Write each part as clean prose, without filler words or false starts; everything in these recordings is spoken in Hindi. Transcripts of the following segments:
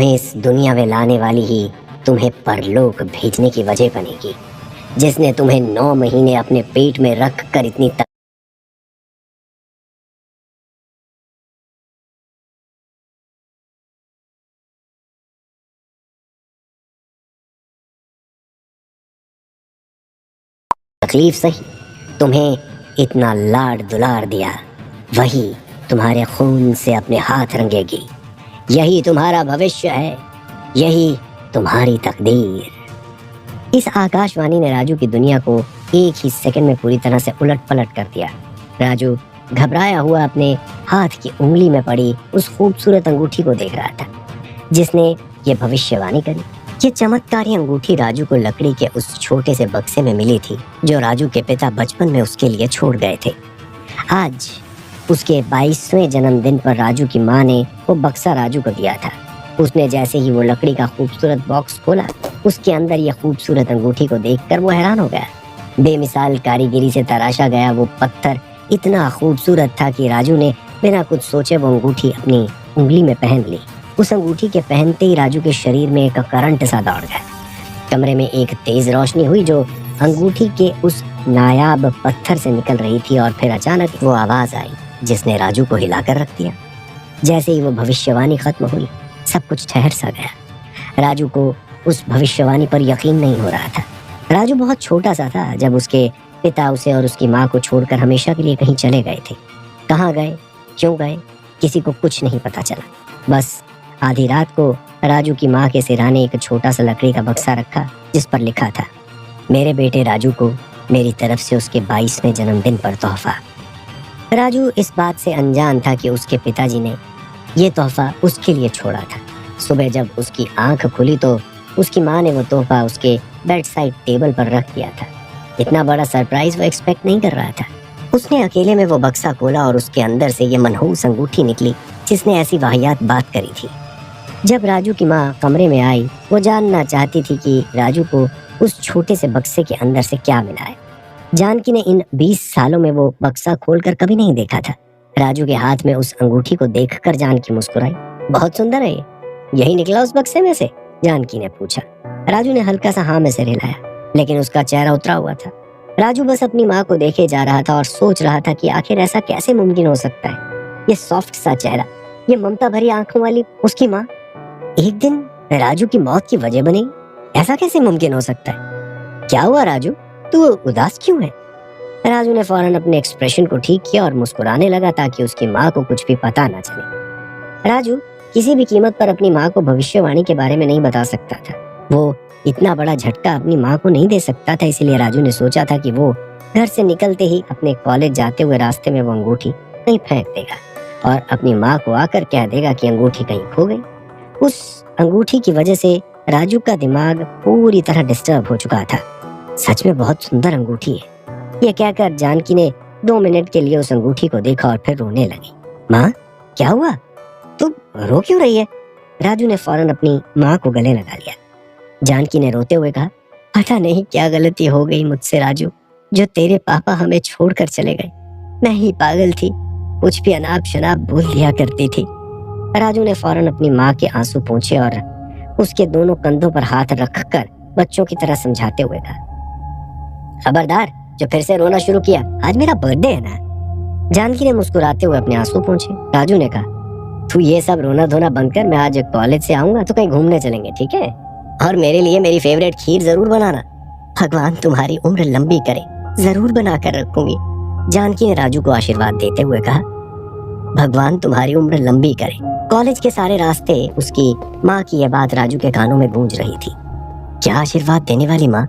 तुम्हें इस दुनिया में लाने वाली ही तुम्हें परलोक भेजने की वजह बनेगी, जिसने तुम्हें 9 महीने अपने पेट में रख कर इतनी तकलीफ सही, तुम्हें इतना लाड दुलार दिया, वही तुम्हारे खून से अपने हाथ रंगेगी। यही तुम्हारा भविष्य है, यही तुम्हारी तकदीर। इस आकाशवाणी ने राजू की दुनिया को एक ही सेकंड में पूरी तरह से उलट पलट कर दिया। राजू घबराया हुआ अपने हाथ की उंगली में पड़ी उस खूबसूरत अंगूठी को देख रहा था, जिसने ये भविष्यवाणी करी। ये चमत्कारी अंगूठी राजू को लकड़ी के उस छोटे से बक्से में मिली थी, जो राजू के पिता बचपन में उसके लिए छोड़ गए थे। आज उसके 22वें जन्मदिन पर राजू की माँ ने वो बक्सा राजू को दिया था। उसने जैसे ही वो लकड़ी का खूबसूरत बॉक्स खोला, उसके अंदर ये खूबसूरत अंगूठी को देखकर वो हैरान हो गया। बेमिसाल कारीगरी से तराशा गया वो पत्थर इतना खूबसूरत था कि राजू ने बिना कुछ सोचे वो अंगूठी अपनी उंगली में पहन ली। उस अंगूठी के पहनते ही राजू के शरीर में एक करंट सा दौड़ गया। कमरे में एक तेज रोशनी हुई जो अंगूठी के उस नायाब पत्थर से निकल रही थी, और फिर अचानक वो आवाज आई जिसने राजू को हिलाकर रख दिया। जैसे ही वो भविष्यवाणी खत्म हुई, सब कुछ ठहर सा गया। राजू को उस भविष्यवाणी पर यकीन नहीं हो रहा था। राजू बहुत छोटा सा था जब उसके पिता उसे और उसकी माँ को छोड़कर हमेशा के लिए कहीं चले गए थे। कहाँ गए, क्यों गए, किसी को कुछ नहीं पता चला। बस आधी रात को राजू की माँ के सिरहाने एक छोटा सा लकड़ी का बक्सा रखा, जिस पर लिखा था, मेरे बेटे राजू को मेरी तरफ से उसके 22वें जन्मदिन पर तोहफा। राजू इस बात से अनजान था कि उसके पिताजी ने ये तोहफा उसके लिए छोड़ा था। सुबह जब उसकी आंख खुली तो उसकी माँ ने वो तोहफा उसके बेड साइड टेबल पर रख दिया था। इतना बड़ा सरप्राइज वो एक्सपेक्ट नहीं कर रहा था। उसने अकेले में वो बक्सा खोला और उसके अंदर से ये मनहूस अंगूठी निकली जिसने ऐसी वाहियात बात करी थी। जब राजू की माँ कमरे में आई, वो जानना चाहती थी कि राजू को उस छोटे से बक्से के अंदर से क्या मिला है। जानकी ने इन 20 सालों में वो बक्सा खोलकर कभी नहीं देखा था। राजू के हाथ में उस अंगूठी को देखकर जानकी मुस्कुराई। बहुत सुंदर है ये, यही निकला उस बक्से में से? जानकी ने पूछा। राजू ने हल्का सा हाँ में सिर हिलाया, लेकिन उसका चेहरा उतरा हुआ था। राजू बस अपनी माँ को देखे जा रहा था और सोच रहा था कि आखिर ऐसा कैसे मुमकिन हो सकता है। ये सॉफ्ट सा चेहरा, ये ममता भरी आंखों वाली उसकी माँ, एक दिन राजू की मौत की वजह बनी। ऐसा कैसे मुमकिन हो सकता है? क्या हुआ राजू, तू उदास क्यों है? राजू ने फौरन अपने एक्सप्रेशन को ठीक किया और मुस्कुराने लगा ताकि उसकी माँ को कुछ भी पता ना चले। राजू किसी भी कीमत पर अपनी माँ को भविष्यवाणी के बारे में नहीं बता सकता था। वो इतना बड़ा झटका अपनी माँ को नहीं दे सकता था, इसलिए राजू ने सोचा था कि वो घर से निकलते ही अपने कॉलेज जाते हुए रास्ते में वो अंगूठी कहीं फेंक देगा और अपनी माँ को आकर कह देगा कि अंगूठी कहीं खो गई। उस अंगूठी की वजह से राजू का दिमाग पूरी तरह डिस्टर्ब हो चुका था। सच में बहुत सुंदर अंगूठी है, ये कहकर जानकी ने 2 मिनट के लिए उस अंगूठी को देखा और फिर रोने लगी। माँ, क्या हुआ, तू रो क्यों रही है? राजू ने फौरन अपनी माँ को गले लगा लिया। जानकी ने रोते हुए कहा, पता नहीं क्या गलती हो गई मुझसे राजू, जो तेरे पापा हमें छोड़कर चले गए। मैं ही पागल थी, कुछ भी अनाप शनाप बोल दिया करती थी। राजू ने फौरन अपनी माँ के आंसू पोंछे और उसके दोनों कंधों पर हाथ रखकर बच्चों की तरह समझाते हुए कहा, खबरदार जो फिर से रोना शुरू किया, आज मेरा बर्थडे है ना। जानकी ने मुस्कुराते हुए अपने आंसू पोंछे। राजू ने कहा, तू ये सब रोना धोना बंद कर, मैं आज कॉलेज से आऊंगा तो कहीं घूमने चलेंगे, ठीक है? और मेरे लिए मेरी फेवरेट खीर जरूर बनाना। भगवान तुम्हारी उम्र लंबी करे, जरूर बना कर रखूंगी। जानकी ने राजू को आशीर्वाद देते हुए कहा, भगवान तुम्हारी उम्र लंबी करे। कॉलेज के सारे रास्ते उसकी माँ की यह बात राजू के कानों में गूंज रही थी। क्या आशीर्वाद देने वाली माँ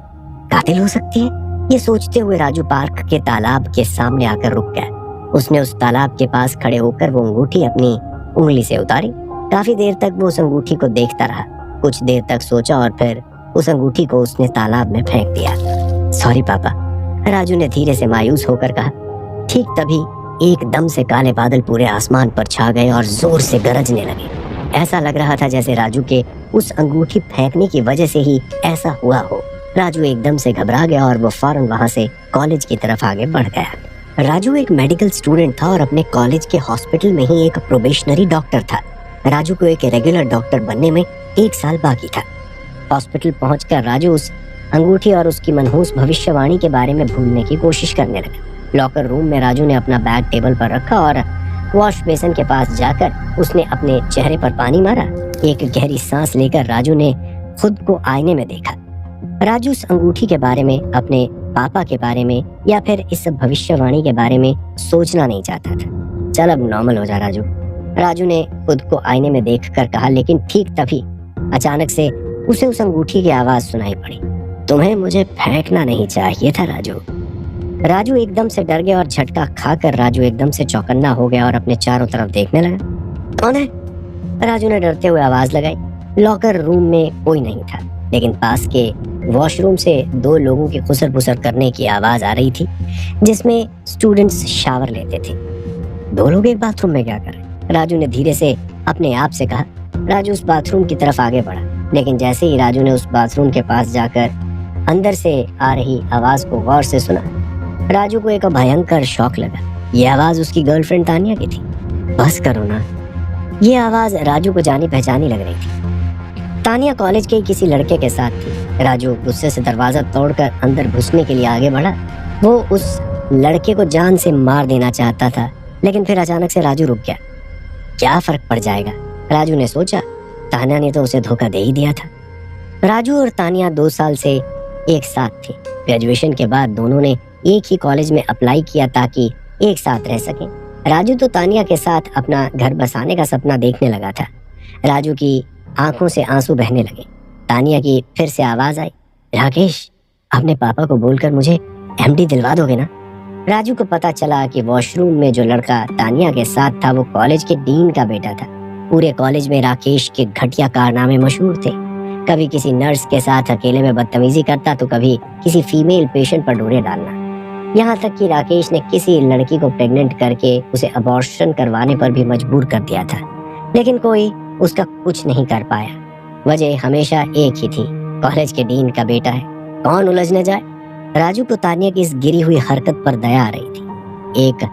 कातिल हो सकती है? ये सोचते हुए राजू पार्क के तालाब के सामने आकर रुक गया। उसने उस तालाब के पास खड़े होकर वो अंगूठी अपनी उंगली से उतारी। काफी देर तक वो उस अंगूठी को देखता रहा। कुछ देर तक सोचा और फिर उस अंगूठी को उसने तालाब में फेंक दिया। सॉरी पापा, राजू ने धीरे से मायूस होकर कहा। ठीक तभी एकदम से काले बादल पूरे आसमान पर छा गए और जोर से गरजने लगे। ऐसा लग रहा था जैसे राजू के उस अंगूठी फेंकने की वजह से ही ऐसा हुआ हो। राजू एकदम से घबरा गया और वो फौरन वहां से कॉलेज की तरफ आगे बढ़ गया। राजू एक मेडिकल स्टूडेंट था और अपने कॉलेज के हॉस्पिटल में ही एक प्रोबेशनरी डॉक्टर था। राजू को एक रेगुलर डॉक्टर बनने में 1 साल बाकी था। हॉस्पिटल पहुंचकर राजू उस अंगूठी और उसकी मनहूस भविष्यवाणी के बारे में भूलने की कोशिश करने लगा। लॉकर रूम में राजू ने अपना बैग टेबल पर रखा और वॉश बेसिन के पास जाकर उसने अपने चेहरे पर पानी मारा। एक गहरी सांस लेकर राजू ने खुद को आईने में देखा। राजू उस अंगूठी के बारे में, अपने पापा के बारे में या फिर इस भविष्यवाणी के बारे में सोचना नहीं चाहता था। चल अब नॉर्मल हो जा राजू, राजू ने खुद को आईने में देखकर कहा। लेकिन ठीक तभी अचानक से उसे उस अंगूठी की आवाज सुनाई पड़ी। तुम्हें मुझे फेंकना नहीं चाहिए था राजू। राजू एकदम से डर गया और झटका खाकर राजू एकदम से चौकन्ना हो गया और अपने चारों तरफ देखने लगा। कौन है? राजू ने डरते हुए आवाज लगाई। लॉकर रूम में कोई नहीं था, लेकिन पास के वॉशरूम से 2 लोगों की खुसर फुसर करने की आवाज आ रही थी, जिसमें स्टूडेंट्स शावर लेते थे। 2 लोग एक बाथरूम में क्या कर रहे? राजू ने धीरे से अपने आप से कहा। राजू उस बाथरूम की तरफ आगे बढ़ा, लेकिन जैसे ही राजू ने उस बाथरूम के पास जाकर अंदर से आ रही आवाज को गौर से सुना, राजू को एक भयंकर शॉक लगा। ये आवाज उसकी गर्लफ्रेंड तानिया की थी। बस करो ना, ये आवाज राजू को जानी पहचानी लग रही थी। तानिया कॉलेज के किसी लड़के के साथ थी। राजू गुस्से से दरवाजा तोड़कर अंदर घुसने के लिए आगे बढ़ा। वो उस लड़के को जान से मार देना चाहता था, लेकिन फिर अचानक से राजू रुक गया। क्या फर्क पड़ जाएगा, राजू ने सोचा। तानिया ने तो उसे धोखा दे ही दिया था। राजू और तानिया 2 साल से एक साथ थी। ग्रेजुएशन के बाद दोनों ने एक ही कॉलेज में अप्लाई किया ताकि एक साथ रह सकें। राजू तो तानिया के साथ अपना घर बसाने का सपना देखने लगा था। राजू की आंखों से आंसू बहने लगे। तानिया की फिर से आवाज आई, राकेश, अपने पापा को बोलकर मुझे एमडी दिलवा दोगे ना? राजू को पता चला कि वॉशरूम में जो लड़का तानिया के साथ था वो कॉलेज के डीन का बेटा था। पूरे कॉलेज में राकेश के घटिया कारनामे मशहूर थे। कभी किसी नर्स के साथ अकेले में बदतमीजी करता तो कभी किसी फीमेल पेशेंट पर डोरे डालना। यहाँ तक कि राकेश ने किसी लड़की को प्रेग्नेंट करके उसे अबॉर्शन करवाने पर भी मजबूर कर दिया था, लेकिन कोई उसका कुछ नहीं कर पाया। वजह हमेशा एक ही थी, कॉलेज के डीन का बेटा है, कौन उलझने जाए। राजू को तानिया की इस गिरी हुई हरकत पर दया आ रही थी। एक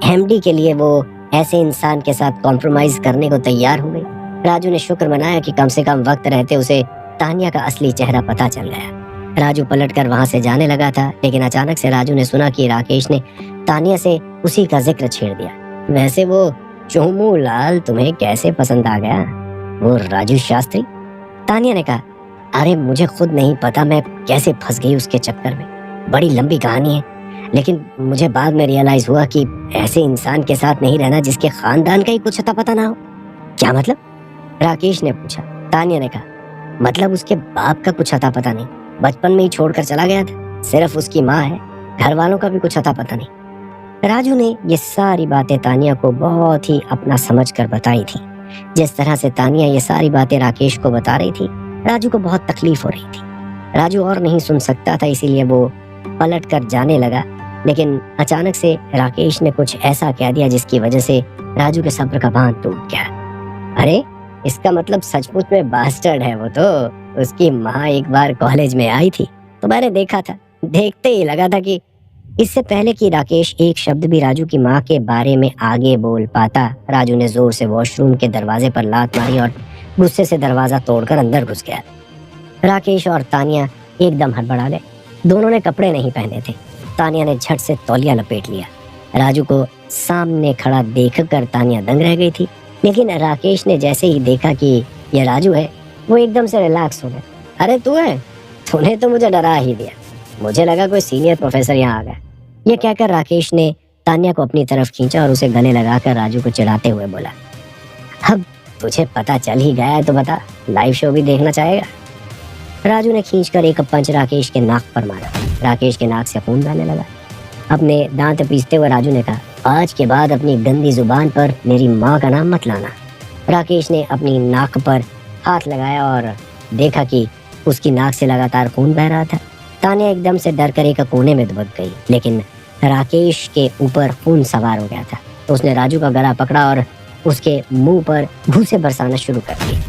एमडी के लिए वो ऐसे इंसान के साथ कॉम्प्रोमाइज करने को तैयार हो गई। राजू ने शुक्र मनाया कि कम से कम वक्त रहते उसे तानिया का असली चेहरा पता चल गया। राजू पलटकर वहां से जाने लगा था, लेकिन अचानक से राजू ने सुना कि राकेश ने तानिया से उसी का जिक्र छेड़ दिया। वैसे वो चोमू लाल तुम्हें कैसे पसंद आ गया? वो राजू शास्त्री? तानिया ने कहा। अरे मुझे खुद नहीं पता मैं कैसे फंस गई उसके चक्कर में, बड़ी लंबी कहानी है, लेकिन मुझे बाद में रियलाइज हुआ कि ऐसे इंसान के साथ नहीं रहना जिसके खानदान का ही कुछ अता पता ना हो। क्या मतलब? राकेश ने पूछा। तानिया ने कहा, मतलब उसके बाप का कुछ अता पता नहीं, बचपन में ही छोड़कर चला गया था, सिर्फ उसकी माँ है, घर वालों का भी कुछ अता पता नहीं। राजू ने ये सारी बातें तानिया को बहुत ही अपना समझकर बताई थी। जिस तरह से तानिया ये सारी बातें राकेश को बता रही थी, राजू को बहुत तकलीफ हो रही थी। राजू और नहीं सुन सकता था, इसीलिए वो पलट कर जाने लगा, लेकिन अचानक से राकेश ने कुछ ऐसा कह दिया जिसकी वजह से राजू के सब्र का बांध टूट गया। अरे इसका मतलब सचमुच में बास्टर्ड है वो तो। उसकी माँ एक बार कॉलेज में आई थी तो मैंने देखा था। देखते ही लगा था कि इससे पहले कि राकेश एक शब्द भी राजू की माँ के बारे में आगे बोल पाता, राजू ने जोर से वॉशरूम के दरवाजे पर लात मारी और गुस्से से दरवाजा तोड़कर अंदर घुस गया। राकेश और तानिया एकदम हड़बड़ा गए। दोनों ने कपड़े नहीं पहने थे। तानिया ने झट से तौलिया लपेट लिया। राजू को सामने खड़ा देखकर तानिया दंग रह गई थी, लेकिन राकेश ने जैसे ही देखा कि यह राजू है, वो एकदम से रिलैक्स हो गया। अरे तू है? तूने तो मुझे डरा ही दिया, मुझे लगा कोई सीनियर प्रोफेसर यहाँ आ गया। ये कहकर राकेश ने तानिया को अपनी तरफ खींचा और उसे गले लगाकर राजू को चिढ़ाते हुए बोला, अब तुझे पता चल ही गया है तो बता, लाइव शो भी देखना चाहेगा? राजू ने खींचकर एक पंच राकेश के नाक पर मारा। राकेश के नाक से खून बहने लगा। अपने दांत पीसते हुए राजू ने कहा, आज के बाद अपनी गंदी जुबान पर मेरी माँ का नाम मत लाना। राकेश ने अपनी नाक पर हाथ लगाया और देखा कि उसकी नाक से लगातार खून बह रहा था। तानिया एकदम से डर कर एक कोने में दुबक गई, लेकिन राकेश के ऊपर खून सवार हो गया था तो उसने राजू का गला पकड़ा और उसके मुंह पर घूंसे बरसाना शुरू कर दिए।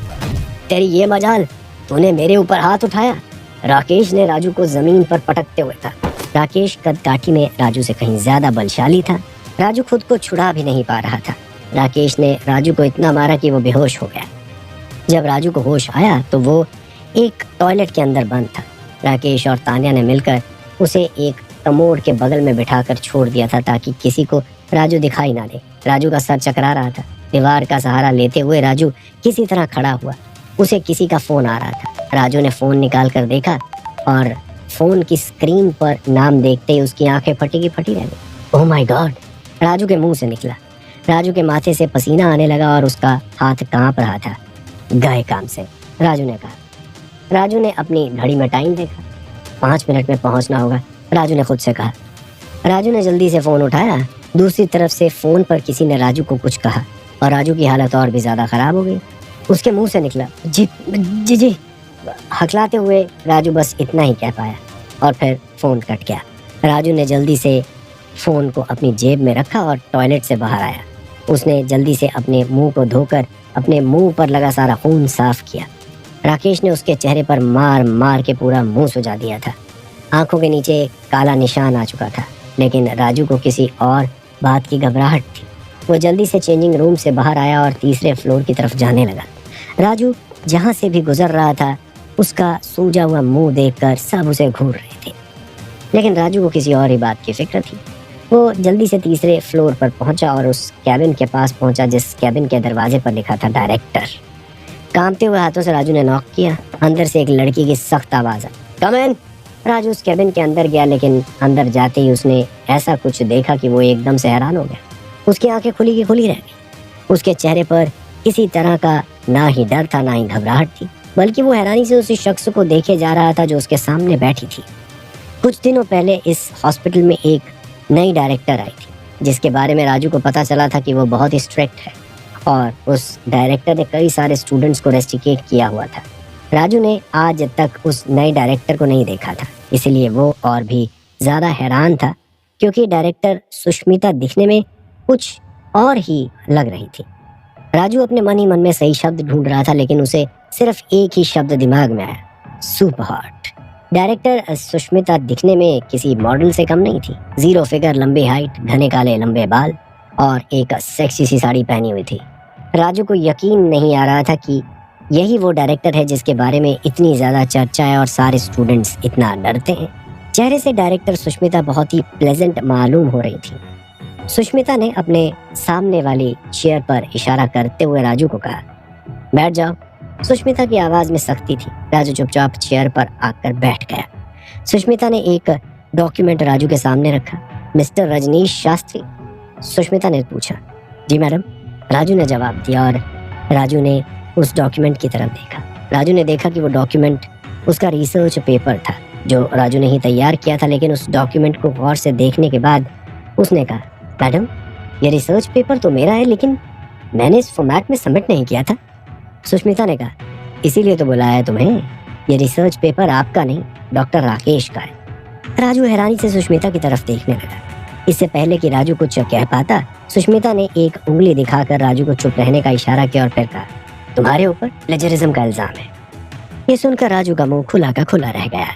तेरी ये मजाल, तूने मेरे ऊपर हाथ उठाया? राकेश ने राजू को जमीन पर पटकते हुए था। राकेश कदकाठी में राजू से कहीं ज्यादा बलशाली था। राजू खुद को छुड़ा भी नहीं पा रहा था। राकेश ने राजू को इतना मारा कि वो बेहोश हो गया। जब राजू को होश आया तो वो एक टॉयलेट के अंदर बंद था। राकेश और तान्या ने मिलकर उसे एक कमोड के बगल में बिठाकर छोड़ दिया था ताकि किसी को राजू दिखाई ना दे। राजू का सर चकरा रहा था। दीवार का सहारा लेते हुए राजू किसी तरह खड़ा हुआ। उसे किसी का फोन आ रहा था। राजू ने फोन निकाल कर देखा और फोन की स्क्रीन पर नाम देखते ही उसकी आंखें फटी की फटी रह गई। ओह माय गॉड, राजू के मुंह से निकला। राजू के माथे से पसीना आने लगा और उसका हाथ कांप रहा था। गए काम से, राजू ने कहा। राजू ने अपनी घड़ी में टाइम देखा। 5 मिनट में पहुंचना होगा, राजू ने खुद से कहा। राजू ने जल्दी से फोन उठाया। दूसरी तरफ से फोन पर किसी ने राजू को कुछ कहा और राजू की हालत और भी ज्यादा खराब हो गई। उसके मुंह से निकला जी जी जी। हकलाते हुए राजू बस इतना ही कह पाया और फिर फोन कट गया। राजू ने जल्दी से फोन को अपनी जेब में रखा और टॉयलेट से बाहर आया। उसने जल्दी से अपने मुंह को धोकर अपने मुंह पर लगा सारा खून साफ किया। राकेश ने उसके चेहरे पर मार मार के पूरा मुंह सुजा दिया था। आंखों के नीचे काला निशान आ चुका था, लेकिन राजू को किसी और बात की घबराहट थी। वो जल्दी से चेंजिंग रूम से बाहर आया और तीसरे फ्लोर की तरफ जाने लगा। राजू जहां से भी गुजर रहा था उसका सूजा हुआ मुंह देखकर सब उसे घूर रहे थे, लेकिन राजू को किसी और ही बात की फिक्र थी। वो जल्दी से तीसरे फ्लोर पर पहुंचा और उस कैबिन के पास पहुंचा जिस कैबिन के दरवाजे पर लिखा था डायरेक्टर। कांपते हुए हाथों से राजू ने नॉक किया। अंदर से एक लड़की की सख्त आवाज आई, कम इन। राजू उस कैबिन के अंदर गया, लेकिन अंदर जाते ही उसने ऐसा कुछ देखा कि वो एकदम से हैरान हो गया। उसकी आंखें खुली की खुली रह गई। उसके चेहरे पर किसी तरह का ना ही डर था ना ही घबराहट थी, बल्कि वो हैरानी से उस शख्स को देखे जा रहा था जो उसके सामने बैठी थी। कुछ दिनों पहले इस हॉस्पिटल में एक नई डायरेक्टर आई थी, जिसके बारे में राजू को पता चला था कि वो बहुत ही स्ट्रिक्ट है और उस डायरेक्टर ने कई सारे स्टूडेंट्स को रेस्ट्रिकेट किया हुआ था। राजू ने आज तक उस नए डायरेक्टर को नहीं देखा था, इसलिए वो और भी ज़्यादा हैरान था, क्योंकि डायरेक्टर सुष्मिता दिखने में कुछ और ही लग रही थी। राजू अपने मन ही मन में सही शब्द ढूंढ रहा था, लेकिन उसे सिर्फ एक ही शब्द दिमाग में आया, सुपर हॉट। डायरेक्टर सुष्मिता दिखने में किसी मॉडल से कम नहीं थी। 0 फिगर, लंबी हाइट, घने काले लंबे बाल और एक सेक्सी सी साड़ी पहनी हुई थी। राजू को यकीन नहीं आ रहा था कि यही वो डायरेक्टर है जिसके बारे में इतनी ज़्यादा चर्चा है और सारे स्टूडेंट्स इतना डरते हैं। चेहरे से डायरेक्टर सुष्मिता बहुत ही प्लेजेंट मालूम हो रही थी। सुष्मिता ने अपने सामने वाली चेयर पर इशारा करते हुए राजू को कहा, बैठ जाओ। सुष्मिता की आवाज़ में सख्ती थी। राजू चुपचाप चेयर पर आकर बैठ गया। सुष्मिता ने एक डॉक्यूमेंट राजू के सामने रखा। मिस्टर रजनीश शास्त्री? सुष्मिता ने पूछा। जी मैडम, राजू ने जवाब दिया और राजू ने उस डॉक्यूमेंट की तरफ देखा। राजू ने देखा कि वो डॉक्यूमेंट उसका रिसर्च पेपर था जो राजू ने ही तैयार किया था, लेकिन उस डॉक्यूमेंट को गौर से देखने के बाद उसने कहा, मैडम ये रिसर्च पेपर तो मेरा है, लेकिन मैंने इस फॉर्मेट में सबमिट नहीं किया था। सुष्मिता ने कहा, इसीलिए तो बुलाया है तुम्हें, ये रिसर्च पेपर आपका नहीं, डॉक्टर राकेश का है। राजू हैरानी से सुष्मिता की तरफ देखने लगा। इससे पहले कि राजू कुछ कह पाता, सुष्मिता ने एक उंगली दिखाकर राजू को चुप रहने का इशारा किया और फिर कहा, तुम्हारे ऊपर प्लेजरिज्म का इल्जाम है। ये सुनकर राजू का मुंह खुला का खुला रह गया।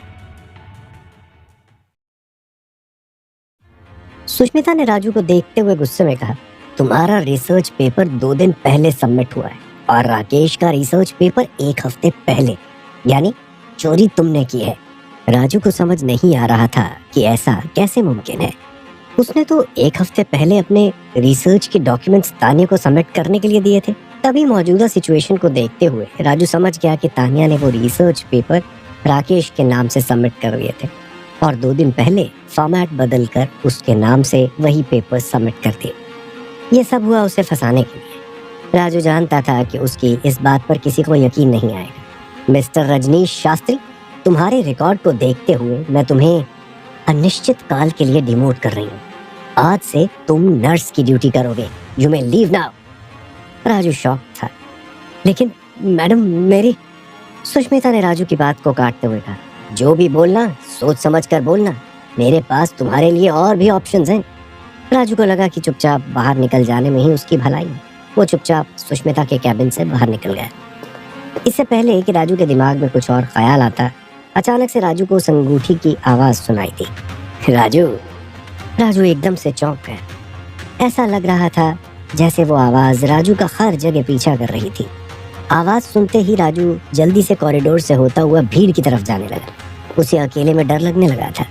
सुष्मिता ने राजू को देखते हुए गुस्से में कहा, तुम्हारा रिसर्च पेपर 2 दिन पहले सबमिट हुआ है और राकेश का रिसर्च पेपर 1 हफ्ते पहले, यानी चोरी तुमने की है। राजू को समझ नहीं आ रहा था कि ऐसा कैसे मुमकिन है। उसने तो 1 हफ्ते पहले अपने रिसर्च के डॉक्यूमेंट्स तानिया को सबमिट करने के लिए दिए थे। तभी मौजूदा सिचुएशन को देखते हुए राजू समझ गया कि तानिया ने वो रिसर्च पेपर राकेश के नाम से सबमिट कर दिए थे और 2 दिन पहले फॉर्मेट बदलकर उसके नाम से वही पेपर सबमिट कर दिए। ये सब हुआ उसे फंसाने के लिए। राजू जानता था कि उसकी इस बात पर किसी को यकीन नहीं आएगा। मिस्टर रजनीश शास्त्री, तुम्हारे रिकॉर्ड को देखते हुए मैं तुम्हें अनिश्चित काल के लिए डिमोट कर रही हूँ। आज से तुम नर्स की ड्यूटी करोगे। You may leave now. Raju shock था। लेकिन मैडम मेरी। सुष्मिता ने राजू की बात को काटते हुए कहा, जो भी बोलना सोच समझ कर बोलना, मेरे पास तुम्हारे लिए और भी ऑप्शंस हैं। राजू को लगा कि चुपचाप बाहर निकल जाने में ही उसकी भलाई है। वो चुपचाप सुष्मिता के कैबिन से बाहर निकल गया। इससे पहले कि राजू के दिमाग में कुछ और ख्याल आता, अचानक से राजू को उस अंगूठी की आवाज सुनाई दी। राजू एकदम से चौंक गया। ऐसा लग रहा था जैसे वो आवाज राजू का हर जगह पीछा कर रही थी। आवाज सुनते ही राजू जल्दी से कॉरिडोर से होता हुआ भीड़ की तरफ जाने लगा। उसे अकेले में डर लगने लगा था।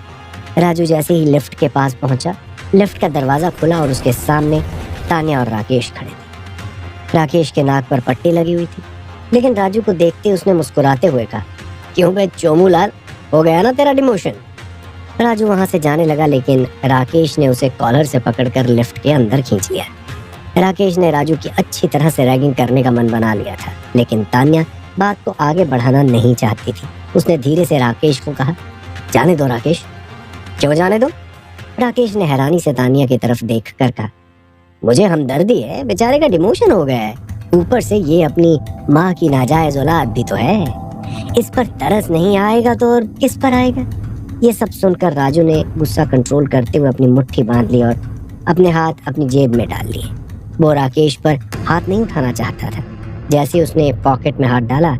राजू जैसे ही लिफ्ट के पास पहुंचा, लिफ्ट का दरवाजा खुला और उसके सामने तान्या और राकेश खड़े थे। राकेश के नाक पर पट्टी लगी हुई थी, लेकिन राजू को देखते उसने मुस्कुराते हुए कहा, क्यों बे चोमूलाल, हो गया ना तेरा डिमोशन? राजू वहां से जाने लगा, लेकिन राकेश ने उसे कॉलर से पकड़कर लिफ्ट के अंदर खींच लिया। राकेश ने राजू की अच्छी तरह से रैगिंग करने का मन बना लिया था, लेकिन तान्या बात को आगे बढ़ाना नहीं चाहती थी। उसने धीरे से राकेश को कहा, जाने दो राकेश। क्यों जाने दो? राकेश ने हैरानी से तान्या की तरफ देखकर कहा, मुझे हमदर्दी है, बेचारे का डिमोशन हो गया है, ऊपर से ये अपनी माँ की नाजायज औलाद भी तो है, इस पर तरस नहीं आएगा तो और किस पर आएगा? ये सब सुनकर राजू ने गुस्सा कंट्रोल करते हुए अपनी मुट्ठी बांध ली और अपने हाथ अपनी जेब में डाल लिए। वो राकेश पर हाथ नहीं उठाना चाहता था। जैसे उसने पॉकेट में हाथ डाला,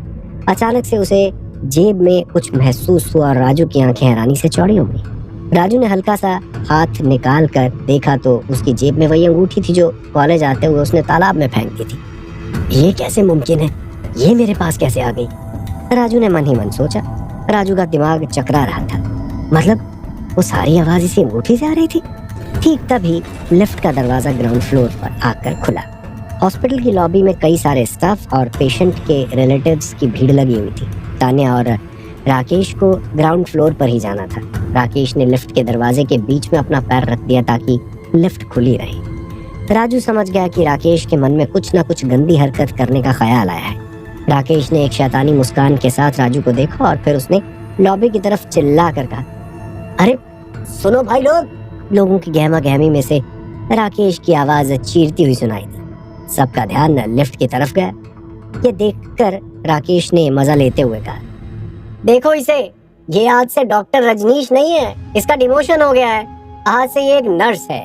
अचानक से उसे जेब में कुछ महसूस हुआ और राजू की आंखें हैरानी से चौड़ी हो गई। राजू ने हल्का सा हाथ निकाल कर देखा तो उसकी जेब में वही अंगूठी थी जो कॉलेज आते हुए उसने तालाब में फेंक दी थी। ये कैसे मुमकिन है? ये मेरे पास कैसे आ गई? राजू ने मन ही मन सोचा। राजू का दिमाग चकरा रहा था। मतलब वो सारी आवाज इसी अंगूठी से आ रही थी। ठीक तभी लिफ्ट का दरवाजा ग्राउंड फ्लोर पर आकर खुला। हॉस्पिटल की लॉबी में कई सारे स्टाफ और पेशेंट के रिलेटिव्स की भीड़ लगी हुई थी। तान्या और राकेश को ग्राउंड फ्लोर पर ही जाना था। राकेश ने लिफ्ट के दरवाजे के बीच में अपना पैर रख दिया ताकि लिफ्ट खुली रहे। राजू समझ गया कि राकेश के मन में कुछ ना कुछ गंदी हरकत करने का ख्याल आया है। राकेश ने एक शैतानी मुस्कान के साथ राजू को देखा और फिर उसने लॉबी की तरफ चिल्ला कर कहा, अरे सुनो भाई लोग। लोगों की गहमा गहमी में से राकेश की आवाज चीरती हुई सुनाई दी। सबका ध्यान लिफ्ट की तरफ गया। ये देखकर राकेश ने मजा लेते हुए कहा, देखो इसे, ये आज से डॉक्टर रजनीश नहीं है, इसका डिमोशन हो गया है। आज से ये एक नर्स है,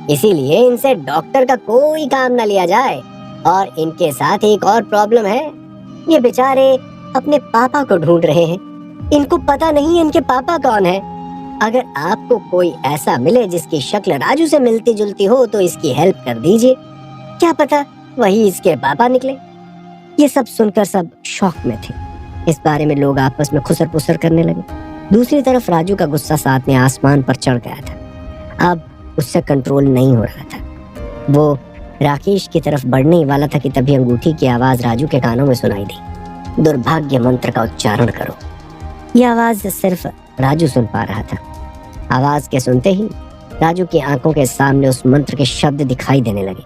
इसीलिए इनसे डॉक्टर का कोई काम न लिया जाए। और इनके साथ एक और प्रॉब्लम है, ये बेचारे अपने पापा को ढूंढ रहे हैं। इनको पता नहीं इनके पापा कौन है। अगर आपको कोई ऐसा मिले जिसकी शक्ल राजू से मिलती जुलती हो तो इसकी हेल्प कर दीजिए, क्या पता वही इसके पापा निकले। ये सब सुनकर सब शॉक में थे। इस बारे में लोग आपस में खुसर पुसर करने लगे। दूसरी तरफ राजू का गुस्सा साथ में आसमान पर चढ़ गया था। अब उससे कंट्रोल नहीं हो रहा था। वो राकेश की तरफ बढ़ने ही वाला था कि तभी अंगूठी की आवाज राजू के कानों में सुनाई दी, दुर्भाग्य मंत्र का उच्चारण करो। यह आवाज सिर्फ राजू सुन पा रहा था। आवाज के सुनते ही राजू की आंखों के सामने उस मंत्र के शब्द दिखाई देने लगे।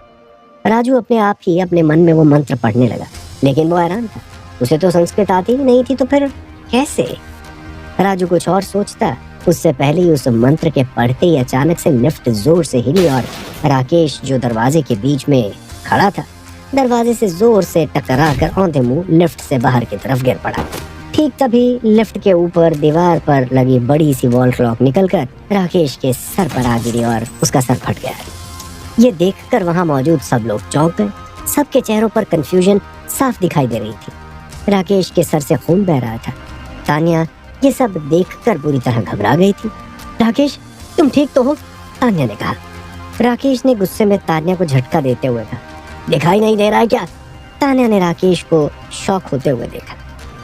राजू अपने आप ही अपने मन में वो मंत्र पढ़ने लगा, लेकिन वो हैरान था, उसे तो संस्कृत आती ही नहीं थी, तो फिर कैसे? राजू कुछ और सोचता, उससे पहले ही उस मंत्र के पढ़ते ही अचानक से लिफ्ट जोर से हिली और राकेश जो दरवाजे के बीच में खड़ा था, दरवाजे से जोर से टकरा कर औंधे मुंह लिफ्ट से बाहर की तरफ गिर पड़ा। ठीक तभी लिफ्ट के ऊपर दीवार पर लगी बड़ी सी वॉल क्लॉक निकलकर राकेश के सर पर आ गिरी और उसका सर फट गया। ये देखकर वहां मौजूद सब लोग चौंक गए। सबके चेहरों पर कंफ्यूजन साफ दिखाई दे रही थी। राकेश के सर से खून बह रहा था। तान्या ये सब देखकर बुरी तरह घबरा गई थी। राकेश, तुम ठीक तो हो? तान्या ने कहा। राकेश ने गुस्से में तान्या को झटका देते हुए कहा, दिखाई नहीं दे रहा है क्या? तान्या ने राकेश को शॉक होते हुए देखा।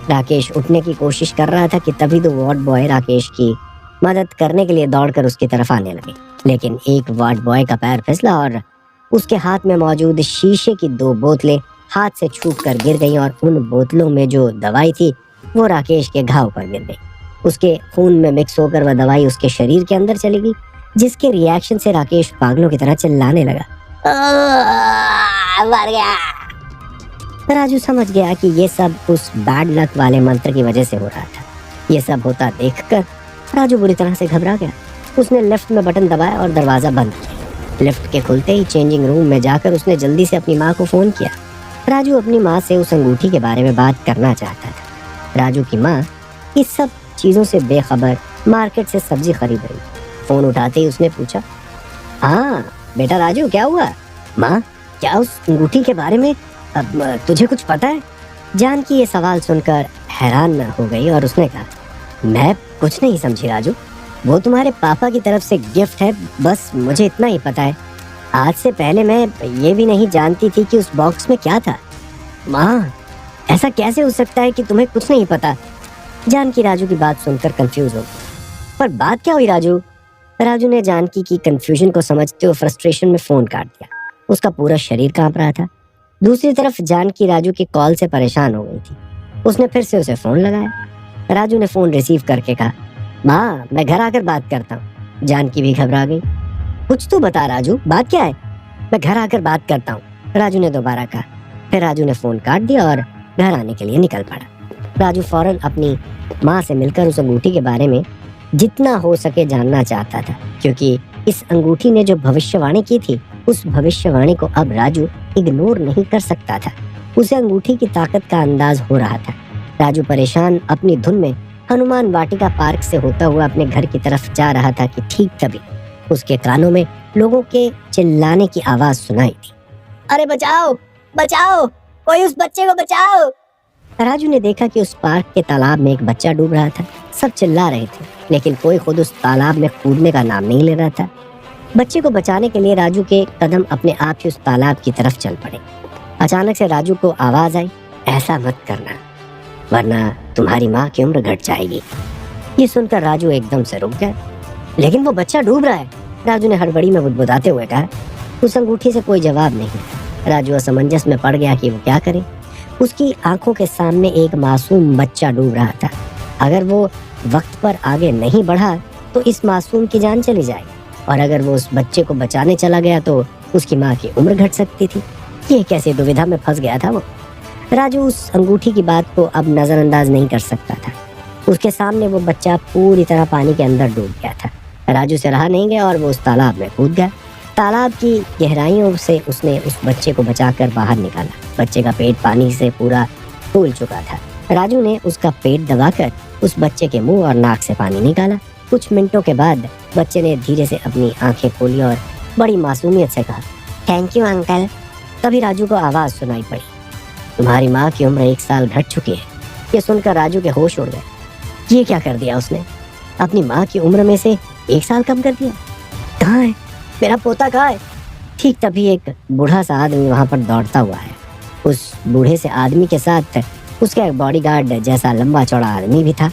राकेश उठने की कोशिश कर रहा था कि तभी दो वार्ड बॉय राकेश की मदद करने के लिए दौड़कर उसकी तरफ आने लगे, लेकिन एक वार्ड बॉय का पैर फिसला और उसके हाथ में मौजूद शीशे की 2 बोतलें हाथ से छूटकर गिर गईं और उन बोतलों में जो दवाई थी वो राकेश के घाव पर गिर गई। उसके खून में मिक्स होकर वह दवाई उसके शरीर के अंदर चली गई, जिसके रिएक्शन से राकेश पागलों की तरह चिल्लाने लगा, मर गया। राजू समझ गया कि ये सब उस बैड लक वाले मंत्र की वजह से हो रहा था। ये सब होता देखकर राजू बुरी तरह से घबरा गया। उसने लिफ्ट में बटन दबाया और दरवाजा बंद किया। लिफ्ट के खुलते ही चेंजिंग रूम में जाकर उसने जल्दी से अपनी माँ को फोन किया। राजू अपनी माँ से उस अंगूठी के बारे में बात करना चाहता था। राजू की माँ इस सब चीजों से बेखबर मार्केट से सब्जी खरीद रही। फोन उठाते ही उसने पूछा, हाँ बेटा राजू, क्या हुआ? माँ, क्या उस अंगूठी के बारे में अब तुझे कुछ पता है? जानकी ये सवाल सुनकर हैरान हो गई और उसने कहा, मैं कुछ नहीं समझी राजू, वो तुम्हारे पापा की तरफ से गिफ्ट है, बस मुझे इतना ही पता है। आज से पहले मैं ये भी नहीं जानती थी कि उस बॉक्स में क्या था। माँ, ऐसा कैसे हो सकता है कि तुम्हें कुछ नहीं पता? जानकी राजू की बात सुनकर कंफ्यूज हो। पर बात क्या हुई राजू? राजू ने जानकी की कंफ्यूजन को समझते हुए फ्रस्ट्रेशन में फोन काट दिया। उसका पूरा शरीर कांप रहा था। दूसरी तरफ जानकी राजू की कॉल से परेशान हो गई थी। उसने फिर से उसे फोन लगाया। राजू ने फोन रिसीव करके कहा, माँ मैं घर आकर बात करता हूँ। जानकी भी घबरा गई। कुछ तो बता राजू, बात क्या है? मैं घर आकर बात करता हूँ, राजू ने दोबारा कहा। फिर राजू ने फोन काट दिया और घर आने के लिए निकल पड़ा। राजू फौरन अपनी माँ से मिलकर उस अंगूठी के बारे में जितना हो सके जानना चाहता था, क्योंकि इस अंगूठी ने जो भविष्यवाणी की थी उस भविष्यवाणी को अब राजू इग्नोर नहीं कर सकता था। उसे अंगूठी की ताकत का अंदाज हो रहा था। राजू परेशान अपनी धुन में हनुमान वाटिका पार्क से होता हुआ अपने घर की तरफ जा रहा था कि ठीक तभी उसके कानों में लोगों के चिल्लाने की आवाज सुनाई दी। अरे बचाओ बचाओ, कोई उस बच्चे को बचाओ। राजू ने देखा कि उस पार्क के तालाब में एक बच्चा डूब रहा था। सब चिल्ला रहे थे, लेकिन कोई खुद उस तालाब में कूदने का नाम नहीं ले रहा था। बच्चे को बचाने के लिए राजू के कदम अपने आप ही उस तालाब की तरफ चल पड़े। अचानक से राजू को आवाज आई, ऐसा मत करना वरना तुम्हारी माँ की उम्र घट जाएगी। ये सुनकर राजू एकदम से रुक गया। लेकिन वो बच्चा डूब रहा है, राजू ने हड़बड़ी में बुदबुदाते हुए कहा। उस अंगूठी से कोई जवाब नहीं। राजू असमंजस में पड़ गया कि वो क्या करे। उसकी आंखों के सामने एक मासूम बच्चा डूब रहा था। अगर वो वक्त पर आगे नहीं बढ़ा तो इस मासूम की जान चली जाएगी, और अगर वो उस बच्चे को बचाने चला गया तो उसकी माँ की उम्र घट सकती थी। ये कैसे दुविधा में फंस गया था वो। राजू उस अंगूठी की बात को अब नजरअंदाज नहीं कर सकता था। उसके सामने वो बच्चा पूरी तरह पानी के अंदर डूब गया था। राजू से रहा नहीं गया और वो उस तालाब में कूद गया। तालाब की गहराइयों से उसने उस बच्चे को बचाकर बाहर निकाला। बच्चे का पेट पानी से पूरा फूल चुका था। राजू ने उसका पेट दबाकर उस बच्चे के मुंह और नाक से पानी निकाला। कुछ मिनटों के बाद बच्चे ने धीरे से अपनी आंखें खोली और बड़ी मासूमियत से कहा, थैंक यू अंकल। तभी राजू को आवाज सुनाई पड़ी, तुम्हारी माँ की उम्र 1 साल घट चुकी है। ये सुनकर राजू के होश उड़ गए। ये क्या कर दिया उसने? अपनी माँ की उम्र में से 1 साल कम कर दिया। कहाँ है मेरा पोता, कहाँ है? ठीक तभी एक बूढ़ा सा आदमी वहां पर दौड़ता हुआ है। उस बूढ़े से आदमी के साथ उसका एक बॉडीगार्ड जैसा लंबा चौड़ा आदमी भी था।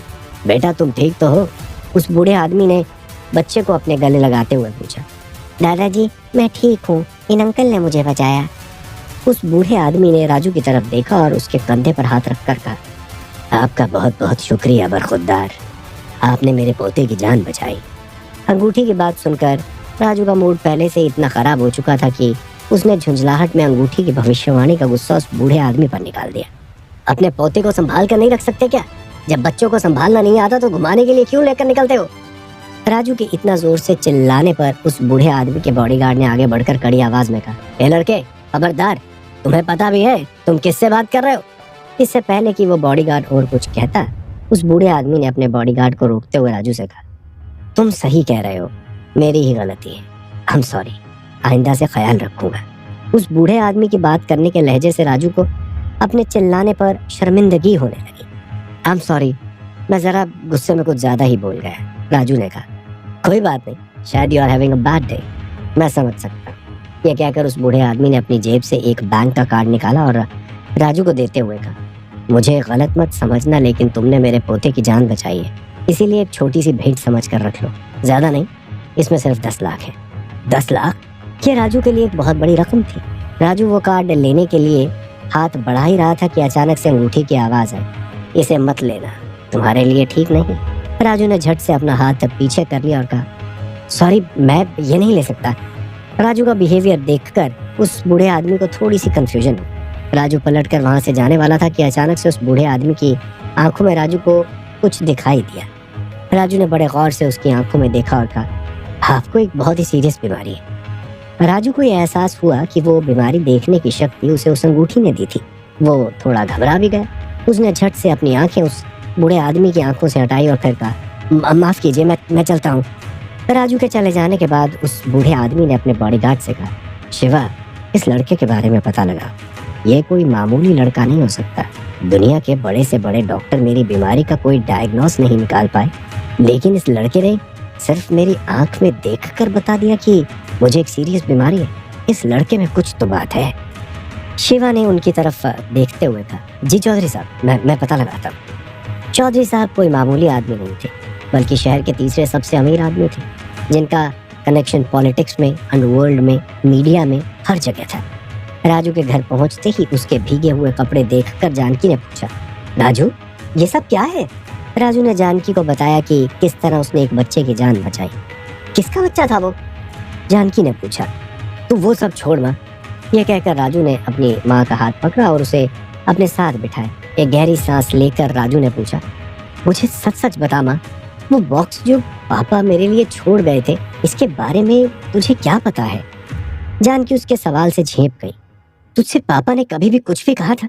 बेटा तुम ठीक तो हो? उस बूढ़े आदमी ने बच्चे को अपने गले लगाते हुए पूछा। दादाजी मैं ठीक हूँ, इन अंकल ने मुझे बचाया। उस बूढ़े आदमी ने राजू की तरफ देखा और उसके कंधे पर हाथ रखकर कहा, आपका बहुत बहुत शुक्रिया बरखुरदार, आपने मेरे पोते की जान बचाई। अंगूठी की बात सुनकर राजू का मूड पहले से इतना खराब हो चुका था कि उसने झुंझलाहट में अंगूठी की भविष्यवाणी का गुस्सा उस बूढ़े आदमी पर निकाल दिया। अपने पोते को संभाल कर नहीं रख सकते क्या? जब बच्चों को संभालना नहीं आता तो घुमाने के लिए क्यों लेकर निकलते हो? राजू के इतना जोर से चिल्लाने पर उस बूढ़े आदमी के बॉडीगार्ड ने आगे बढ़कर कड़ी आवाज में कहा, ए लड़के खबरदार, तुम्हें पता भी है तुम किससे बात कर रहे हो? इससे पहले कि वो बॉडीगार्ड और कुछ कहता, उस बूढ़े आदमी ने अपने बॉडीगार्ड को रोकते हुए राजू से कहा, तुम सही कह रहे हो, मेरी ही गलती है, आई एम सॉरी, आइंदा से ख्याल रखूंगा। उस बूढ़े आदमी की बात करने के लहजे से राजू को अपने चिल्लाने पर शर्मिंदगी होने लगी। आई एम सॉरी, मैं जरा गुस्से में कुछ ज्यादा ही बोल गया, राजू ने कहा। कोई बात नहीं, शायद you are having a bad day, मैं समझ सकता। ये कहकर उस बूढ़े आदमी ने अपनी जेब से एक बैंक का कार्ड निकाला और राजू को देते हुए कहा, मुझे गलत मत समझना, लेकिन तुमने मेरे पोते की जान बचाई है, इसीलिए एक छोटी सी भेंट समझ कर रख लो, ज्यादा नहीं, इसमें सिर्फ 10 लाख है। 10 लाख? ये राजू के लिए एक बहुत बड़ी रकम थी। राजू वो कार्ड लेने के लिए हाथ बढ़ा ही रहा था कि अचानक से अंगूठी की आवाज आई, इसे मत लेना, तुम्हारे लिए ठीक नहीं। राजू ने झट से अपना हाथ पीछे कर लिया और कहा, सॉरी मैं ये नहीं ले सकता। राजू का बिहेवियर देखकर उस बूढ़े आदमी को थोड़ी सी कंफ्यूजन हुई। राजू पलटकर वहां से जाने वाला था कि अचानक से उस बूढ़े आदमी की आंखों में राजू को कुछ दिखाई दिया। राजू ने बड़े गौर से उसकी आंखों में देखा और कहा, आपको एक बहुत ही सीरियस बीमारी है। राजू को यह एहसास हुआ कि वो बीमारी देखने की शक्ति उसे उस अंगूठी ने दी थी। वो थोड़ा घबरा भी गया। उसने झट से अपनी आंखें उस बूढ़े आदमी की आंखों से हटाई और फिर कहा, माफ कीजिए, मैं चलता हूँ। राजू के चले जाने के बाद उस बूढ़े आदमी ने अपने बॉडीगार्ड से कहा, शिवा, इस लड़के के बारे में पता लगा, ये कोई मामूली लड़का नहीं हो सकता। दुनिया के बड़े से बड़े डॉक्टर मेरी बीमारी का कोई डायग्नोस नहीं निकाल पाए, लेकिन इस लड़के ने सिर्फ मेरी आंख में देखकर बता दिया कि मुझे एक सीरियस बीमारी है। इस लड़के में कुछ तो बात है। शिवा ने उनकी तरफ देखते हुए कहा, जी चौधरी साहब, मैं पता लगाता हूँ। चौधरी साहब कोई मामूली आदमी नहीं थे, बल्कि शहर के तीसरे सबसे अमीर आदमी थे, जिनका कनेक्शन पॉलिटिक्स में, अंडरवर्ल्ड में, मीडिया में, हर जगह था। राजू के घर पहुंचते ही उसके भीगे हुए कपड़े देखकर जानकी ने पूछा, राजू ये सब क्या है? राजू ने जानकी को बताया कि किस तरह उसने एक बच्चे की जान बचाई। किसका बच्चा था वो? जानकी ने पूछा। तू वो सब छोड़ माँ। यह कहकर राजू ने अपनी माँ का हाथ पकड़ा और उसे अपने साथ बिठाया। एक गहरी सांस लेकर राजू ने पूछा, मुझे सच सच बता माँ, वो बॉक्स जो पापा मेरे लिए छोड़ गए थे, इसके बारे में तुझे क्या पता है? जानकी उसके सवाल से झेप गई। तुझसे पापा ने कभी भी कुछ भी कहा था?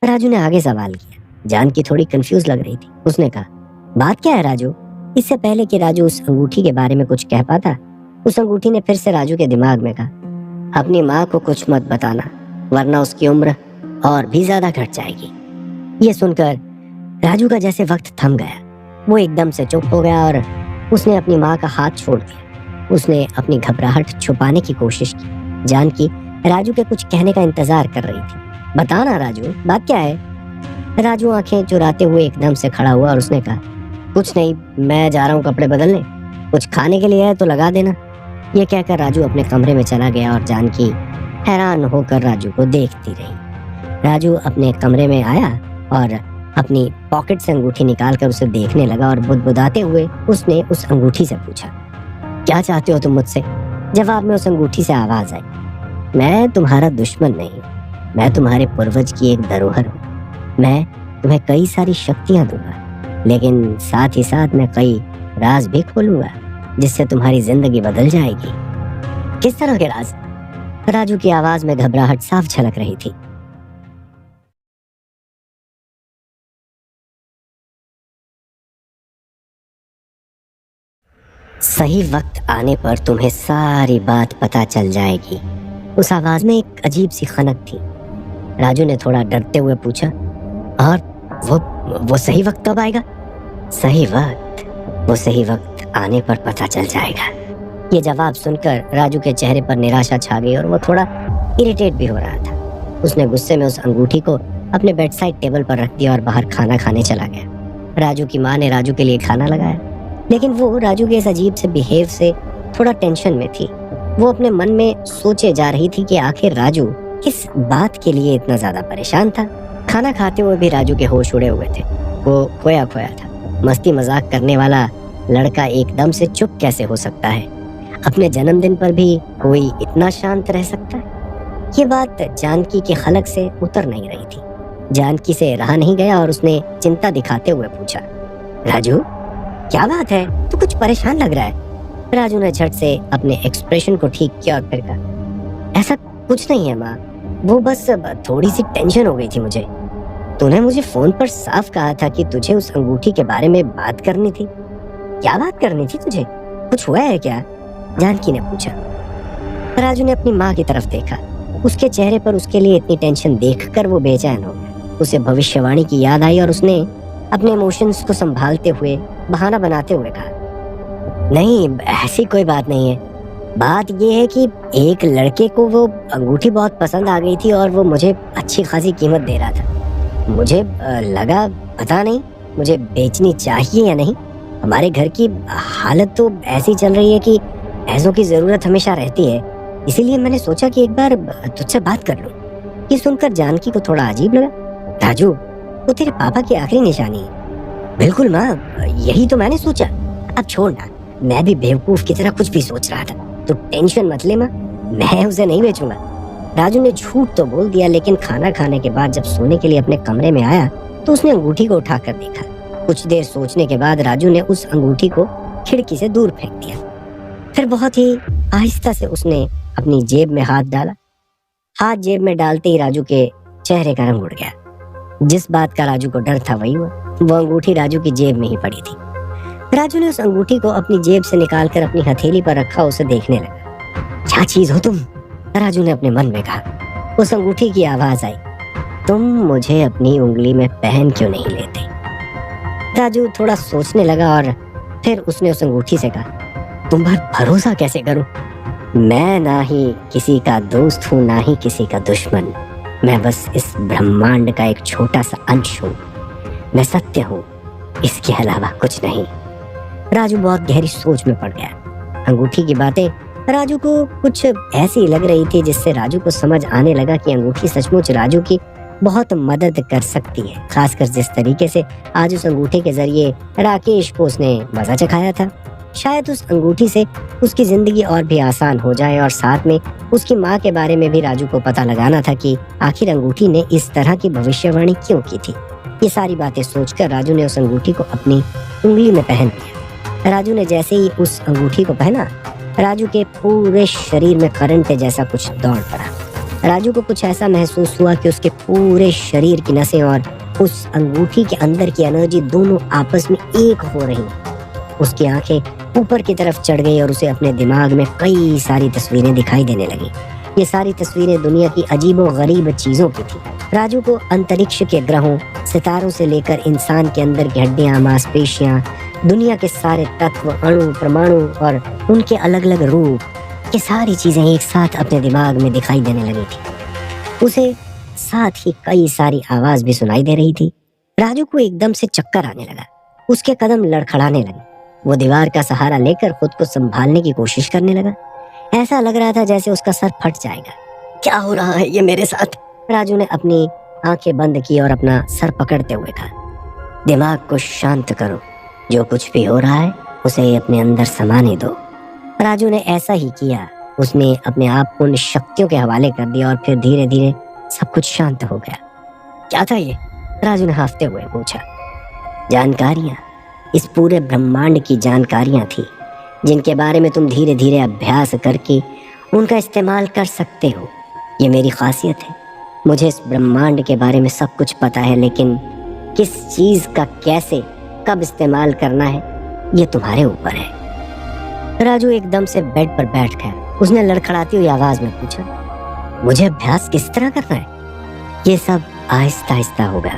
राजू ने आगे सवाल किया। जानकी थोड़ी कंफ्यूज लग रही थी। उसने कहा, बात क्या है राजू? इससे पहले कि राजू उस अंगूठी के बारे में कुछ कह पाता, उस अंगूठी ने फिर से राजू के दिमाग में कहा, अपनी माँ को कुछ मत बताना, वरना उसकी उम्र और भी ज्यादा घट जाएगी। ये सुनकर राजू का जैसे वक्त थम गया। वो एकदम से चुप हो गया और उसने अपनी माँ का हाथ छोड़ दिया। उसने अपनी घबराहट छुपाने की कोशिश की। जानकी राजू के कुछ कहने का इंतजार कर रही थी। बताना राजू, बात क्या है? राजू आंखें चुराते हुए एकदम से खड़ा हुआ और उसने कहा, कुछ नहीं, मैं जा रहा हूँ कपड़े बदलने, कुछ खाने के लिए है तो लगा देना। ये कहकर राजू अपने कमरे में चला गया और जानकी हैरान होकर राजू को देखती रही। राजू अपने कमरे में आया और अपनी पॉकेट से अंगूठी निकालकर उसे देखने लगा और बुदबुदाते हुए उसने उस अंगूठी से पूछा, क्या चाहते हो तुम मुझसे? जवाब में उस अंगूठी से आवाज आई, मैं तुम्हारा दुश्मन नहीं, मैं तुम्हारे पूर्वज की एक धरोहर हूँ। मैं तुम्हें कई सारी शक्तियां दूंगा, लेकिन साथ ही साथ मैं कई राज भी खोलूंगा जिससे तुम्हारी जिंदगी बदल जाएगी। किस तरह के राज? राजू की आवाज में घबराहट साफ झलक रही थी। सही वक्त आने पर तुम्हें सारी बात पता चल जाएगी। उस आवाज में एक अजीब सी खनक थी। राजू ने थोड़ा डरते हुए पूछा, और वो सही वक्त कब आएगा? सही वक्त? वो सही वक्त आने पर पता चल जाएगा। ये जवाब सुनकर राजू के चेहरे पर निराशा छा गई और वो थोड़ा इरिटेट भी हो रहा था। उसने गुस्से में उस अंगूठी को अपने बेड साइड टेबल पर रख दिया और बाहर खाना खाने चला गया। राजू की माँ ने राजू के लिए खाना लगाया, लेकिन वो राजू के इस अजीब से बिहेव से थोड़ा टेंशन में थी। वो अपने मन में सोचे जा रही थी कि आखिर राजू किस बात के लिए इतना ज्यादा परेशान था। खाना खाते हुए भी राजू के होश उड़े हुए थे। वो खोया खोया था। मस्ती मजाक करने वाला लड़का एकदम से चुप कैसे हो सकता है? अपने जन्मदिन पर भी कोई इतना शांत रह सकता है? ये बात जानकी के खलक से उतर नहीं रही थी। जानकी से रहा नहीं गया और उसने चिंता दिखाते हुए पूछा, राजू क्या बात है, तू कुछ परेशान लग रहा है? राजू ने झट से अपने एक्सप्रेशन को ठीक किया और फिर कहा, ऐसा कुछ नहीं है माँ, वो बस थोड़ी सी टेंशन हो गई थी मुझे। तूने मुझे फोन पर साफ कहा था कि तुझे उस अंगूठी के बारे में बात करनी थी। क्या बात करनी थी तुझे? कुछ हुआ है क्या? जानकी ने पूछा। राजू ने अपनी माँ की तरफ देखा। उसके चेहरे पर उसके लिए इतनी टेंशन देखकर वो बेचैन हो गया। उसे भविष्यवाणी की याद आई और उसने अपने इमोशंस को संभालते हुए बहाना बनाते हुए कहा, नहीं ऐसी कोई बात नहीं है। बात ये है कि एक लड़के को वो अंगूठी बहुत पसंद आ गई थी और वो मुझे अच्छी खासी कीमत दे रहा था। मुझे लगा पता नहीं मुझे बेचनी चाहिए या नहीं। हमारे घर की हालत तो ऐसी चल रही है कि पैसों की जरूरत हमेशा रहती है, इसीलिए मैंने सोचा कि एक बार तुझसे बात कर लूं। ये सुनकर जानकी को थोड़ा अजीब लगा। राजू, वो तेरे पापा की आखिरी निशानी है। बिल्कुल माँ, यही तो मैंने सोचा। अब छोड़ना, मैं भी बेवकूफ की तरह कुछ भी सोच रहा था। तो टेंशन मत ले माँ, मैं उसे नहीं बेचूंगा। राजू ने झूठ तो बोल दिया, लेकिन खाना खाने के बाद जब सोने के लिए अपने कमरे में आया तो उसने अंगूठी को उठाकर देखा। कुछ देर सोचने के बाद राजू ने उस अंगूठी को खिड़की से दूर फेंक दिया। फिर बहुत ही आहिस्ता से उसने अपनी जेब में हाथ डाला। हाथ जेब में डालते ही राजू के चेहरे का रंग उड़ गया। जिस बात का राजू को डर था वही हुआ। वो अंगूठी राजू की जेब में ही पड़ी थी। राजू ने उस अंगूठी को अपनी जेब से निकालकर अपनी हथेली पर रखा, उसे देखने लगा। क्या चीज हो तुम? राजू ने अपने मन में कहा। उस अंगूठी की आवाज आई, तुम मुझे अपनी उंगली में पहन क्यों नहीं लेते? राजू थोड़ा सोचने लगा और फिर उसने उस अंगूठी से कहा, तुम पर भरोसा कैसे करूं? मैं ना ही किसी का दोस्त हूं, ना ही किसी का दुश्मन। मैं बस इस ब्रह्मांड का एक छोटा सा अंश हूँ। मैं सत्य हूँ, इसके अलावा कुछ नहीं। राजू बहुत गहरी सोच में पड़ गया। अंगूठी की बातें राजू को कुछ ऐसी लग रही थी जिससे राजू को समझ आने लगा कि अंगूठी सचमुच राजू की बहुत मदद कर सकती है, खासकर जिस तरीके से आज उस अंगूठी के जरिए राकेश को उसने मजा चखाया था। शायद उस अंगूठी से उसकी जिंदगी और भी आसान हो जाए, और साथ में उसकी माँ के बारे में भी राजू को पता लगाना था कि आखिर अंगूठी ने इस तरह की भविष्यवाणी क्यों की थी। ये सारी बातें सोचकर राजू ने उस अंगूठी को अपनी उंगली में पहन लिया। राजू ने जैसे ही उस अंगूठी को पहना, राजू के पूरे शरीर में करंट जैसा कुछ दौड़ पड़ा। राजू को कुछ ऐसा महसूस हुआ कि उसके पूरे शरीर की नसें और उस अंगूठी के अंदर की एनर्जी दोनों आपस में एक हो रही। उसकी आंखें ऊपर की तरफ चढ़ गई और उसे अपने दिमाग में कई सारी तस्वीरें दिखाई देने लगी। ये सारी तस्वीरें दुनिया की अजीबो गरीब चीजों की थी। राजू को अंतरिक्ष के ग्रहों, सितारों से लेकर इंसान के अंदर की हड्डियां, मांसपेशियां, दुनिया के सारे तत्व, अणु, परमाणु और उनके अलग अलग रूप, ये सारी चीजें एक साथ अपने दिमाग में दिखाई देने लगी थी। उसे साथ ही कई सारी आवाज भी सुनाई दे रही थी। राजू को एकदम से चक्कर आने लगा। उसके कदम लड़खड़ाने लगे। वो दीवार का सहारा लेकर खुद को संभालने की कोशिश करने लगा। ऐसा लग रहा था जैसे उसका सर फट जाएगा। क्या हो रहा है ये मेरे साथ? राजू ने अपनी आंखें बंद की और अपना सर पकड़ते हुए कहा, दिमाग को शांत करो। जो कुछ भी हो रहा है उसे अपने अंदर समाने दो। राजू ने ऐसा ही किया। उसने अपने आप को उन शक्तियों के हवाले कर दिया और फिर धीरे धीरे सब कुछ शांत हो गया। क्या था ये? राजू ने हांफते हुए पूछा। जानकारियां, इस पूरे ब्रह्मांड की जानकारियां थी जिनके बारे में तुम धीरे धीरे अभ्यास करके उनका इस्तेमाल कर सकते हो। ये मेरी खासियत है। मुझे इस ब्रह्मांड के बारे में सब कुछ पता है, लेकिन किस चीज का कैसे कब इस्तेमाल करना है ये तुम्हारे ऊपर है। राजू एकदम से बेड पर बैठ गया। उसने लड़खड़ाती हुई आवाज में पूछा, मुझे अभ्यास किस तरह करना है? ये सब आहिस्ता आहिस्ता होगा।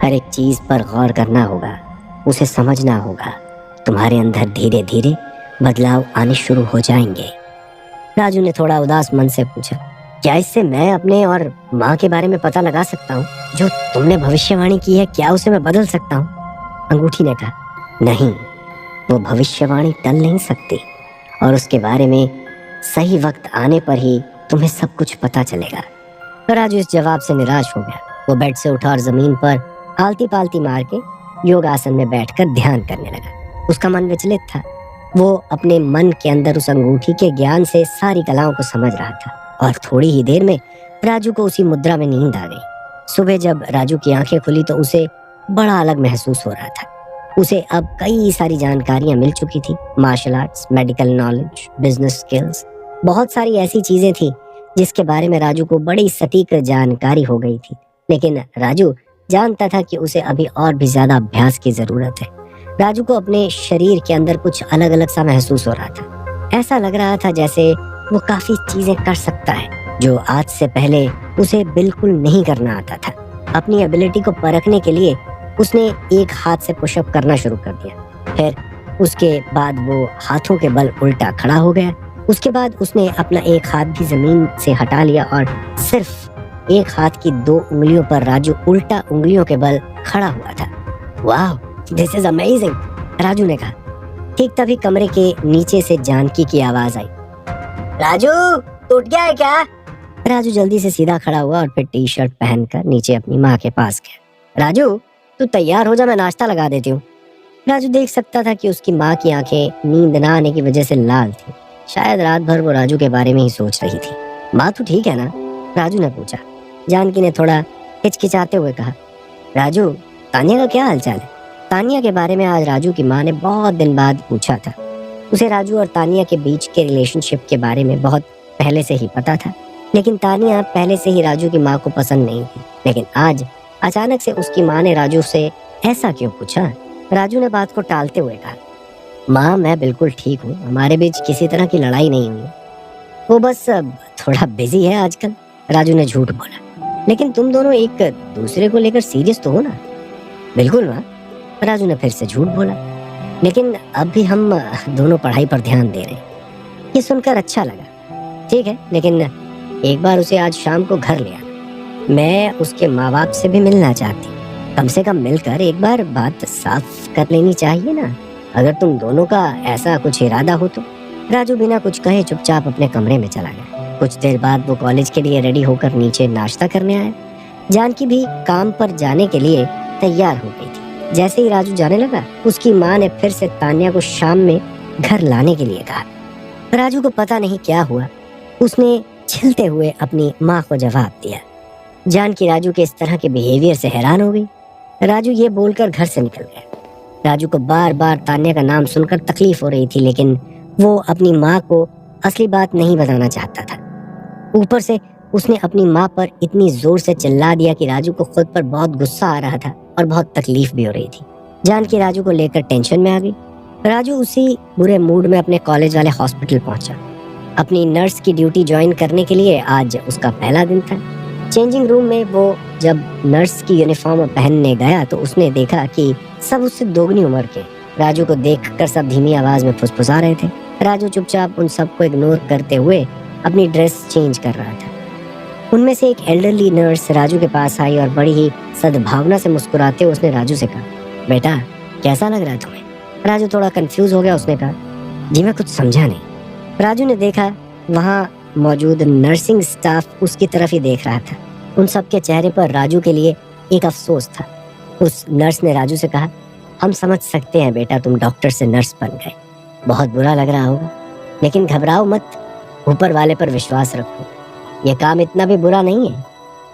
हर एक चीज पर गौर करना होगा, उसे समझना होगा। तुम्हारे अंदर धीरे धीरे बदलाव आने शुरू हो जाएंगे। राजू ने थोड़ा उदास मन से पूछा, क्या इससे मैं अपने और माँ के बारे में पता लगा सकता हूँ? जो तुमने भविष्यवाणी की है, क्या उसे मैं बदल सकता हूँ? अंगूठी ने कहा, नहीं, वो भविष्यवाणी टल नहीं सकती और उसके बारे में सही वक्त आने पर ही तुम्हें सब कुछ पता चलेगा। राजू इस जवाब से निराश हो गया। वो बेड से उठा और जमीन पर आलती पालती मार के योग आसन में बैठकर ध्यान करने लगा। उसका मन विचलित था। वो अपने मन के अंदर उस अंगूठी के ज्ञान से सारी कलाओं को समझ रहा था और थोड़ी ही देर में राजू को उसी मुद्रा में नींद आ गई। सुबह जब राजू की आंखें खुली तो उसे बड़ा अलग महसूस हो रहा था। उसे अब कई सारी जानकारियां मिल चुकी थी। Martial arts, medical knowledge, business skills, बहुत सारी ऐसी चीजें थी जिसके बारे में राजू को बड़ी सटीक जानकारी हो गई थी। लेकिन राजू जानता था कि उसे अभी और भी ज्यादा अभ्यास की जरूरत है। राजू को अपने शरीर के अंदर कुछ अलग अलग सा महसूस हो रहा था। ऐसा लग रहा था जैसे वो काफी चीजें कर सकता है जो आज से पहले उसे बिल्कुल नहीं करना आता था। अपनी एबिलिटी को परखने के लिए उसने एक हाथ से पुशअप करना शुरू कर दिया। फिर उसके बाद वो हाथों के बल उल्टा खड़ा हो गया। उसके बाद उसने अपना एक हाथ भी जमीन से हटा लिया और सिर्फ एक हाथ की 2 उंगलियों पर राजू उल्टा उंगलियों के बल खड़ा हुआ था। वाह, दिस इज अमेजिंग, राजू ने कहा। ठीक तभी कमरे के नीचे से जानकी की आवाज आई, राजू उठ गया है क्या? राजू जल्दी से सीधा खड़ा हुआ और फिर टी शर्ट पहनकर नीचे अपनी माँ के पास गया। राजू तू तैयार हो जा, मैं नाश्ता लगा देती हूँ। राजू देख सकता था कि उसकी माँ की आंखें नींद ना आने की वजह से लाल थी। शायद रात भर वो राजू के बारे में ही सोच रही थी। माँ तू ठीक है ना? राजू ने पूछा। जानकी ने थोड़ा हिचकिचाते हुए कहा, राजू तानिया का क्या हालचाल है? तानिया के बारे में आज राजू की माँ ने बहुत दिन बाद पूछा था। उसे राजू और तानिया के बीच के रिलेशनशिप के बारे में बहुत पहले से ही पता था, लेकिन तानिया पहले से ही राजू की माँ को पसंद नहीं थी। लेकिन आज अचानक से उसकी माँ ने राजू से ऐसा क्यों पूछा? राजू ने बात को टालते हुए कहा, माँ मैं बिल्कुल ठीक हूँ, हमारे बीच किसी तरह की लड़ाई नहीं हुई, वो बस थोड़ा बिजी है आजकल। राजू ने झूठ बोला। लेकिन तुम दोनों एक दूसरे को लेकर सीरियस तो हो ना? बिल्कुल माँ, राजू ने फिर से झूठ बोला। लेकिन अब भी हम दोनों पढ़ाई पर ध्यान दे रहे हैं। ये सुनकर अच्छा लगा। ठीक है, लेकिन एक बार उसे आज शाम को घर ले आना। मैं उसके माँ बाप से भी मिलना चाहती। कम से कम मिलकर एक बार बात साफ कर लेनी चाहिए ना, अगर तुम दोनों का ऐसा कुछ इरादा हो तो। राजू बिना कुछ कहे चुपचाप अपने कमरे में चला गया। कुछ देर बाद वो कॉलेज के लिए रेडी होकर नीचे नाश्ता करने आया। जानकी भी काम पर जाने के लिए तैयार हो गई थी। जैसे ही राजू जाने लगा, उसकी माँ ने फिर से तान्या को शाम में घर लाने के लिए कहा। राजू को पता नहीं क्या हुआ, उसने छिलते हुए अपनी माँ को जवाब दिया। जानकी राजू के इस तरह के बिहेवियर से हैरान हो गई। राजू ये बोलकर घर से निकल गया। राजू को बार बार तान्या का नाम सुनकर तकलीफ हो रही थी, लेकिन वो अपनी माँ को असली बात नहीं बताना चाहता था। ऊपर से उसने अपनी माँ पर इतनी जोर से चिल्ला दिया कि राजू को खुद पर बहुत गुस्सा आ रहा था और बहुत तकलीफ भी हो रही थी। जानकी राजू को लेकर टेंशन में आ गई। राजू उसी बुरे मूड में अपने कॉलेज वाले हॉस्पिटल पहुंचा। अपनी नर्स की ड्यूटी ज्वाइन करने के लिए आज उसका पहला दिन था। चेंजिंग रूम में वो जब नर्स की यूनिफॉर्म पहनने गया तो उसने देखा कि सब उससे दोगुनी उम्र के। राजू को देखकर सब धीमी आवाज में फुसफुसा रहे थे। राजू चुपचाप उन सबको इग्नोर करते हुए अपनी ड्रेस चेंज कर रहा था। उनमें से एक एल्डरली नर्स राजू के पास आई और बड़ी ही सद्भावना से मुस्कुराते हुए उसने राजू से कहा, बेटा कैसा लग रहा है तुम्हें? राजू थोड़ा कंफ्यूज हो गया। उसने कहा, जी मैं कुछ समझा नहीं। राजू ने देखा वहाँ मौजूद नर्सिंग स्टाफ उसकी तरफ ही देख रहा था। उन सब के चेहरे पर राजू के लिए एक अफसोस था। उस नर्स ने राजू से कहा, हम समझ सकते हैं बेटा, तुम डॉक्टर से नर्स बन गए, बहुत बुरा लग रहा होगा, लेकिन घबराओ मत, ऊपर वाले पर विश्वास रखो। यह काम इतना भी बुरा नहीं है,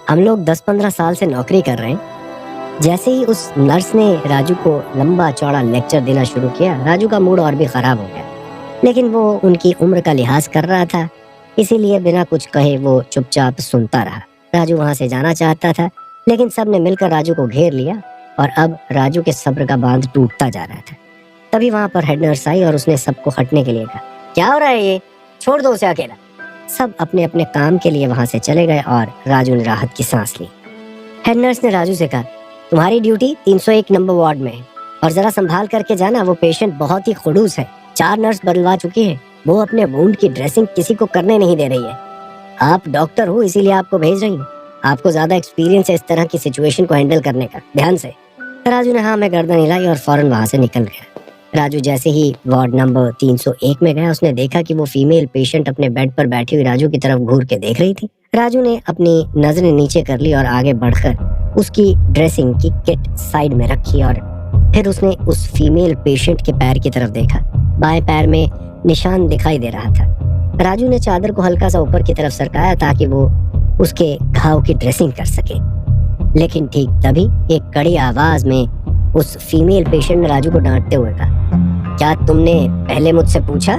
हम लोग 10-15 साल से नौकरी कर रहे हैं। जैसे ही उस नर्स ने राजू को लंबा चौड़ा लेक्चर देना शुरू किया, राजू का मूड और भी खराब हो गया, लेकिन वो उनकी उम्र का लिहाज कर रहा था, इसीलिए बिना कुछ कहे वो चुपचाप सुनता रहा। राजू वहां से जाना चाहता था, लेकिन सबने मिलकर राजू को घेर लिया और अब राजू के सब्र का बांध टूटता जा रहा था। तभी वहां पर हेड नर्स आई और उसने सबको हटने के लिए कहा, क्या हो रहा है ये, छोड़ दो उसे अकेला। सब अपने अपने काम के लिए वहां से चले गए और राजू ने राहत की सांस ली। हेड नर्स ने राजू से कहा, तुम्हारी ड्यूटी 301 नंबर वार्ड में है और जरा संभाल करके जाना, वो पेशेंट बहुत ही खड़ूस है। 4 नर्स बदलवा चुकी है, वो अपने वुंड की ड्रेसिंग किसी को करने नहीं दे रही है। आप डॉक्टर हो इसीलिए आपको भेज रही हूँ, आपको ज्यादा एक्सपीरियंस है इस तरह की सिचुएशन को हैंडल करने का, ध्यान से। राजू ने हाँ में गर्दन हिलाई और फौरन वहां से निकल गया। राजू जैसे ही वार्ड नंबर 301 में गया, उसने देखा कि वो फीमेल पेशेंट अपने बेड पर बैठी हुई राजू की तरफ घूर के देख रही थी। राजू ने अपनी नजरें नीचे कर ली और आगे बढ़कर उसकी ड्रेसिंग की किट साइड में रखी और फिर उसने उस फीमेल पेशेंट के पैर की तरफ देखा। बाएं पैर में निशान दिखाई दे रहा था। राजू ने चादर को हल्का सा ऊपर की तरफ सरकाया ताकि वो उसके घाव की ड्रेसिंग कर सके, लेकिन ठीक तभी एक कड़ी आवाज में उस फीमेल पेशेंट ने राजू को डांटते हुए कहा, क्या तुमने पहले मुझसे पूछा?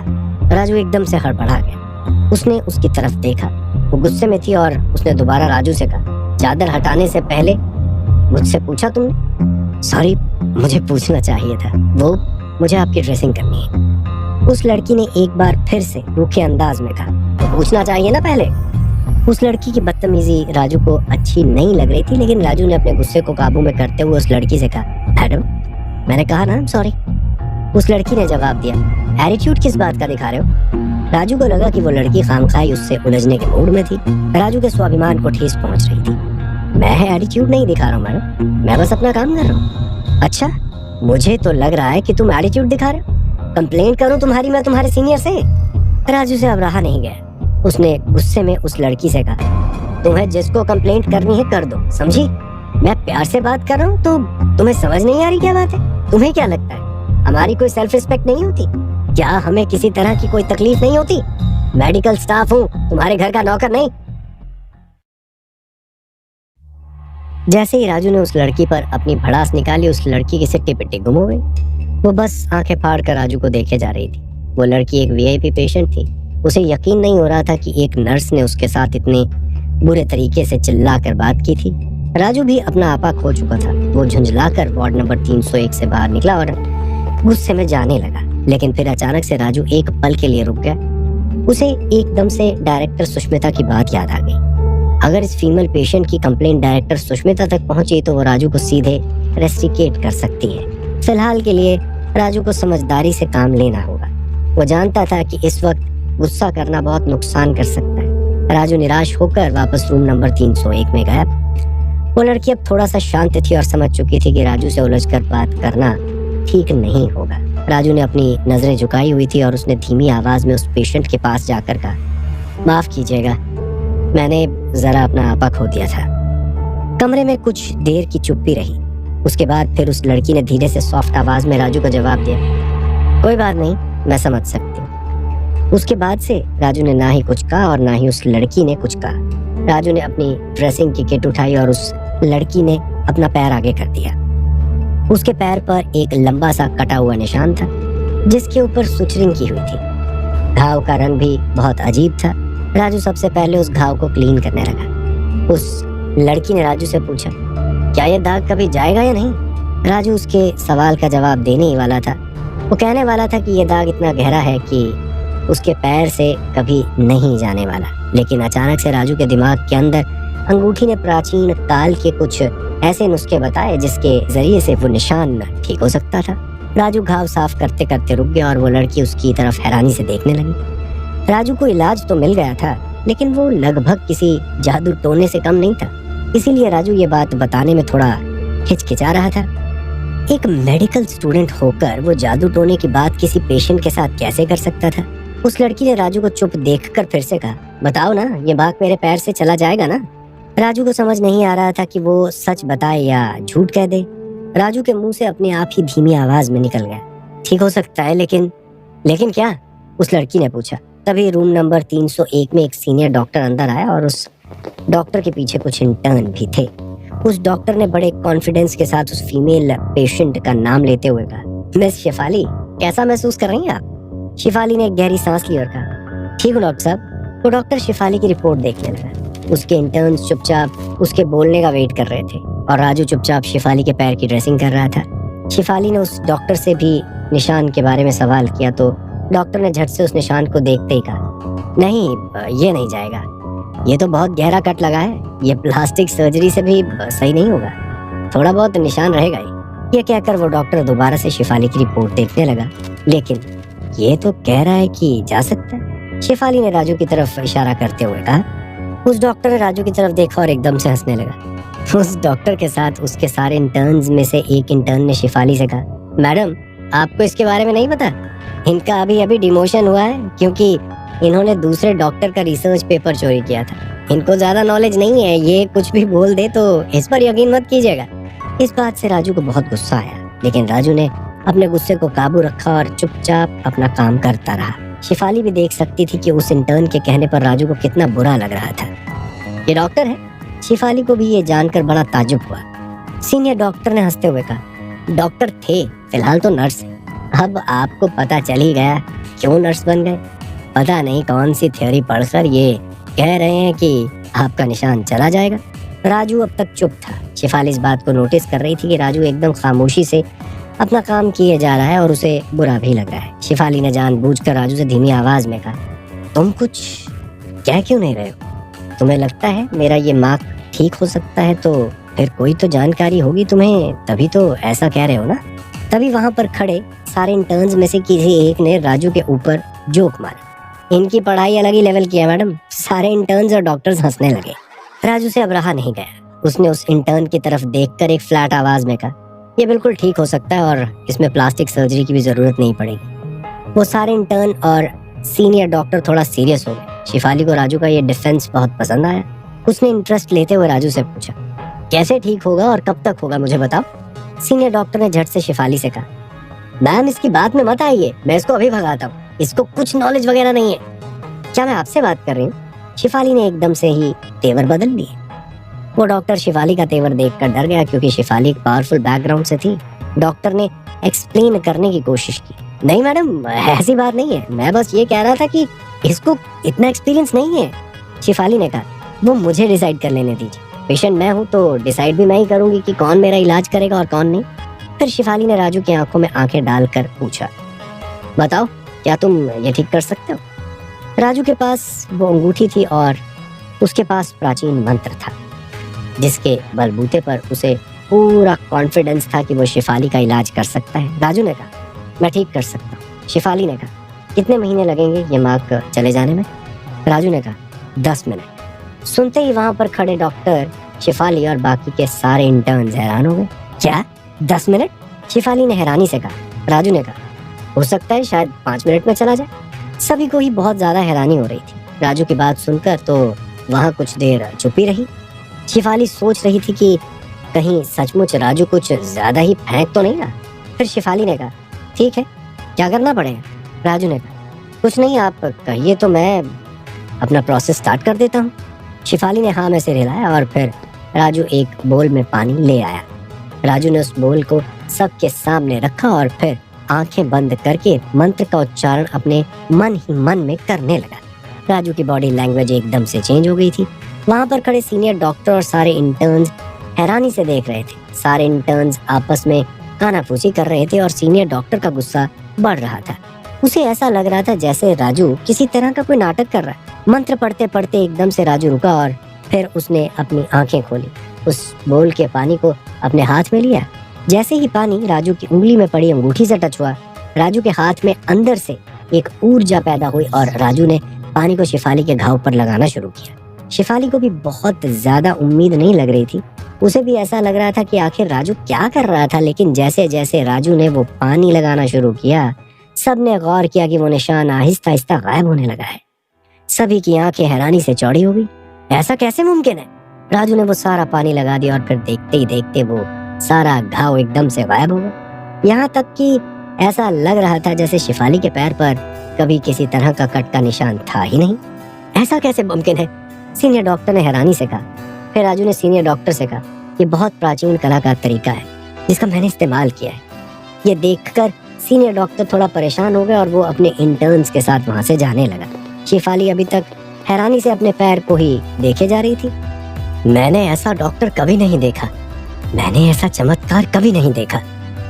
राजू एकदम से हड़बड़ा गया। उसने उसकी तरफ देखा, वो गुस्से में थी और उसने दोबारा राजू से कहा, चादर हटाने से पहले मुझसे पूछा तुमने? सॉरी, मुझे पूछना चाहिए था, वो मुझे आपकी ड्रेसिंग करनी है। उस लड़की ने एक बार फिर से रूखे अंदाज में कहा, तो पूछना चाहिए ना पहले। उस लड़की की बदतमीजी राजू को अच्छी नहीं लग रही थी, लेकिन राजू ने अपने गुस्से को काबू में करते हुए उस लड़की से कहा, मैडम मैंने कहा ना सॉरी। उस लड़की ने जवाब दिया, एटीट्यूड किस बात का दिखा रहे हो? राजू को लगा कि वो लड़की खामखाई उससे उलझने के मूड में थी। राजू के स्वाभिमान को ठेस पहुंच रही थी। मैं एटीट्यूड नहीं दिखा रहा हूँ मैडम, मैं बस अपना काम कर रहा हूँ। अच्छा, मुझे तो लग रहा है कि तुम एटीट्यूड दिखा रहे हो। कंप्लेंट करूं तुम्हारी मैं तुम्हारे सीनियर से? राजू से अब रहा नहीं गया। उसने गुस्से में उस लड़की से कहा, तुम्हें जिसको कंप्लेंट करनी है कर दो, समझी? मैं प्यार से बात कर रहा हूँ तो तुम्हें समझ नहीं आ रही क्या बात है? तुम्हें क्या लगता है हमारी कोई सेल्फ रिस्पेक्ट नहीं होती क्या? हमें किसी तरह की कोई तकलीफ नहीं होती? मेडिकल स्टाफ हूँ, तुम्हारे घर का नौकर नहीं। जैसे ही राजू ने उस लड़की पर अपनी भड़ास निकाली, उस लड़की की सिट्टी पिट्टी गुम हो गई। वो बस आंखें फाड़ कर राजू को देखे जा रही थी। वो लड़की एक वीआईपी पेशेंट थी। उसे यकीन नहीं हो रहा था कि एक नर्स ने उसके साथ इतने बुरे तरीके से चिल्लाकर बात की थी। राजू भी अपना आपा खो चुका था। वो झुंझलाकर वार्ड नंबर 301 से बाहर निकला और गुस्से में जाने लगा, लेकिन फिर अचानक से राजू एक पल के लिए रुक गया। उसे एकदम से डायरेक्टर सुष्मिता की बात याद आ गई। अगर इस फीमेल पेशेंट की कंप्लेंट डायरेक्टर सुष्मिता तक पहुंची तो वो राजू को सीधे रेस्ट्रिकेट कर सकती है। फिलहाल के लिए राजू को समझदारी से काम लेना होगा। वो जानता था कि इस वक्त गुस्सा करना बहुत नुकसान कर सकता है। राजू निराश होकर वापस रूम नंबर 301 में गया वो लड़की अब थोड़ा सा शांत थी और समझ चुकी थी कि राजू से उलझकर बात करना ठीक नहीं होगा। राजू ने अपनी नजरें झुकाई हुई थी और उसने धीमी आवाज में उस पेशेंट के पास जाकर कहा, माफ कीजिएगा, मैंने जरा अपना आपा खो दिया था। कमरे में कुछ देर की चुप्पी रही। उसके बाद फिर उस लड़की ने धीरे से सॉफ्ट आवाज में राजू को जवाब दिया, कोई बात नहीं, मैं समझ सकती हूँ। उसके बाद से राजू ने ना ही कुछ कहा और ना ही उस लड़की ने कुछ कहा। राजू ने अपनी ड्रेसिंग की किट उठाई और उस लड़की ने अपना पैर आगे कर दिया। उसके पैर पर एक लंबा सा कटा हुआ निशान था जिसके ऊपर सुचरिंग की हुई थी। घाव का रंग भी बहुत अजीब था। राजू सबसे पहले उस घाव को क्लीन करने लगा। उस लड़की ने राजू से पूछा, क्या यह दाग कभी जाएगा या नहीं? राजू उसके सवाल का जवाब देने ही वाला था। वो कहने वाला था कि यह दाग इतना गहरा है कि उसके पैर से कभी नहीं जाने वाला, लेकिन अचानक से राजू के दिमाग के अंदर अंगूठी ने प्राचीन काल के कुछ ऐसे नुस्खे बताए जिसके जरिए से वो निशान ठीक हो सकता था। राजू घाव साफ करते करते रुक गया और वो लड़की उसकी तरफ हैरानी से देखने लगी। राजू को इलाज तो मिल गया था, लेकिन वो लगभग किसी जादू टोने से कम नहीं था। इसीलिए राजू ये बात बताने में थोड़ा हिचकिचा रहा था। एक मेडिकल स्टूडेंट होकर वो जादू टोने की बात किसी पेशेंट के साथ कैसे कर सकता था? उस लड़की ने राजू को चुप देखकर फिर से कहा, बताओ ना, ये बाग मेरे पैर से चला जाएगा ना? राजू को समझ नहीं आ रहा था कि वो सच बताए या झूठ कह दे। राजू के मुंह से अपने आप ही धीमी आवाज में निकल गया, ठीक हो सकता है, लेकिन क्या? उस लड़की ने पूछा। तभी रूम नंबर 301 में एक सीनियर डॉक्टर अंदर आया और उस डॉक्टर के पीछे कुछ इंटर्न भी थे। उस डॉक्टर ने बड़े कॉन्फिडेंस के साथ उस फीमेल पेशेंट का नाम लेते हुए कहा, मिस शेफाली, कैसा महसूस कर रही हैं आप? शेफाली ने एक गहरी सांस ली और कहा, ठीक हूँ डॉक्टर साहब। वो डॉक्टर शेफाली की रिपोर्ट देखने लगा। उसके इंटर्न्स चुपचाप उसके बोलने का वेट कर रहे थे और राजू चुपचाप शेफाली के पैर की ड्रेसिंग कर रहा था। शेफाली ने उस डॉक्टर से भी निशान के बारे में सवाल किया तो डॉक्टर ने झट से उस निशान को देखते ही कहा, नहीं, ये नहीं जाएगा, ये तो बहुत गहरा कट लगा है, ये प्लास्टिक सर्जरी से भी सही नहीं होगा, थोड़ा बहुत निशान रहेगा ही। ये कहकर वो डॉक्टर दोबारा से शेफाली की रिपोर्ट देखने लगा, लेकिन ये तो कह रहा है कि जा सकता है। शेफाली ने राजू की तरफ इशारा करते हुए कहा। उस डॉक्टर ने राजू की तरफ देखा और एकदम से हंसने लगा। उस डॉक्टर के साथ उसके सारे इंटर्न्स में से एक इंटर्न ने शेफाली से कहा, मैडम, आपको इसके बारे में नहीं पता? इनका अभी अभी डिमोशन हुआ है क्योंकि इन्होंने दूसरे डॉक्टर का रिसर्च पेपर चोरी किया था। इनको ज्यादा नॉलेज नहीं है, ये कुछ भी बोल दे तो इस पर यकीन मत कीजिएगा। इस बात से राजू को बहुत गुस्सा आया, लेकिन राजू ने अपने गुस्से को काबू रखा और चुपचाप अपना काम करता रहा। शेफाली भी देख सकती थी कि उस इंटर्न के कहने पर राजू को कितना बुरा लग रहा था। ये डॉक्टर है? शेफाली को भी ये जानकर बड़ा ताज्जुब हुआ। सीनियर डॉक्टर ने हंसते हुए कहा, डॉक्टर थे, फिलहाल तो नर्स है। अब आपको पता चल ही गया क्यों नर्स बन गए। पता नहीं कौन सी थ्योरी पढ़कर ये कह रहे हैं कि आपका निशान चला जाएगा। राजू अब तक चुप था। शेफाली इस बात को नोटिस कर रही थी कि राजू एकदम खामोशी से अपना काम किए जा रहा है और उसे बुरा भी लग रहा है। शेफाली ने जानबूझकर राजू से धीमी आवाज में कहा, तुम कुछ कह क्यों नहीं रहे हो? तुम्हें लगता है मेरा ये मार्क ठीक हो सकता है तो फिर कोई तो जानकारी होगी तुम्हें, तभी तो ऐसा कह रहे हो ना? तभी वहां पर खड़े सारे इंटर्न्स में से किसी एक ने राजू के ऊपर जोक मारा, इनकी पढ़ाई अलग ही लेवल की है मैडम। सारे इंटर्न्स और डॉक्टर्स हंसने लगे। राजू से अब रहा नहीं गया। उसने उस इंटर्न की तरफ देखकर एक फ्लैट आवाज में कहा, ये बिल्कुल ठीक हो सकता है और इसमें प्लास्टिक सर्जरी की भी जरूरत नहीं पड़ेगी। वो सारे इंटर्न और सीनियर डॉक्टर थोड़ा सीरियस हो गए। शेफाली को राजू का ये डिफेंस बहुत पसंद आया। उसने इंटरेस्ट लेते हुए राजू से पूछा, कैसे ठीक होगा और कब तक होगा, मुझे बताओ। सीनियर डॉक्टर ने झट से शेफाली से कहा, मैम इसकी बात में मत आइए, मैं इसको अभी भगाता हूँ, इसको कुछ नॉलेज वगैरह नहीं है। क्या मैं आपसे बात कर रही हूँ? शेफाली ने एकदम से ही तेवर बदल लिए। वो डॉक्टर शेफाली का तेवर देखकर डर गया क्योंकि शेफाली एक पावरफुल बैकग्राउंड से थी। डॉक्टर ने एक्सप्लेन करने की कोशिश की, नहीं मैडम, ऐसी बात नहीं है, मैं बस ये कह रहा था कि इसको इतना एक्सपीरियंस नहीं है। शेफाली ने कहा, वो मुझे डिसाइड कर लेने दीजिए, पेशेंट मैं हूँ तो डिसाइड भी मैं ही करूंगी कि कौन मेरा इलाज करेगा और कौन नहीं। फिर शेफाली ने राजू की आंखों में आंखें डालकर पूछा, बताओ क्या तुम ये ठीक कर सकते हो? राजू के पास वो अंगूठी थी और उसके पास प्राचीन मंत्र था जिसके बलबूते पर उसे पूरा कॉन्फिडेंस था कि वो शेफाली का इलाज कर सकता है। राजू ने कहा, मैं ठीक कर सकता हूँ। शेफाली ने कहा, कितने महीने लगेंगे ये मार्क चले जाने में? राजू ने कहा, 10 मिनट। सुनते ही वहां पर खड़े डॉक्टर शिफाली और बाकी के सारे इंटर्न्स हैरान हो गए। क्या 10 मिनट? शिफाली ने हैरानी से कहा। राजू ने कहा, हो सकता है शायद 5 मिनट में चला जाए। सभी को ही बहुत ज्यादा हैरानी हो रही थी। राजू की बात सुनकर तो वहाँ कुछ देर चुपी रही। शिफाली सोच रही थी कि कहीं सचमुच राजू कुछ ज्यादा ही फेंक तो नहीं रहा। फिर शिफाली ने कहा, ठीक है, क्या करना पड़ेगा? राजू ने कहा, कुछ नहीं, आप कहिए तो मैं अपना प्रोसेस स्टार्ट कर देता हूँ। शिफाली ने हाँ में सिर हिलाया और फिर राजू एक बोल में पानी ले आया। राजू ने उस बोल को सबके सामने रखा और फिर आंखें बंद करके मंत्र का उच्चारण अपने मन ही मन में करने लगा। राजू की बॉडी लैंग्वेज एकदम से चेंज हो गई थी। वहां पर खड़े सीनियर डॉक्टर और सारे इंटर्न्स हैरानी से देख रहे थे। सारे इंटर्न्स आपस में कानाफूसी कर रहे थे और सीनियर डॉक्टर का गुस्सा बढ़ रहा था। उसे ऐसा लग रहा था जैसे राजू किसी तरह का कोई नाटक कर रहा है। मंत्र पढ़ते पढ़ते एकदम से राजू रुका और फिर उसने अपनी आंखें खोली। उस बोल के पानी को अपने हाथ में लिया। जैसे ही पानी राजू की उंगली में पड़ी अंगूठी से टच हुआ, राजू के हाथ में अंदर से एक ऊर्जा पैदा हुई और राजू ने पानी को शिफाली के घाव पर लगाना शुरू किया। शिफाली को भी बहुत ज्यादा उम्मीद नहीं लग रही थी। उसे भी ऐसा लग रहा था कि आखिर राजू क्या कर रहा था, लेकिन जैसे जैसे राजू ने वो पानी लगाना शुरू किया, सबने गौर किया कि वो निशान आहिस्ता आहिस्ता गायब होने लगा है। सभी की आंखें हैरानी से चौड़ी हो गई। ऐसा कैसे मुमकिन है? राजू ने वो सारा पानी लगा दिया और फिर देखते ही देखते वो सारा घाव एकदम से गायब हो गया। यहाँ तक कि ऐसा लग रहा था जैसे शिफाली के पैर पर कभी किसी तरह का कट का निशान था ही नहीं। ऐसा कैसे मुमकिन है? सीनियर डॉक्टर ने हैरानी से कहा। फिर राजू ने सीनियर डॉक्टर से कहा, ये बहुत प्राचीन कला का तरीका है जिसका मैंने इस्तेमाल किया है। ये देखकर सीनियर डॉक्टर थोड़ा परेशान हो गया और वो अपने इंटर्न्स के साथ वहां से जाने लगा। शिफाली अभी तक हैरानी से अपने पैर को ही देखे जा रही थी। मैंने ऐसा डॉक्टर कभी नहीं देखा, मैंने ऐसा चमत्कार कभी नहीं देखा।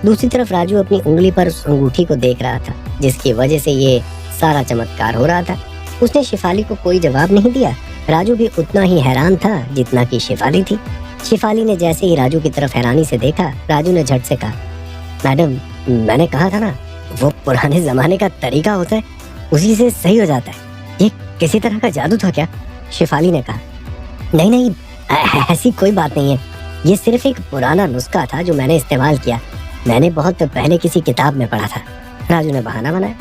दूसरी तरफ राजू अपनी उंगली पर उस अंगूठी को देख रहा था जिसकी वजह से ये सारा चमत्कार हो रहा था। उसने शिफाली को कोई जवाब नहीं दिया। राजू भी उतना ही हैरान था जितना कि शिफाली थी। शिफाली ने जैसे ही राजू की तरफ हैरानी से देखा, राजू ने झट से कहा, मैडम, मैंने कहा था ना, वो पुराने जमाने का तरीका होता है, उसी से सही हो जाता है। ये किसी तरह का जादू था क्या? शिफाली ने कहा, नहीं नहीं, ऐसी कोई बात नहीं है। ये सिर्फ एक पुराना नुस्खा था जो मैंने इस्तेमाल किया। मैंने बहुत पहले किसी किताब में पढ़ा था। राजू ने बहाना बनाया।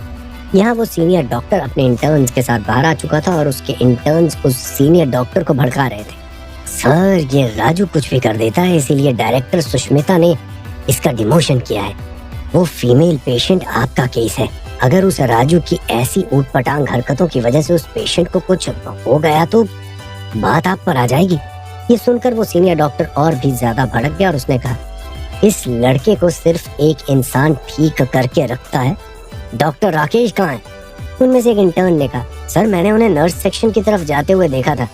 यहाँ वो सीनियर डॉक्टर अपने इंटर्न्स के साथ बाहर आ चुका था और उसके इंटर्न्स उस सीनियर डॉक्टर को भड़का रहे थे। सर, ये राजू कुछ भी कर देता है, इसीलिए डायरेक्टर सुष्मिता ने इसका डिमोशन किया है। वो फीमेल पेशेंट आपका केस है। अगर उस राजू की ऐसी ऊटपटांग हरकतों की वजह से उस पेशेंट को कुछ हो गया तो बात आप पर आ जाएगी। ये सुनकर वो सीनियर डॉक्टर और भी ज्यादा भड़क गया और उसने कहा, इस लड़के को सिर्फ एक इंसान ठीक करके रखता है। डॉक्टर राकेश कहाँ है? उनमें से एक इंटर्न ने कहा, सर, मैंने उन्हें नर्स सेक्शन की तरफ जाते हुए देखा था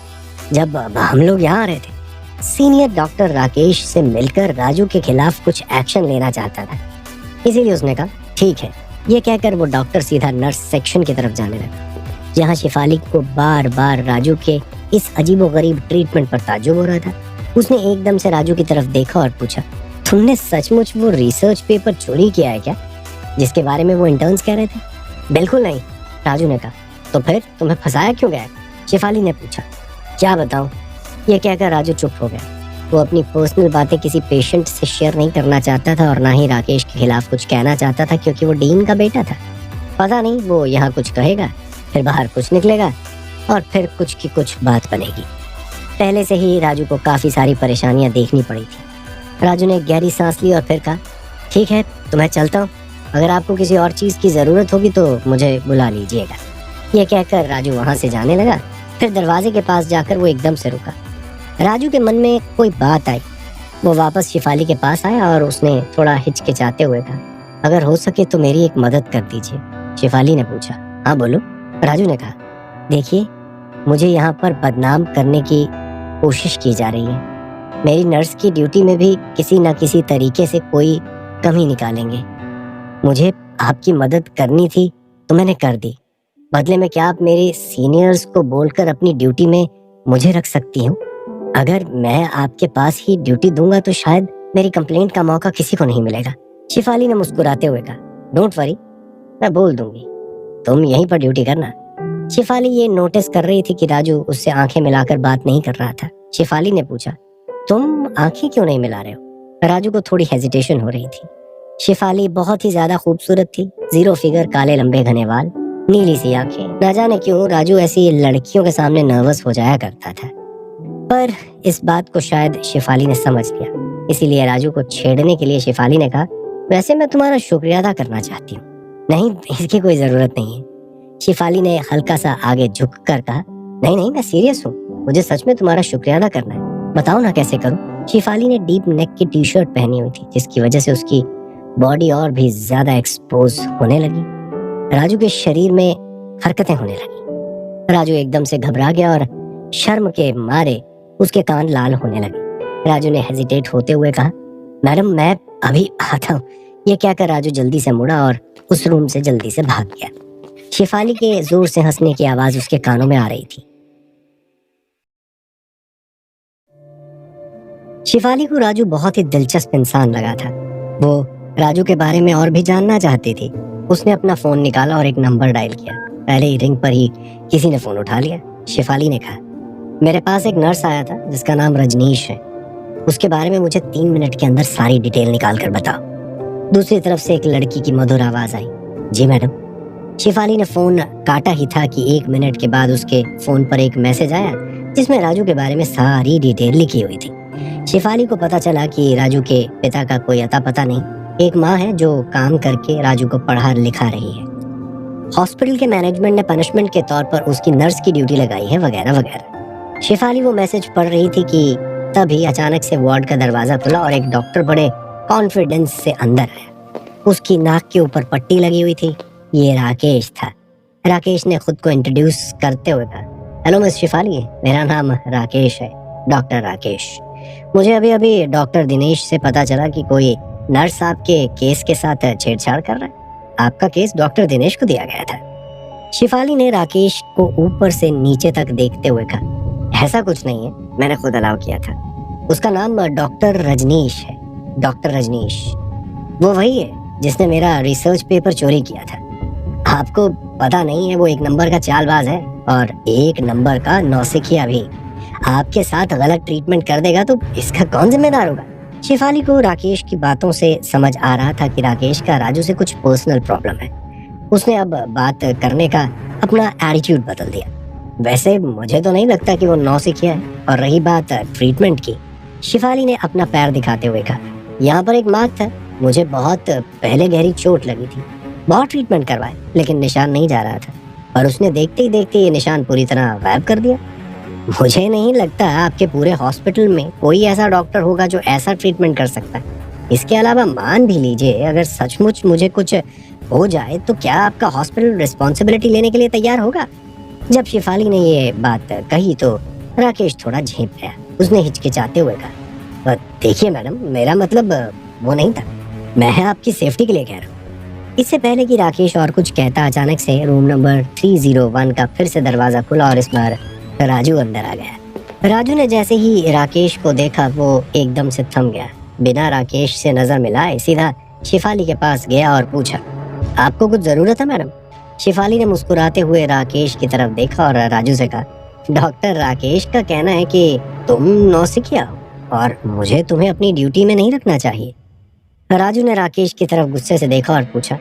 जब हम लोग यहाँ आ रहे थे। सीनियर डॉक्टर राकेश से मिलकर राजू के खिलाफ कुछ एक्शन लेना चाहता था, इसीलिए उसने कहा, ठीक है। ये कहकर वो डॉक्टर सीधा नर्स सेक्शन की तरफ जाने लगा, जहाँ शिफाली को बार बार राजू के इस अजीबोगरीब ट्रीटमेंट पर ताज्जुब हो रहा था। उसने एकदम से राजू की तरफ देखा और पूछा, तुमने सचमुच वो रिसर्च पेपर चोरी किया है क्या, जिसके बारे में वो इंटर्न्स कह रहे थे? बिल्कुल नहीं, राजू ने कहा। तो फिर तुम्हें फंसाया क्यों गया? शिफाली ने पूछा। क्या बताऊं? ये कहकर राजू चुप हो गया। वो अपनी पर्सनल बातें किसी पेशेंट से शेयर नहीं करना चाहता था और ना ही राकेश के खिलाफ कुछ कहना चाहता था, क्योंकि वो डीन का बेटा था। पता नहीं वो यहाँ कुछ कहेगा, फिर बाहर कुछ निकलेगा और फिर कुछ की कुछ बात बनेगी। पहले से ही राजू को काफी सारी परेशानियां देखनी पड़ी थी। राजू ने गहरी सांस ली और फिर कहा, ठीक है, तो मैं चलता हूँ। अगर आपको किसी और चीज की जरूरत होगी तो मुझे बुला लीजिएगा। ये कहकर राजू वहां से जाने लगा। फिर दरवाजे के पास जाकर वो एकदम से रुका। राजू के मन में कोई बात आई। वो वापस शिफाली के पास आया और उसने थोड़ा हिचकिचाते हुए कहा, अगर हो सके तो मेरी एक मदद कर दीजिए। शिफाली ने पूछा, हाँ बोलो। राजू ने कहा, देखिए, मुझे यहाँ पर बदनाम करने की कोशिश की जा रही है। मेरी नर्स की ड्यूटी में भी किसी न किसी तरीके से कोई कमी निकालेंगे। मुझे आपकी मदद करनी थी तो मैंने कर दी। बदले में क्या आप मेरे सीनियर्स को बोलकर अपनी ड्यूटी में मुझे रख सकती हो? अगर मैं आपके पास ही ड्यूटी दूंगा तो शायद मेरी कंप्लेंट का मौका किसी को नहीं मिलेगा। शिफाली ने मुस्कुराते हुए कहा, डोंट वरी, मैं बोल दूंगी, तुम यहीं पर ड्यूटी करना। शिफाली ये नोटिस कर रही थी कि राजू उससे आंखें मिलाकर बात नहीं कर रहा था। शिफाली ने पूछा, तुम आंखें क्यों नहीं मिला रहे हो? राजू को थोड़ी हेजिटेशन हो रही थी। शिफाली बहुत ही ज्यादा खूबसूरत थी, 0 फिगर, काले लंबे घने बाल, नीली सी आंखें। न जाने क्यों राजू ऐसी लड़कियों के सामने नर्वस हो जाया करता था, पर इस बात को शायद शिफाली ने समझ लिया। इसीलिए राजू को छेड़ने के लिए शिफाली ने कहा, वैसे मैं तुम्हारा शुक्रिया अदा करना चाहती हूँ। नहीं, इसकी कोई जरूरत नहीं है। शिफाली ने हल्का सा आगे झुक कर कहा, नहीं नहीं, मैं सीरियस हूँ, मुझे सच में तुम्हारा शुक्रिया अदा करना है, बताओ ना कैसे करूँ। शिफाली ने डीप नेक की टी शर्ट पहनी हुई थी, जिसकी वजह से उसकी बॉडी और भी ज्यादा एक्सपोज होने लगी। राजू के शरीर में हरकतें होने लगी। राजू एकदम से घबरा गया और शर्म के मारे उसके कान लाल होने लगे। राजू ने हेजिटेट होते हुए कहा, मैडम मैं अभी आता हूँ। ये क्या कर राजू जल्दी से मुड़ा और उस रूम से जल्दी से भाग गया। शिफाली के जोर से हंसने की आवाज उसके कानों में आ रही थी। शिफाली को राजू बहुत ही दिलचस्प इंसान लगा था। वो राजू के बारे में और भी जानना चाहती थी। उसने अपना फोन निकाला और एक नंबर डायल किया। पहले ही रिंग पर ही किसी ने फोन उठा लिया। शिफाली ने कहा, मेरे पास एक नर्स आया था जिसका नाम रजनीश है, उसके बारे में मुझे 3 मिनट के अंदर सारी डिटेल निकाल कर बताओ। दूसरी तरफ से एक लड़की की मधुर आवाज आई, जी मैडम। शिफाली ने फोन काटा ही था कि 1 मिनट के बाद उसके फोन पर एक मैसेज आया जिसमें राजू के बारे में सारी डिटेल लिखी हुई थी। शिफाली को पता चला कि राजू के पिता का कोई अता पता नहीं, एक माँ है जो काम करके राजू को पढ़ा लिखा रही है। हॉस्पिटल के मैनेजमेंट ने पनिशमेंट के तौर पर उसकी नर्स की ड्यूटी लगाई है, वगैरह वगैरह। शिफाली वो मैसेज पढ़ रही थी कि तभी अचानक से वार्ड का दरवाजा खुला और एक डॉक्टर बड़े कॉन्फिडेंस से अंदर आया। उसकी नाक के ऊपर पट्टी लगी हुई थी। ये राकेश था। राकेश ने खुद को इंट्रोड्यूस करते हुए कहा, हेलो मिस शिफाली, मेरा नाम राकेश है, डॉक्टर राकेश। मुझे अभी अभी डॉक्टर दिनेश से पता चला कि कोई नर्स आपके केस के साथ छेड़छाड़ कर रहा है। आपका केस डॉक्टर दिनेश को दिया गया था। शिफाली ने राकेश को ऊपर से नीचे तक देखते हुए कहा, ऐसा कुछ नहीं है, मैंने खुद अलाउ किया था। उसका नाम डॉक्टर रजनीश है। डॉक्टर रजनीश वो वही है जिसने मेरा रिसर्च पेपर चोरी किया था। आपको पता नहीं है, वो 1 नंबर का चालबाज है और 1 नंबर का नौसिखिया भी। आपके साथ गलत ट्रीटमेंट कर देगा तो इसका कौन जिम्मेदार होगा। शिफाली को राकेश की बातों से समझ आ रहा था कि राकेश का राजू से कुछ पर्सनल प्रॉब्लम है। उसने अब बात करने का अपना एटीट्यूड बदल दिया। वैसे मुझे तो नहीं लगता कि वो नौसिखिया है। और रही बात ट्रीटमेंट की, शिफाली ने अपना पैर दिखाते हुए कहा, यहाँ पर एक मार्क था, मुझे बहुत पहले गहरी चोट लगी थी, बहुत ट्रीटमेंट करवाए लेकिन निशान नहीं जा रहा था, और उसने देखते ही देखते ये निशान पूरी तरह गायब कर दिया। मुझे नहीं लगता आपके पूरे हॉस्पिटल में कोई ऐसा डॉक्टर होगा जो ऐसा ट्रीटमेंट कर सकता है। इसके अलावा मान भी लीजिए अगर सचमुच मुझे कुछ हो जाए तो क्या आपका हॉस्पिटल रिस्पॉन्सिबिलिटी लेने के लिए तैयार होगा। जब शिफाली ने ये बात कही तो राकेश थोड़ा झेप गया। उसने हिचकिचाते हुए कहा, देखिए मैडम, मेरा मतलब वो नहीं था, मैं आपकी सेफ्टी के लिए कह रहा हूँ। इससे पहले कि राकेश और कुछ कहता, अचानक से रूम नंबर 301 का फिर से दरवाजा खुला और इस बार राजू अंदर आ गया। राजू ने जैसे ही राकेश को देखा वो एकदम से थम गया। बिना राकेश से नजर मिलाए सीधा शिफाली के पास गया और पूछा, आपको कुछ जरूरत है मैडम। शिफाली ने मुस्कुराते हुए राकेश की तरफ देखा और राजू से कहा, डॉक्टर राकेश का कहना है कि तुम नौसिखिया हो और मुझे तुम्हें अपनी ड्यूटी में नहीं रखना चाहिए। राजू ने राकेश की तरफ गुस्से से देखा और पूछा,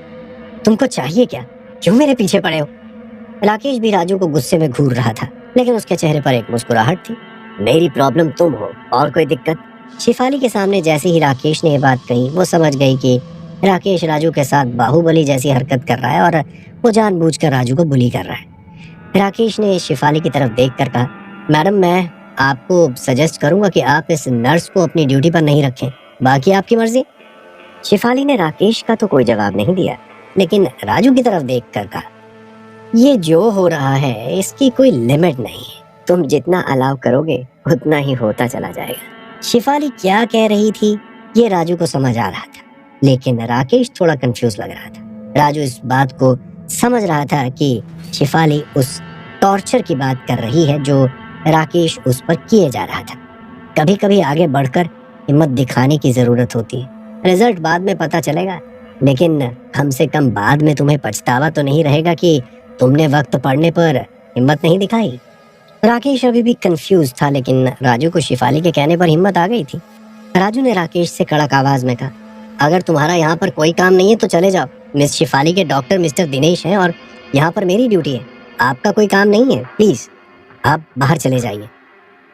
तुमको चाहिए क्या, क्यों मेरे पीछे पड़े हो। राकेश भी राजू को गुस्से में घूर रहा था, लेकिन उसके चेहरे पर एक मुस्कुराहट थी। मेरी प्रॉब्लम तुम हो, और कोई दिक्कत। शिफाली के सामने जैसे ही राकेश ने ये बात कही वो समझ गई कि राकेश राजू के साथ बाहुबली जैसी हरकत कर रहा है और वो जानबूझकर राजू को बुली कर रहा है। राकेश ने शिफाली की तरफ देखकर कहा, मैडम मैं आपको सजेस्ट करूंगा कि आप इस नर्स को अपनी ड्यूटी पर नहीं रखें, बाकी आपकी मर्जी। शिफाली ने राकेश का तो कोई जवाब नहीं दिया, लेकिन राजू की तरफ देखकर कहा, ये जो हो रहा है इसकी कोई लिमिट नहीं है, तुम जितना अलाउ करोगे उतना ही होता चला जाएगा। शिफाली क्या कह रही थी ये राजू को समझ आ रहा था, लेकिन राकेश थोड़ा कंफ्यूज लग रहा था। राजू इस बात को समझ रहा था कि शिफाली उस टॉर्चर की बात कर रही है जो राकेश उस पर किए जा रहा था। कभी कभी आगे बढ़कर हिम्मत दिखाने की जरूरत होती है। रिजल्ट बाद में पता चलेगा, लेकिन कम से कम बाद में तुम्हें पछतावा तो नहीं रहेगा कि तुमने वक्त पड़ने पर हिम्मत नहीं दिखाई। राकेश अभी भी कंफ्यूज था, लेकिन राजू को शिफाली के कहने पर हिम्मत आ गई थी। राजू ने राकेश से कड़क आवाज में कहा, अगर तुम्हारा यहाँ पर कोई काम नहीं है तो चले जाओ। मिस शिफाली के डॉक्टर मिस्टर दिनेश हैं और यहाँ पर मेरी ड्यूटी है। आपका कोई काम नहीं है, प्लीज आप बाहर चले जाइए।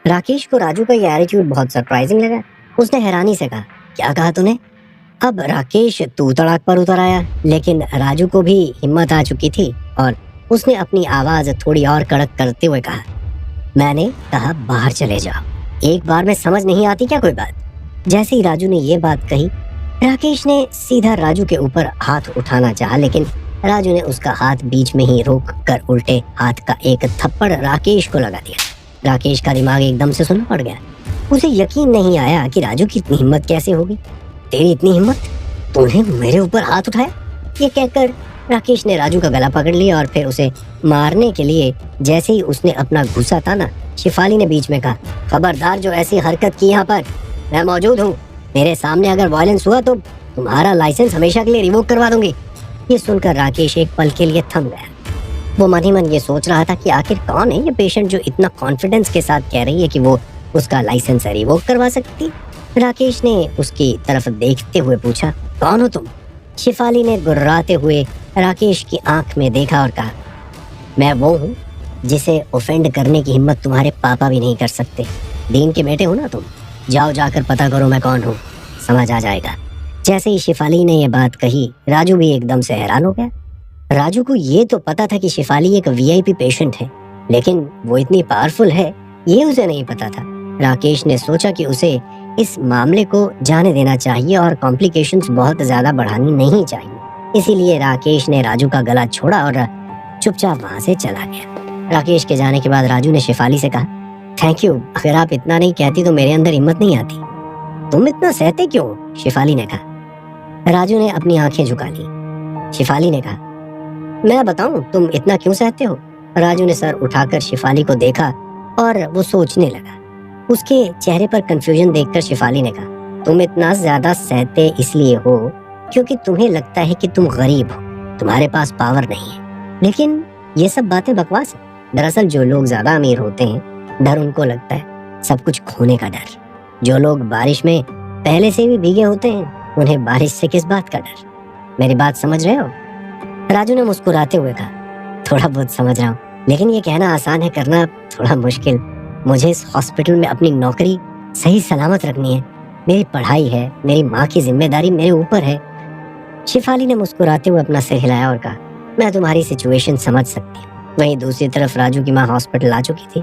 राकेश को राजू का ये एटीट्यूड बहुत सरप्राइजिंग लगा। उसने हैरानी से कहा, क्या कहा तूने? अब राकेश तू तड़ाक पर उतर आया, लेकिन राजू को भी हिम्मत आ चुकी थी और उसने अपनी आवाज थोड़ी और कड़क करते हुए कहा, मैंने कहा बाहर चले जाओ। एक बार में समझ नहीं आती क्या कोई बात? जैसे ही राजू ने ये बात कही, राकेश ने सीधा राजू के ऊपर हाथ उठाना चाहा, लेकिन राजू ने उसका हाथ बीच में ही रोक कर उल्टे हाथ का एक थप्पड़ राकेश को लगा दिया। राकेश का दिमाग एकदम से सुन्न पड़ गया। उसे यकीन नहीं आया कि राजू की इतनी हिम्मत कैसे होगी। तेरी इतनी हिम्मत, तूने मेरे ऊपर हाथ उठाया? ये कहकर राकेश ने राजू का गला पकड़ लिया और फिर उसे मारने के लिए जैसे ही उसने अपना घुसा था ना, शिफाली ने बीच में कहा, खबरदार जो ऐसी हरकत की यहाँ पर, मैं मौजूद हूँ। मेरे सामने अगर वायलेंस हुआ तो तुम्हारा लाइसेंस हमेशा के लिए रिवोक करवा दूंगी। ये सुनकर राकेश एक पल के लिए थम गया। वो मन ही मन ये सोच रहा था कि आखिर कौन है ये पेशेंट जो इतना कॉन्फिडेंस के साथ कह रही है कि वो उसका लाइसेंस रिवोक करवा सकती। राकेश ने उसकी तरफ देखते हुए पूछा, कौन हो तुम? शिफाली ने गुर्राते हुए राकेश की आंख में देखा और कहा, मैं वो हूँ जिसे ऑफेंड करने की हिम्मत तुम्हारे पापा भी नहीं कर सकते। दीन के बेटे हो ना तुम? जाओ जाकर पता करो मैं कौन हूँ, समझ आ जाएगा। जैसे ही शिफाली ने ये बात कही, राजू भी एकदम से हैरान हो गया। राजू को ये तो पता था कि शिफाली एक वीआईपी पेशेंट है, लेकिन वो इतनी पावरफुल है ये उसे नहीं पता था। राकेश ने सोचा कि उसे इस मामले को जाने देना चाहिए और कॉम्प्लिकेशंस बहुत ज्यादा बढ़ानी नहीं चाहिए। इसीलिए राकेश ने राजू का गला छोड़ा और चुपचाप वहां से चला गया। राकेश के जाने के बाद राजू ने शिफाली से कहा, थैंक यू, अगर आप इतना नहीं कहती तो मेरे अंदर हिम्मत नहीं आती। तुम इतना सहते क्यों? शिफाली ने कहा। राजू ने अपनी आंखें झुका ली। शिफाली ने कहा, मैं बताऊं तुम इतना क्यों सहते हो? राजू ने सर उठाकर शिफाली को देखा और वो सोचने लगा। उसके चेहरे पर कंफ्यूजन देखकर शिफाली ने कहा, तुम इतना ज्यादा सहते इसलिए हो क्योंकि तुम्हें लगता है कि तुम गरीब हो, तुम्हारे पास पावर नहीं है। लेकिन ये सब बातें बकवास है। दरअसल जो लोग ज्यादा अमीर होते हैं, डर उनको लगता है सब कुछ खोने का डर। जो लोग बारिश में पहले से भी भीगे होते हैं, उन्हें बारिश से किस बात का डर? मेरी बात समझ रहे हो? राजू ने मुस्कुराते हुए कहा, थोड़ा बहुत समझ रहा हूँ, लेकिन ये कहना आसान है, करना थोड़ा मुश्किल। मुझे इस हॉस्पिटल में अपनी नौकरी सही सलामत रखनी है। मेरी पढ़ाई है, मेरी माँ की जिम्मेदारी मेरे ऊपर है। शिफाली ने मुस्कुराते हुए अपना सिर हिलाया और कहा, मैं तुम्हारी सिचुएशन समझ सकती हूँ। वहीं दूसरी तरफ राजू की माँ हॉस्पिटल आ चुकी थी।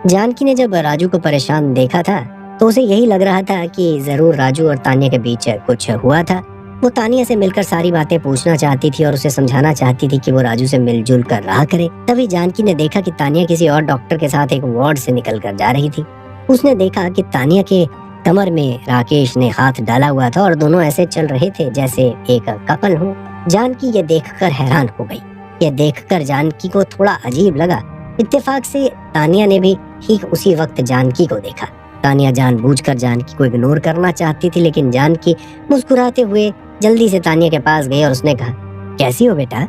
जानकी ने जब राजू को परेशान देखा था तो उसे यही लग रहा था कि जरूर राजू और तानिया के बीच कुछ हुआ था। वो तानिया से मिलकर सारी बातें पूछना चाहती थी और उसे समझाना चाहती थी कि वो राजू से मिलजुल कर रहा करे। तभी जानकी ने देखा कि तानिया किसी और डॉक्टर के साथ एक वार्ड से निकल कर जा रही थी। उसने देखा कि तानिया के कमर में राकेश ने हाथ डाला हुआ था और दोनों ऐसे चल रहे थे जैसे एक कपल हो। जानकी ये देखकर हैरान हो गई। ये देखकर जानकी को थोड़ा अजीब लगा। इत्तेफाक से तानिया ने भी ठीक उसी वक्त जानकी को देखा। तानिया जानबूझकर जानकी को इग्नोर करना चाहती थी, लेकिन जानकी मुस्कुराते हुए जल्दी से तानिया के पास गई और उसने कहा, कैसी हो बेटा?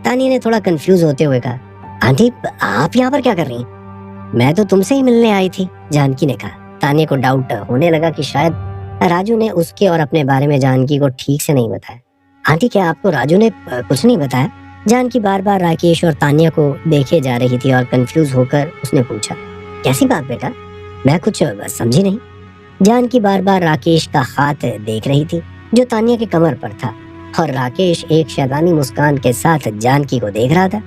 तानिया ने थोड़ा कंफ्यूज होते हुए कहा, आंटी आप यहाँ पर क्या कर रही? मैं तो तुमसे ही मिलने आई थी, जानकी ने कहा। तानिया को डाउट होने लगा कि शायद राजू ने उसके और अपने बारे में जानकी को ठीक से नहीं बताया। आंटी क्या आपको राजू ने कुछ नहीं बताया? जानकी बार बार राकेश और तानिया को देखे जा रही थी और कंफ्यूज होकर उसने पूछा, कैसी बात बेटा? मैं कुछ समझी नहीं। जानकी बार बार राकेश का हाथ देख रही थी जो तानिया के कमर पर था और राकेश एक शैतानी मुस्कान के साथ जानकी को देख रहा था।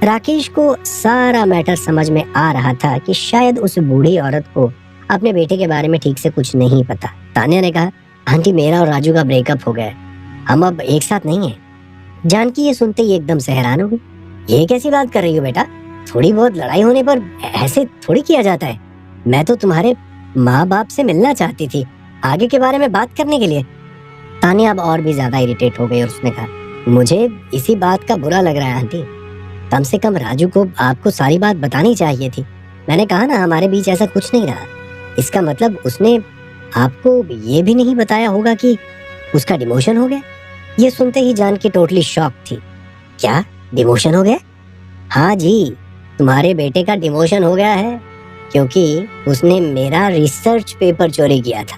राकेश को सारा मैटर समझ में आ रहा था कि शायद उस बूढ़ी औरत को अपने बेटे के बारे में ठीक से कुछ नहीं पता। तानिया ने कहा, आंटी मेरा और राजू का ब्रेकअप हो गया, हम अब एक साथ नहीं हैं। जानकी ये सुनते ही एकदम से हैरान हो गई। ये कैसी बात कर रही हो बेटा? थोड़ी बहुत लड़ाई होने पर ऐसे थोड़ी किया जाता है। मैं तो तुम्हारे माँ बाप से मिलना चाहती थी, आगे के बारे में बात करने के लिए। तानिया अब और भी ज्यादा इरिटेट हो गई और उसने कहा, मुझे इसी बात का बुरा लग रहा है आंटी। कम से कम राजू को आपको सारी बात बतानी चाहिए थी। मैंने कहा ना हमारे बीच ऐसा कुछ नहीं रहा। इसका मतलब उसने आपको ये भी नहीं बताया होगा कि उसका डिमोशन हो गया। ये सुनते ही जानकी टोटली शॉक थी। क्या डिमोशन हो गया? हाँ जी, तुम्हारे बेटे का डिमोशन हो गया है क्योंकि उसने मेरा रिसर्च पेपर चोरी किया था।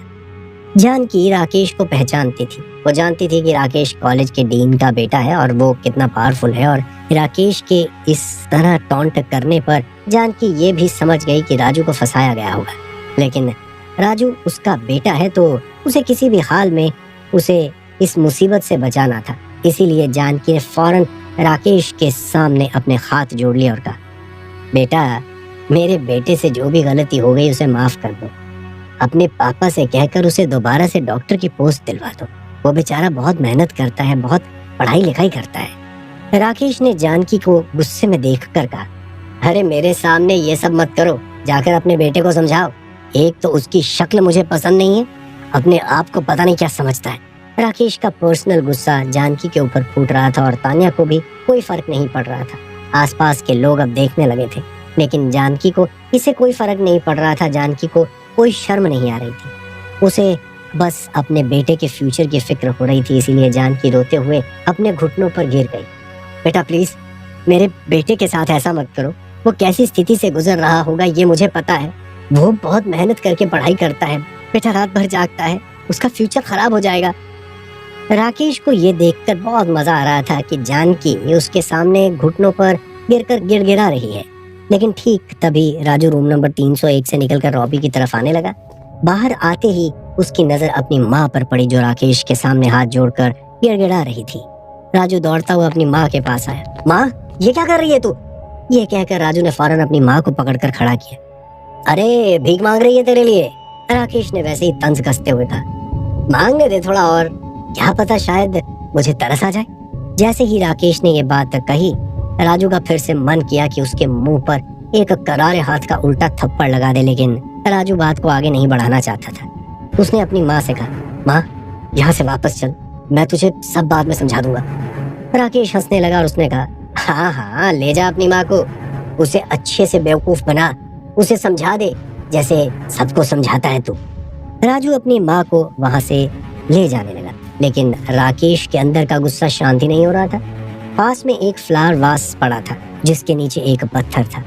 जानकी राकेश को पहचानती थी। वो जानती थी कि राकेश कॉलेज के डीन का बेटा है और वो कितना पावरफुल है, और राकेश के इस तरह टॉन्ट करने पर जानकी ये भी समझ गई कि राजू को फंसाया गया होगा। लेकिन राजू उसका बेटा है तो उसे किसी भी हाल में उसे इस मुसीबत से बचाना था। इसीलिए जानकी ने फौरन राकेश के सामने अपने हाथ जोड़ लिए और कहा, बेटा, मेरे बेटे से जो भी गलती हो गई उसे माफ कर दो। अपने पापा से कहकर उसे दोबारा से डॉक्टर की पोस्ट दिलवा दो। वो बेचारा बहुत मेहनत करता है, बहुत पढ़ाई लिखाई करता है। राकेश ने जानकी को गुस्से में देखकर कहा, अरे मेरे सामने ये सब मत करो, जाकर अपने बेटे को समझाओ। एक तो उसकी शक्ल मुझे पसंद नहीं है, अपने आप को पता नहीं क्या समझता है। राकेश का पर्सनल गुस्सा जानकी के ऊपर फूट रहा था और तान्या को भी कोई फर्क नहीं पड़ रहा था। आसपास के लोग अब देखने लगे थे, लेकिन जानकी को इससे कोई फर्क नहीं पड़ रहा था। जानकी को कोई शर्म नहीं आ रही थी, उसे बस अपने बेटे के फ्यूचर की फिक्र हो रही थी। इसीलिए जानकी रोते हुए अपने घुटनों पर गिर गई। बेटा प्लीज, मेरे बेटे के साथ ऐसा मत करो। वो कैसी स्थिति से गुजर रहा होगा ये मुझे पता है। वो बहुत मेहनत करके पढ़ाई करता है, बेटा रात भर जागता है, उसका फ्यूचर खराब हो जाएगा। राकेश को ये देखकर बहुत मजा आ रहा था कि जानकी उसके सामने घुटनों पर गिरकर गिड़गिड़ा रही है। लेकिन ठीक तभी राजू रूम नंबर 301 से निकलकर रॉबी की तरफ आने लगा। बाहर आते ही उसकी नजर अपनी माँ पर पड़ी, जो राकेश के सामने हाथ जोड़कर गिड़गिड़ा रही थी। राजू दौड़ता हुआ अपनी माँ के पास आया। माँ, ये क्या कर रही है तू? ये कहकर राजू ने फौरन अपनी माँ को पकड़कर खड़ा किया। अरे भीख मांग रही है तेरे लिए, राकेश ने वैसे ही तंज कसते हुए कहा। मांगने दे थोड़ा और, क्या पता शायद मुझे तरस आ जाए। जैसे ही राकेश ने ये बात कही, राजू का फिर से मन किया कि उसके मुंह पर एक करारे हाथ का उल्टा थप्पड़ लगा दे, लेकिन राजू बात को आगे नहीं बढ़ाना चाहता था। उसने अपनी माँ से कहा, माँ यहाँ से वापस चल, मैं तुझे सब बाद में समझा दूंगा। राकेश हंसने लगा और उसने कहा, हाँ हाँ ले जा अपनी माँ को, उसे अच्छे से बेवकूफ बना, उसे समझा दे जैसे सबको समझाता है तू। राजू अपनी माँ को वहां से ले जाने लगा, लेकिन राकेश के अंदर का गुस्सा शांति नहीं हो रहा था। पास में एक फ्लावर वास पड़ा था जिसके नीचे एक पत्थर था।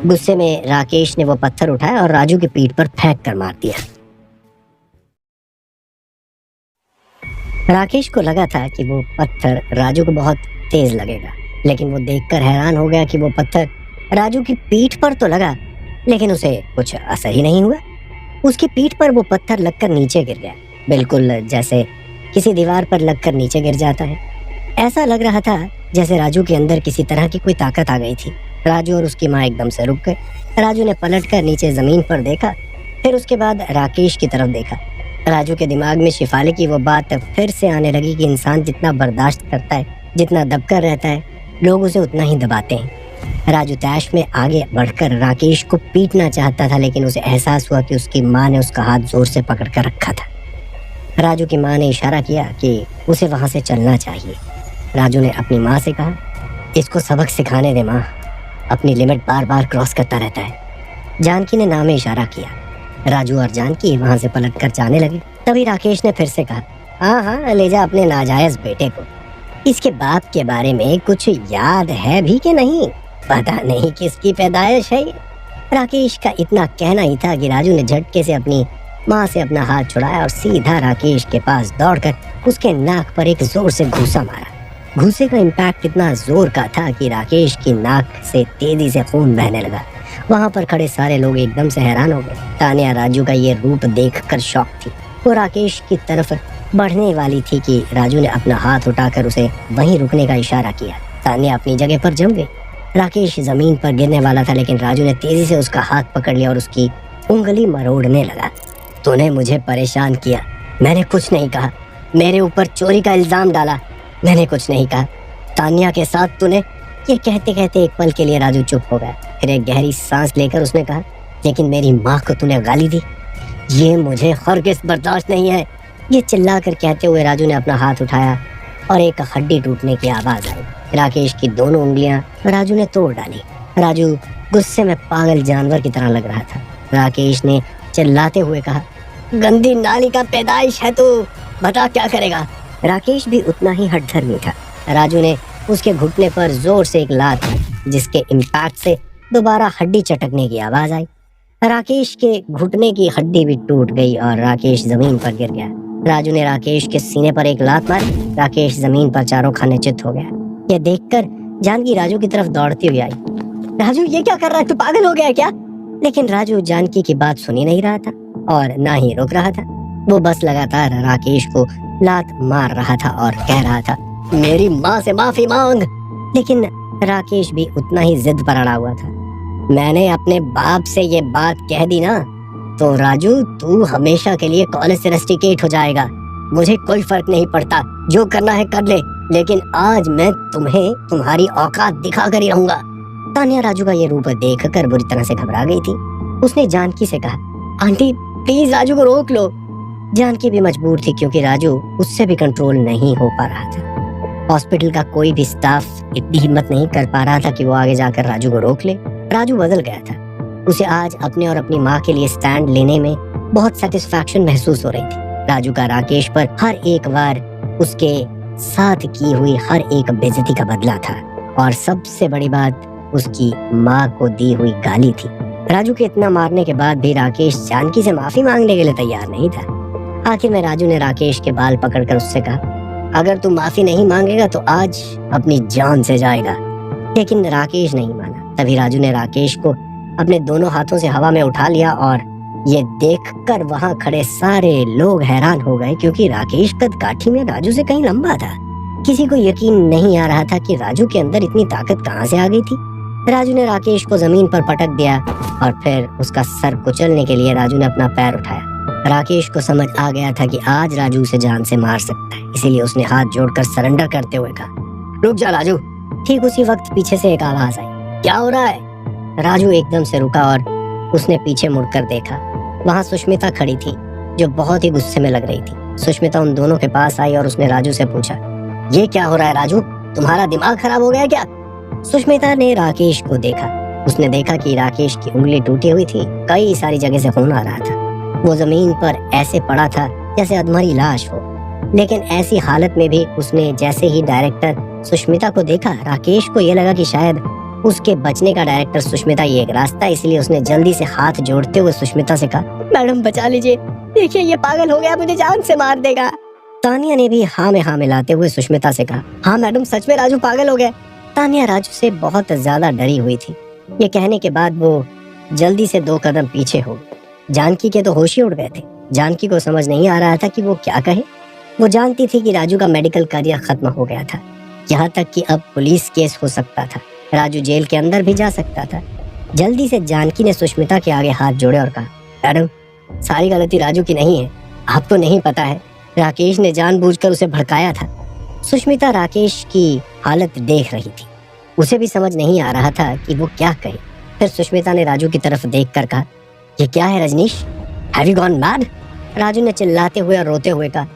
गुस्से में राकेश ने वो पत्थर उठाया और राजू की पीठ पर फेंक कर मार दिया। राकेश को लगा था कि वो पत्थर राजू को बहुत तेज लगेगा, लेकिन वो देखकर हैरान हो गया कि वो पत्थर राजू की पीठ पर तो लगा, लेकिन उसे कुछ असर ही नहीं हुआ। उसकी पीठ पर वो पत्थर लगकर नीचे गिर गया, बिल्कुल जैसे किसी दीवार पर लगकर नीचे गिर जाता है। ऐसा लग रहा था जैसे राजू के अंदर किसी तरह की कोई ताकत आ गई थी। राजू और उसकी माँ एकदम से रुक गए। राजू ने पलटकर नीचे जमीन पर देखा, फिर उसके बाद राकेश की तरफ देखा। राजू के दिमाग में शिफाले की वो बात फिर से आने लगी कि इंसान जितना बर्दाश्त करता है, जितना दबकर रहता है, लोग उसे उतना ही दबाते हैं। राजू तैश में आगे बढ़कर राकेश को पीटना चाहता था, लेकिन उसे एहसास हुआ कि उसकी माँ ने उसका हाथ जोर से पकड़ कर रखा था। राजू की माँ ने इशारा किया कि उसे वहां से चलना चाहिए। राजू ने अपनी माँ से कहा, इसको सबक सिखाने दे माँ, अपनी लिमिट बार बार क्रॉस करता रहता है। जानकी ने नाम में इशारा किया। राजू और जानकी वहां से पलटकर जाने लगे। तभी राकेश ने फिर से कहा, हाँ हाँ ले जा अपने नाजायज बेटे को, इसके बाप के बारे में कुछ याद है भी कि नहीं, पता नहीं किसकी पैदाइश है। राकेश का इतना कहना ही था कि राजू ने झटके से अपनी माँ से अपना हाथ छुड़ाया और सीधा राकेश के पास दौड़कर उसके नाक पर एक जोर से घूसा मारा। घूसे का इम्पैक्ट इतना जोर का था कि राकेश की नाक से तेजी से खून बहने लगा। वहाँ पर खड़े सारे लोग एकदम से हैरान हो गए। तान्या राजू का ये रूप देखकर शॉक थी। वो राकेश की तरफ बढ़ने वाली थी कि राजू ने अपना हाथ उठाकर उसे वहीं रुकने का इशारा किया। तान्या अपनी जगह पर जम गई। राकेश जमीन पर गिरने वाला था, लेकिन राजू ने तेजी से उसका हाथ पकड़ लिया और उसकी उंगली मरोड़ने लगा। तूने मुझे परेशान किया, मैंने कुछ नहीं कहा। मेरे ऊपर चोरी का इल्जाम डाला, मैंने कुछ नहीं कहा। तान्या के साथ तूने, ये कहते कहते एक पल के लिए राजू चुप हो गया। फिर एक गहरी सांस लेकर उसने कहा, लेकिन मेरी माँ को तूने गाली दी, ये मुझे हरगिज़ बर्दाश्त नहीं है। ये चिल्लाकर कहते हुए राजू ने अपना हाथ उठाया और एक हड्डी टूटने की आवाज आई। राकेश की दोनों उंगलियां राजू ने तोड़ डाली। राजू गुस्से में पागल जानवर की तरह लग रहा था। राकेश ने चिल्लाते हुए कहा, गंदी नाली का पैदाइश है तू, बता क्या करेगा। राकेश भी उतना ही हठधर्मी था। राजू ने उसके घुटने पर जोर से एक लात दी, जिसके इम्पैक्ट से दोबारा हड्डी चटकने की आवाज आई। राकेश के घुटने की हड्डी भी टूट गई और राकेश जमीन पर गिर गया। राजू ने राकेश के सीने पर एक लात मारी। राकेश जमीन पर चारों खाने चित हो गया। यह देखकर जानकी राजू की तरफ दौड़ती हुई आई। राजू, ये क्या कर रहा है? तू पागल हो गया है क्या? लेकिन राजू जानकी की बात सुनी नहीं रहा था और ना ही रुक रहा था। वो बस लगातार राकेश को लात मार रहा था और कह रहा था, मेरी माँ से माफी मांग। लेकिन राकेश भी उतना ही जिद पर अड़ा हुआ था। मैंने अपने बाप से ये बात कह दी ना तो राजू तू हमेशा के लिए कॉलेज से रस्टिकेट हो जाएगा। मुझे कोई फर्क नहीं पड़ता, जो करना है कर ले, लेकिन आज मैं तुम्हें तुम्हारी औकात दिखा कर ही रहूंगा। तानिया राजू का ये रूप देखकर बुरी तरह से घबरा गई थी। उसने जानकी से कहा, आंटी प्लीज राजू को रोक लो। जानकी भी मजबूर थी क्योंकि राजू उससे भी कंट्रोल नहीं हो पा रहा था। हॉस्पिटल का कोई भी स्टाफ इतनी हिम्मत नहीं कर पा रहा था कि वो आगे जाकर राजू को रोक ले। राजू बदल गया था। उसे आज अपने और अपनी माँ के लिए स्टैंड लेने में बहुत सेटिस्फैक्शन महसूस हो रही थी। राजू का राकेश पर हर एक बार उसके साथ की हुई हर एक बेइज्जती का बदला था और सबसे बड़ी बात उसकी माँ को दी हुई गाली थी। राजू के इतना मारने के बाद भी राकेश जानकी से माफी मांगने के लिए तैयार नहीं था। आखिर में राजू ने राकेश के बाल पकड़कर उससे कहा, अगर तू माफी नहीं मांगेगा तो आज अपनी जान से जाएगा। लेकिन राकेश नहीं माना। तभी राजू ने राकेश को अपने दोनों हाथों से हवा में उठा लिया और ये देखकर वहां खड़े सारे लोग हैरान हो गए क्योंकि राकेश कद काठी में राजू से कहीं लंबा था। किसी को यकीन नहीं आ रहा था कि राजू के अंदर इतनी ताकत कहां से आ गई थी। राजू ने राकेश को जमीन पर पटक दिया और फिर उसका सर कुचलने के लिए राजू ने अपना पैर उठाया। राकेश को समझ आ गया था कि आज राजू उसे जान से मार सकता है, इसीलिए उसने हाथ जोड़कर सरेंडर करते हुए कहा, रुक जा राजू। ठीक उसी वक्त पीछे से एक आवाज आई, क्या हो रहा है? राजू एकदम से रुका और उसने पीछे मुड़कर देखा। वहाँ सुष्मिता खड़ी थी जो बहुत ही गुस्से में लग रही थी। सुष्मिता उन दोनों के पास आई और उसने राजू से पूछा, ये क्या हो रहा है राजू? तुम्हारा दिमाग खराब हो गया क्या? सुष्मिता ने राकेश को देखा। उसने देखा कि राकेश की उंगली टूटी हुई थी, कई सारी जगह से खून आ रहा था। वो जमीन पर ऐसे पड़ा था जैसे अधमरी लाश हो। लेकिन ऐसी हालत में भी उसने जैसे ही डायरेक्टर सुष्मिता को देखा, राकेश को ये लगा कि शायद उसके बचने का डायरेक्टर सुष्मिता ही एक रास्ता, इसलिए उसने जल्दी से हाथ जोड़ते हुए सुष्मिता से कहा, मैडम बचा लीजिए, देखिए ये पागल हो गया, मुझे जान से मार देगा। तानिया ने भी हाँ में हाँ मिलाते हुए सुष्मिता से कहा, हाँ मैडम सच में राजू पागल हो गया। तानिया राजू से बहुत ज्यादा डरी हुई थी। ये कहने के बाद वो जल्दी से 2 कदम पीछे हो गई। जानकी के तो होश ही उड़ गए थे। जानकी को समझ नहीं आ रहा था कि वो क्या कहे। वो जानती थी कि राजू का मेडिकल करियर खत्म हो गया था, यहाँ तक कि अब पुलिस केस हो सकता था, राजू जेल के अंदर भी जा सकता था। जल्दी से जानकी ने सुष्मिता के आगे हाथ जोड़े और कहा, मैडम सारी गलती राजू की नहीं है, आपको नहीं पता है, राकेश ने जानबूझकर उसे भड़काया था। सुष्मिता राकेश की हालत देख रही थी। उसे भी समझ नहीं आ रहा था कि वो क्या कहे। फिर सुष्मिता ने राजू की तरफ देखकर कहा, ये क्या है Rajneesh, have you gone mad? Raju ने चिल्लाते हुए और रोते हुए कहा,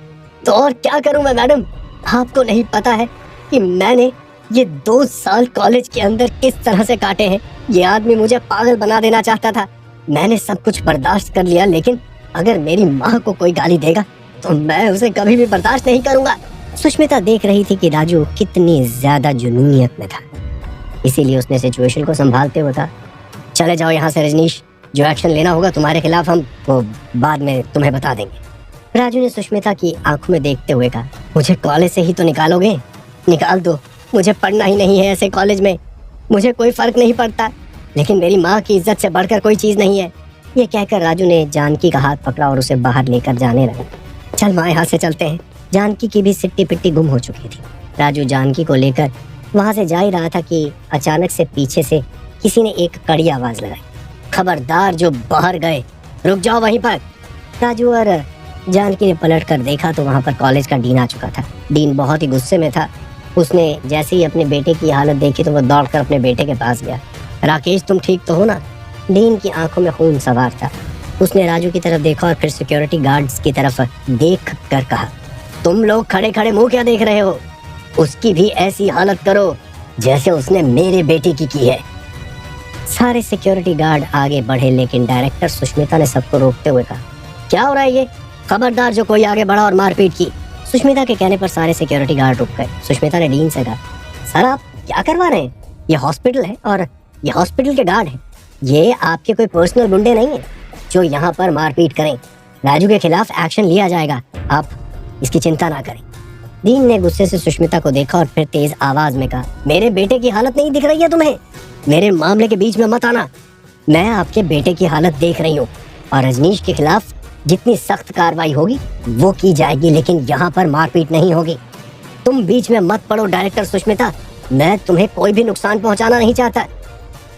तो और क्या करूं मैं मैडम, आपको नहीं पता है कि मैंने ये 2 साल कॉलेज के अंदर किस तरह से काटे हैं। ये आदमी मुझे पागल बना देना चाहता था, मैंने सब कुछ बर्दाश्त कर लिया, लेकिन अगर मेरी माँ को कोई गाली देगा तो मैं उसे कभी भी बर्दाश्त नहीं करूंगा। सुष्मिता देख रही थी कि राजू कितनी ज्यादा जुनूनियत में था, इसीलिए उसने सिचुएशन को संभालते हुए कहा, चले जाओ यहाँ से रजनीश, जो एक्शन लेना होगा तुम्हारे खिलाफ हम वो बाद में तुम्हें बता देंगे। राजू ने सुष्मिता की आंखों में देखते हुए कहा, मुझे कॉलेज से ही तो निकालोगे? निकाल दो, मुझे पढ़ना ही नहीं है ऐसे कॉलेज में, मुझे कोई फर्क नहीं पड़ता, लेकिन मेरी माँ की इज्जत से बढ़कर कोई चीज नहीं है। ये कहकर राजू ने जानकी का हाथ पकड़ा और उसे बाहर लेकर जाने लगा। चल माँ यहाँ से चलते हैं। जानकी की भी सिट्टी पिट्टी गुम हो चुकी थी। राजू जानकी को लेकर वहां से जा ही रहा था कि अचानक से पीछे से किसी ने एक कड़ी आवाज लगाई, खबरदार जो बाहर गए रुक जाओ वहीं पर। राजू और जानकी ने पलट कर देखा तो वहां पर कॉलेज का डीन आ चुका था। डीन बहुत ही गुस्से में था। उसने जैसे ही अपने बेटे की हालत देखी तो वो दौड़कर अपने बेटे के पास गया। राकेश तुम ठीक तो हो ना? डीन की आंखों में खून सवार था। उसने राजू की तरफ देखा और फिर सिक्योरिटी गार्ड्स की तरफ देख कर कहा, तुम लोग खड़े खड़े मुंह क्या देख रहे हो? उसकी भी ऐसी हालत करो जैसे उसने मेरे बेटे की है। सारे सिक्योरिटी गार्ड आगे बढ़े, लेकिन डायरेक्टर सुष्मिता ने सबको रोकते हुए कहा, क्या हो रहा है ये? खबरदार जो कोई आगे बढ़ा और मारपीट की। सुष्मिता के कहने पर सारे सिक्योरिटी गार्ड रुक गए। सुष्मिता ने डीन से कहा, सर आप क्या करवा रहे हैं? ये हॉस्पिटल है और ये हॉस्पिटल के गार्ड हैं। ये आपके कोई पर्सनल गुंडे नहीं है जो यहाँ पर मारपीट करें। राजू के खिलाफ एक्शन लिया जाएगा, आप इसकी चिंता ना करें। डीन ने गुस्से से सुष्मिता को देखा और फिर तेज आवाज में कहा, मेरे बेटे की हालत नहीं दिख रही है तुम्हें? मेरे मामले के बीच में मत आना। मैं आपके बेटे की हालत देख रही हूँ और रजनीश के खिलाफ जितनी सख्त कार्रवाई होगी वो की जाएगी, लेकिन यहाँ पर मारपीट नहीं होगी। तुम बीच में मत पड़ो डायरेक्टर सुष्मिता, मैं तुम्हें कोई भी नुकसान पहुंचाना नहीं चाहता।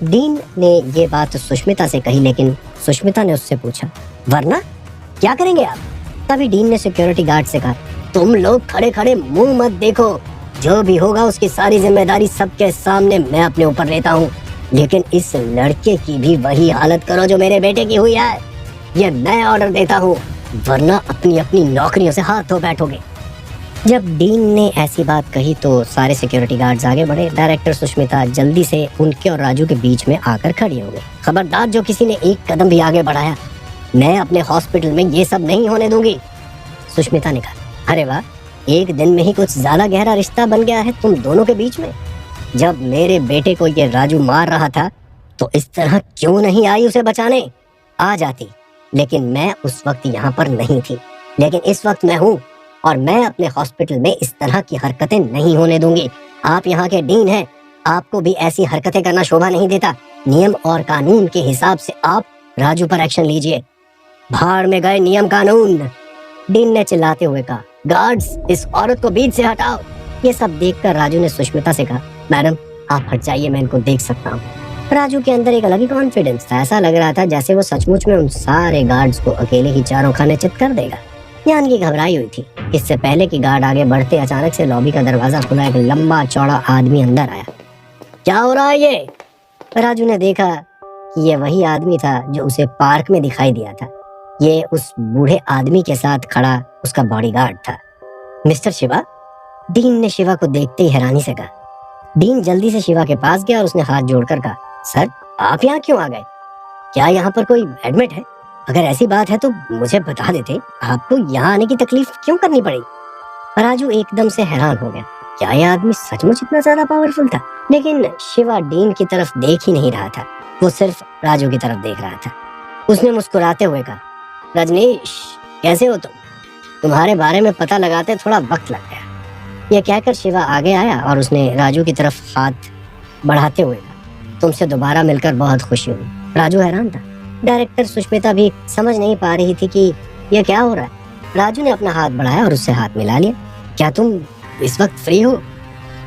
डीन ने ये बात सुष्मिता से कही, लेकिन सुष्मिता ने उससे पूछा, वरना क्या करेंगे आप? तभी डीन ने सिक्योरिटी गार्ड से कहा, तुम लोग खड़े खड़े मुंह मत देखो, जो भी होगा उसकी सारी जिम्मेदारी सबके सामने मैं अपने ऊपर लेता हूँ, लेकिन इस लड़के की भी वही हालत करो जो मेरे बेटे की हुई है। ये मैं ऑर्डर देता हूँ, वरना अपनी अपनी नौकरियों से हाथ धो बैठोगे। जब डीन ने ऐसी बात कही तो सारे सिक्योरिटी गार्ड्स आगे बढ़े। डायरेक्टर सुष्मिता जल्दी से उनके और राजू के बीच में आकर खड़ी हो गई। खबरदार जो किसी ने एक कदम भी आगे बढ़ाया, मैं अपने हॉस्पिटल में ये सब नहीं होने दूंगी। सुष्मिता ने कहा, अरे वाह, एक दिन में ही कुछ ज्यादा गहरा रिश्ता बन गया है तुम दोनों के बीच में। जब मेरे बेटे को ये राजू मार रहा था तो इस तरह क्यों नहीं आई उसे बचाने? आ जाती, लेकिन मैं उस वक्त यहाँ पर नहीं थी, लेकिन इस वक्त मैं हूँ और मैं अपने हॉस्पिटल में इस तरह की हरकतें नहीं होने दूंगी। आप यहाँ के डीन हैं, आपको भी ऐसी हरकतें करना शोभा नहीं देता। नियम और कानून के हिसाब से आप राजू पर एक्शन लीजिए। भाड़ में गए नियम कानून, डीन ने चिल्लाते हुए कहा। गार्ड्स, इस औरत को बीच से हटाओ। ये सब देखकर राजू ने सुष्मिता से कहा, मैडम आप हट जाइए, मैं इनको देख सकता हूँ। राजू के अंदर एक अलग ही कॉन्फिडेंस था। ऐसा लग रहा था जैसे वो सचमुच में उन सारे गार्ड्स को अकेले ही चारों खाने चित कर देगा। यान की घबराई हुई थी। इससे पहले कि गार्ड आगे बढ़ते अचानक से लॉबी का दरवाजा खुला, एक लंबा चौड़ा आदमी अंदर आया। क्या हो रहा है ये? राजू ने देखा कि ये वही आदमी था जो उसे पार्क में दिखाई दिया था। ये उस बूढ़े आदमी के साथ खड़ा उसका बॉडीगार्ड था। मिस्टर शिवा? डीन ने शिवा को देखते ही हैरानी से कहा। डीन जल्दी से शिवा के पास गया और उसने हाथ जोड़कर कहा, सर आप यहाँ क्यों आ गए? क्या यहाँ पर कोई एडमिट है? अगर ऐसी बात है तो मुझे बता देते, आपको यहाँ आने की तकलीफ क्यों करनी पड़ी? राजू एकदम से हैरान हो गया। क्या यह आदमी सचमुच इतना ज्यादा पावरफुल था? लेकिन शिवा डीन की तरफ देख ही नहीं रहा था, वो सिर्फ राजू की तरफ देख रहा था। उसने मुस्कुराते हुए कहा, रजनीश कैसे हो तुम? तुम्हारे बारे में पता लगाते थोड़ा वक्त लग गया। यह कहकर शिवा आगे आया और उसने राजू की तरफ हाथ बढ़ाते हुए कहा, तुमसे दोबारा मिलकर बहुत खुशी हुई। राजू हैरान था। डायरेक्टर सुष्मिता भी समझ नहीं पा रही थी कि यह क्या हो रहा है। राजू ने अपना हाथ बढ़ाया और उससे हाथ मिला लिया। क्या तुम इस वक्त फ्री हो?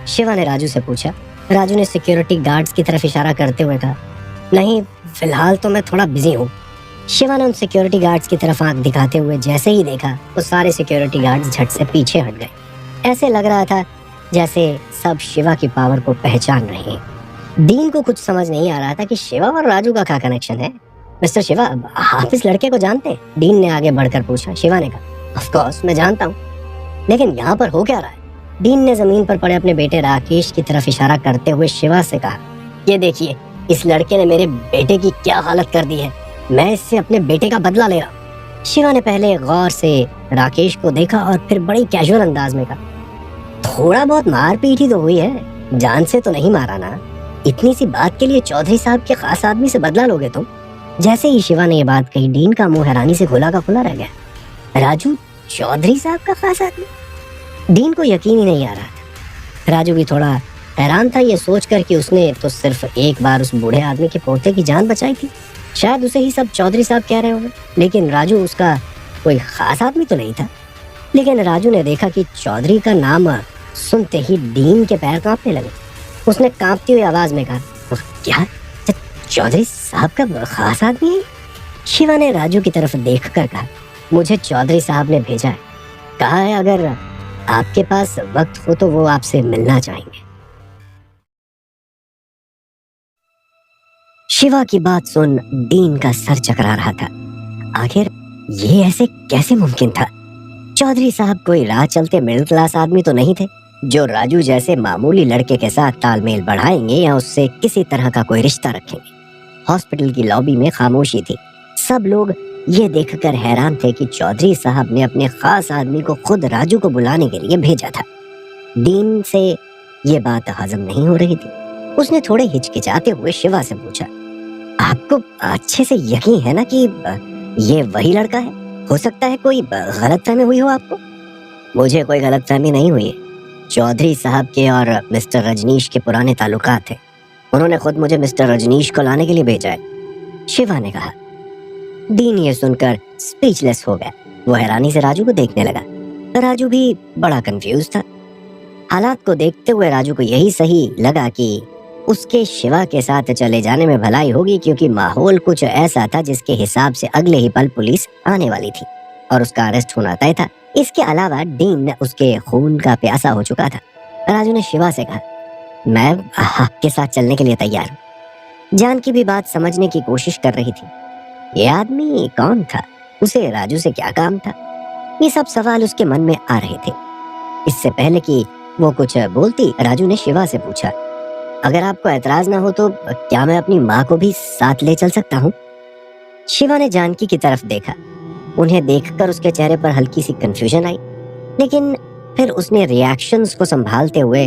शिवा ने राजू से पूछा। राजू ने सिक्योरिटी गार्ड्स की तरफ इशारा करते हुए कहा, नहीं फिलहाल तो मैं थोड़ा बिजी हूँ। शिवा ने उन सिक्योरिटी गार्ड्स की तरफ आंख दिखाते हुए जैसे ही देखा तो सारे सिक्योरिटी गार्ड्स झट से पीछे हट गए। ऐसे लग रहा था जैसे सब शिवा की पावर को पहचान रहे हैं। डीन को कुछ समझ नहीं आ रहा था कि शिवा और राजू का क्या कनेक्शन है। मिस्टर शिवा, आप इस लड़के को जानते हैं? डीन ने आगे बढ़कर पूछा। शिवा ने कहा, ऑफ कोर्स मैं जानता हूँ, लेकिन यहाँ पर हो क्या रहा है? डीन ने जमीन पर पड़े अपने बेटे राकेश की तरफ इशारा करते हुए शिवा से कहा, ये देखिए इस लड़के ने मेरे बेटे की क्या हालत कर दी है, मैं इससे अपने बेटे का बदला ले रहा हूँ। शिवा ने पहले गौर से राकेश को देखा और फिर बड़ी कैजुअल अंदाज में कहा, थोड़ा बहुत मारपीट ही तो हुई है, जान से तो नहीं मारा ना। इतनी सी बात के लिए चौधरी साहब के खास आदमी से बदला लोगे तुम? जैसे ही शिवा ने ये बात कही, डीन का मुंह हैरानी से खुला का खुला रह गया। राजू चौधरी साहब का खास आदमी? डीन को यकीन ही नहीं आ रहा था। राजू भी थोड़ा हैरान था ये सोचकर कि उसने तो सिर्फ एक बार उस बूढ़े आदमी के पोते की जान बचाई थी। शायद उसे ही सब चौधरी साहब कह रहे होंगे, लेकिन राजू उसका कोई खास आदमी तो नहीं था। लेकिन राजू ने देखा कि चौधरी का नाम सुनते ही डीन के पैर कांपने लगे। उसने कांपती हुई आवाज में कहा, क्या चौधरी साहब का खास आदमी है? शिवा ने राजू की तरफ देखकर कहा, मुझे चौधरी साहब ने भेजा है, कहा है अगर आपके पास वक्त हो तो वो आपसे मिलना चाहेंगे। शिवा की बात सुन डीन का सर चकरा रहा था। आखिर ये ऐसे कैसे मुमकिन था? चौधरी साहब कोई राह चलते मिडिल क्लास आदमी तो नहीं थे जो राजू जैसे मामूली लड़के के साथ तालमेल बढ़ाएंगे या उससे किसी तरह का कोई रिश्ता रखेंगे। हॉस्पिटल की लॉबी में खामोशी थी। सब लोग ये देखकर हैरान थे कि चौधरी साहब ने अपने खास आदमी को खुद राजू को बुलाने के लिए भेजा था। डीन से ये बात हजम नहीं हो रही थी। उसने थोड़े हिचकिचाते हुए शिवा से पूछा, आपको अच्छे से यकीन है ना कि ये वही लड़का है? हो सकता है कोई गलतफहमी हुई हो आपको। मुझे कोई गलतफहमी नहीं हुई है। चौधरी साहब के और मिस्टर रजनीश के पुराने ताल्लुकात हैं। उन्होंने खुद मुझे मिस्टर रजनीश को लाने के लिए भेजा है, शिवा ने कहा। डीन ये सुनकर स्पीचलेस हो गया। वो हैरानी से राजू को देखने लगा। राजू भी बड़ा कंफ्यूज था। हालात को देखते हुए राजू को यही सही लगा कि उसके शिवा के साथ चले जाने में भलाई होगी, क्योंकि माहौल कुछ ऐसा था जिसके हिसाब से अगले ही पल पुलिस आने वाली थी और उसका अरेस्ट होना तय था। इसके अलावा डीन उसके खून का प्यासा हो चुका था। राजू ने शिवा से कहा, मैं आपके साथ चलने के लिए तैयार हूँ। जानकी भी बात समझने की कोशिश कर रही थी। ये आदमी कौन था? उसे राजू से क्या काम था? ये सब सवाल उसके मन में आ रहे थे। इससे पहले कि वो कुछ बोलती, राजू ने शिवा से पूछा, अगर आपको एतराज ना हो तो क्या मैं अपनी माँ को भी साथ ले चल सकता हूँ? शिवा ने जानकी की तरफ देखा। उन्हें देखकर उसके चेहरे पर हल्की सी कंफ्यूजन आई, लेकिन फिर उसने रिएक्शंस को संभालते हुए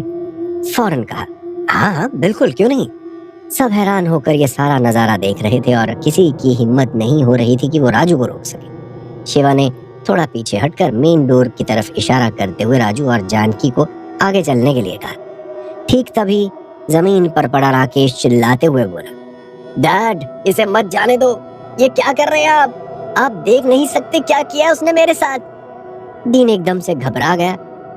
फौरन कहा, हाँ बिल्कुल, क्यों नहीं। सब हैरान होकर ये सारा नजारा देख रहे थे और किसी की हिम्मत नहीं हो रही थी कि वो राजू को रोक सके। शिवा ने थोड़ा पीछे हटकर मेन डोर की तरफ इशारा करते हुए राजू और जानकी को आगे चलने के लिए कहा। ठीक तभी जमीन पर पड़ा राकेश चिल्लाते हुए बोला, डैड, इसे मत जाने दो। ये क्या कर रहे हैं आप देख नहीं सकते क्या किया उसने मेरे साथ। डीन एकदम से घबरा गया,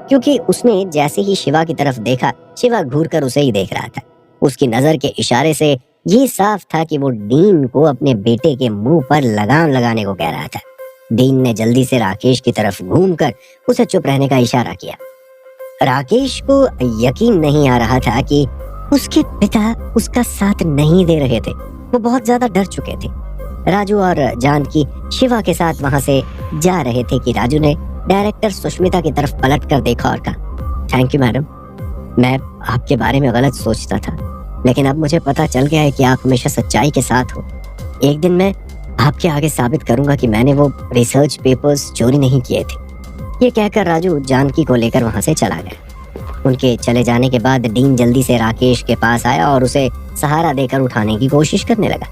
क्योंकि उसने जैसे ही शिवा की तरफ देखा, शिवा घूरकर उसे ही देख रहा था। उसकी नजर के इशारे से ये साफ था कि वो डीन को अपने बेटे के मुंह पर लगाम लगाने को कह रहा था। डीन ने जल्दी से राकेश की तरफ घूमकर उसे चुप रहने का इशारा किया। राकेश को यकीन नहीं आ रहा था कि उसके पिता उसका साथ नहीं दे रहे थे। वो बहुत ज्यादा डर चुके थे। राजू और जानकी शिवा के साथ वहां से जा रहे थे कि राजू ने डायरेक्टर सुष्मिता की तरफ पलट कर देखा और कहा, थैंक यू मैडम। मैं आपके बारे में गलत सोचता था, लेकिन अब मुझे पता चल गया है कि आप हमेशा सच्चाई के साथ हो। एक दिन मैं आपके आगे साबित करूंगा कि मैंने वो रिसर्च पेपर्स चोरी नहीं किए थे। ये कहकर राजू जानकी को लेकर वहां से चला गया। उनके चले जाने के बाद डीन जल्दी से राकेश के पास आया और उसे सहारा देकर उठाने की कोशिश करने लगा।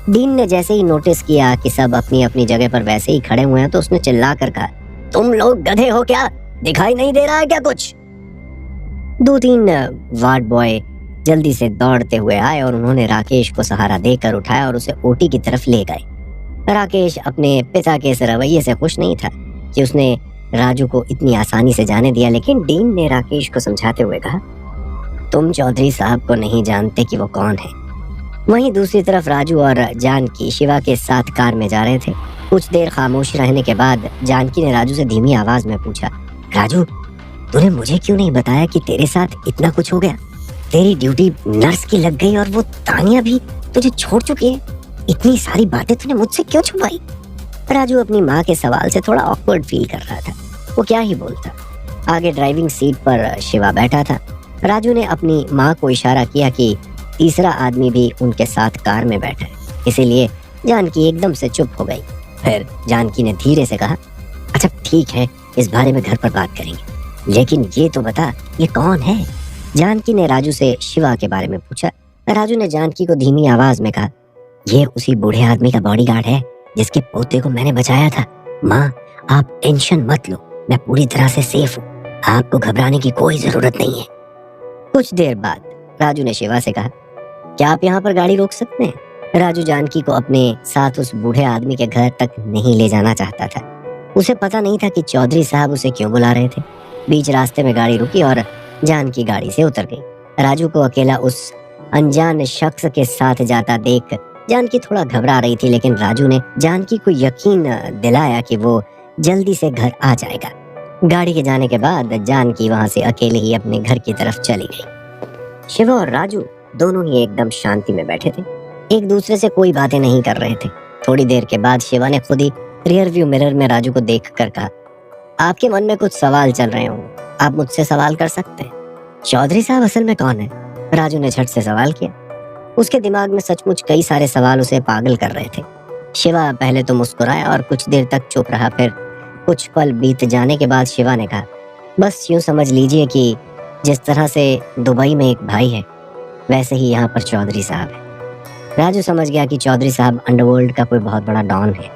डीन ने जैसे ही नोटिस किया कि सब अपनी अपनी जगह पर वैसे ही खड़े हुए हैं, तो उसने चिल्लाकर कहा, तुम लोग गधे हो क्या? दिखाई नहीं दे रहा है क्या कुछ? 2-3 वार्ड बॉय जल्दी से दौड़ते हुए आए और उन्होंने राकेश को सहारा देकर उठाया और उसे ओटी की तरफ ले गए। राकेश अपने पिता के इस रवैये से खुश नहीं था कि उसने राजू को इतनी आसानी से जाने दिया, लेकिन डीन ने राकेश को समझाते हुए कहा, तुम चौधरी साहब को नहीं जानते कि वो कौन है। वहीं दूसरी तरफ राजू और जानकी शिवा के साथ कार में जा रहे थे। कुछ देर खामोश रहने के बाद जानकी ने राजू से धीमी आवाज में पूछा, राजू, तूने मुझे क्यों नहीं बताया कि तेरे साथ इतना कुछ हो गया? तेरी ड्यूटी नर्स की लग गई और वो तानिया भी तुझे छोड़ चुकी है। इतनी सारी बातें तूने मुझसे क्यों छुपाई? राजू अपनी माँ के सवाल से थोड़ा ऑकवर्ड फील कर रहा था। वो क्या ही बोलता। आगे ड्राइविंग सीट पर शिवा बैठा था। राजू ने अपनी माँ को इशारा किया कि तीसरा आदमी भी उनके साथ कार में बैठा है, इसीलिए जानकी एकदम से चुप हो गई। फिर जानकी ने धीरे से कहा, अच्छा ठीक है, इस बारे में घर पर बात करेंगे, लेकिन ये तो बता, ये कौन है? जानकी ने राजू से शिवा के बारे में पूछा। राजू ने जानकी को धीमी आवाज में कहा, ये उसी बूढ़े आदमी का बॉडीगार्ड है जिसके पोते को मैंने बचाया था। माँ, आप टेंशन मत लो, मैं पूरी तरह से सेफ हूँ, आपको घबराने की कोई जरूरत नहीं है। कुछ देर बाद राजू ने शिवा से कहा, क्या आप यहाँ पर गाड़ी रोक सकते हैं? राजू जानकी को अपने साथ उस बूढ़े आदमी के घर तक नहीं ले जाना चाहता था। उसे पता नहीं था कि चौधरी साहब उसे क्यों बुला रहे थे। बीच रास्ते में गाड़ी रुकी और जानकी गाड़ी से उतर गई। राजू को अकेला उस अनजान शख्स के साथ जाता देख जानकी थोड़ा घबरा रही थी, लेकिन राजू ने जानकी को यकीन दिलाया कि वो जल्दी से घर आ जाएगा। गाड़ी के जाने के बाद जानकी वहां से अकेले ही अपने घर की तरफ चली गई। शिवा और राजू दोनों ही एकदम शांति में बैठे थे, एक दूसरे से कोई बातें नहीं कर रहे थे। थोड़ी देर के बाद शिवा ने खुद ही रियर व्यू मिरर में राजू को देखकर कहा, आपके मन में कुछ सवाल चल रहे हों, आप मुझसे सवाल कर सकते हैं। चौधरी साहब असल में कौन है? राजू ने झट से सवाल किया। उसके दिमाग में सचमुच कई सारे सवाल उसे पागल कर रहे थे। शिवा पहले तो मुस्कुराया और कुछ देर तक चुप रहा। फिर कुछ पल बीत जाने के बाद शिवा ने कहा, बस यूं समझ लीजिए कि जिस तरह से दुबई में एक भाई है, वैसे ही यहाँ पर चौधरी साहब है। राजू समझ गया कि चौधरी साहब अंडरवर्ल्ड का कोई बहुत बड़ा डॉन है।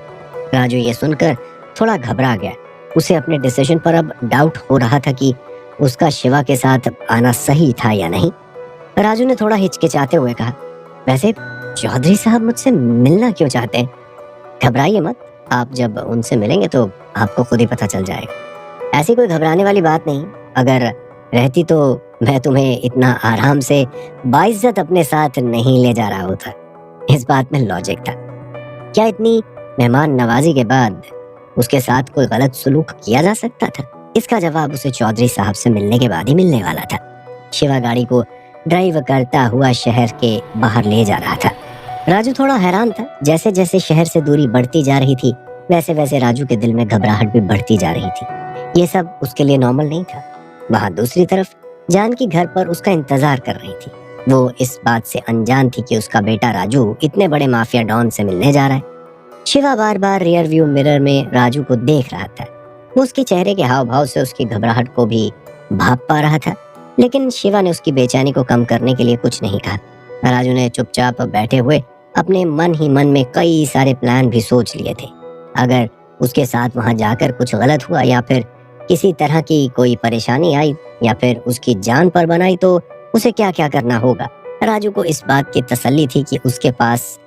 राजू ये सुनकर थोड़ा घबरा गया। उसे अपने डिसीजन पर अब डाउट हो रहा था कि उसका शिवा के साथ आना सही था या नहीं। राजू ने थोड़ा हिचकिचाते हुए कहा, वैसे चौधरी साहब मुझसे मिलना क्यों चाहते हैं? घबराइए मत, आप जब उनसे मिलेंगे तो आपको खुद ही पता चल जाएगा। ऐसी कोई घबराने वाली बात नहीं, अगर रहती तो मैं तुम्हें इतना आराम से बाइज्जत अपने साथ नहीं ले जा रहा होता। इस बात में लॉजिक था। क्या इतनी मेहमान नवाजी के बाद उसके साथ कोई गलत सलूक किया जा सकता था? इसका जवाब उसे चौधरी साहब से मिलने के बाद ही मिलने वाला था। शिवा गाड़ी को ड्राइव करता हुआ शहर के बाहर ले जा रहा था। राजू थोड़ा हैरान था। जैसे जैसे शहर से दूरी बढ़ती जा रही थी, वैसे वैसे राजू के दिल में घबराहट भी बढ़ती जा रही थी। ये सब उसके लिए नॉर्मल नहीं था। वहाँ दूसरी तरफ जानकी घर पर उसका इंतजार कर रही थी। वो इस बात से अनजान थी कि उसका बेटा राजू इतने बड़े माफिया डॉन से मिलने जा रहा है। शिवा बार बार रियर व्यू मिरर में राजू को देख रहा था। वो उसके चेहरे के हाव भाव से उसकी घबराहट को भी भाप पा रहा था, लेकिन शिवा ने उसकी बेचैनी को कम करने के लिए कुछ नहीं कहा। राजू ने चुपचाप बैठे हुए अपने मन ही मन में कई सारे प्लान भी सोच लिए थे। अगर उसके साथ वहां जाकर कुछ गलत हुआ या फिर किसी तरह की कोई परेशानी आई या फिर उसकी जान पर बनाई तो उसे क्या क्या करना होगा। राजू को इस बात की तसल्ली थी कि उसके पास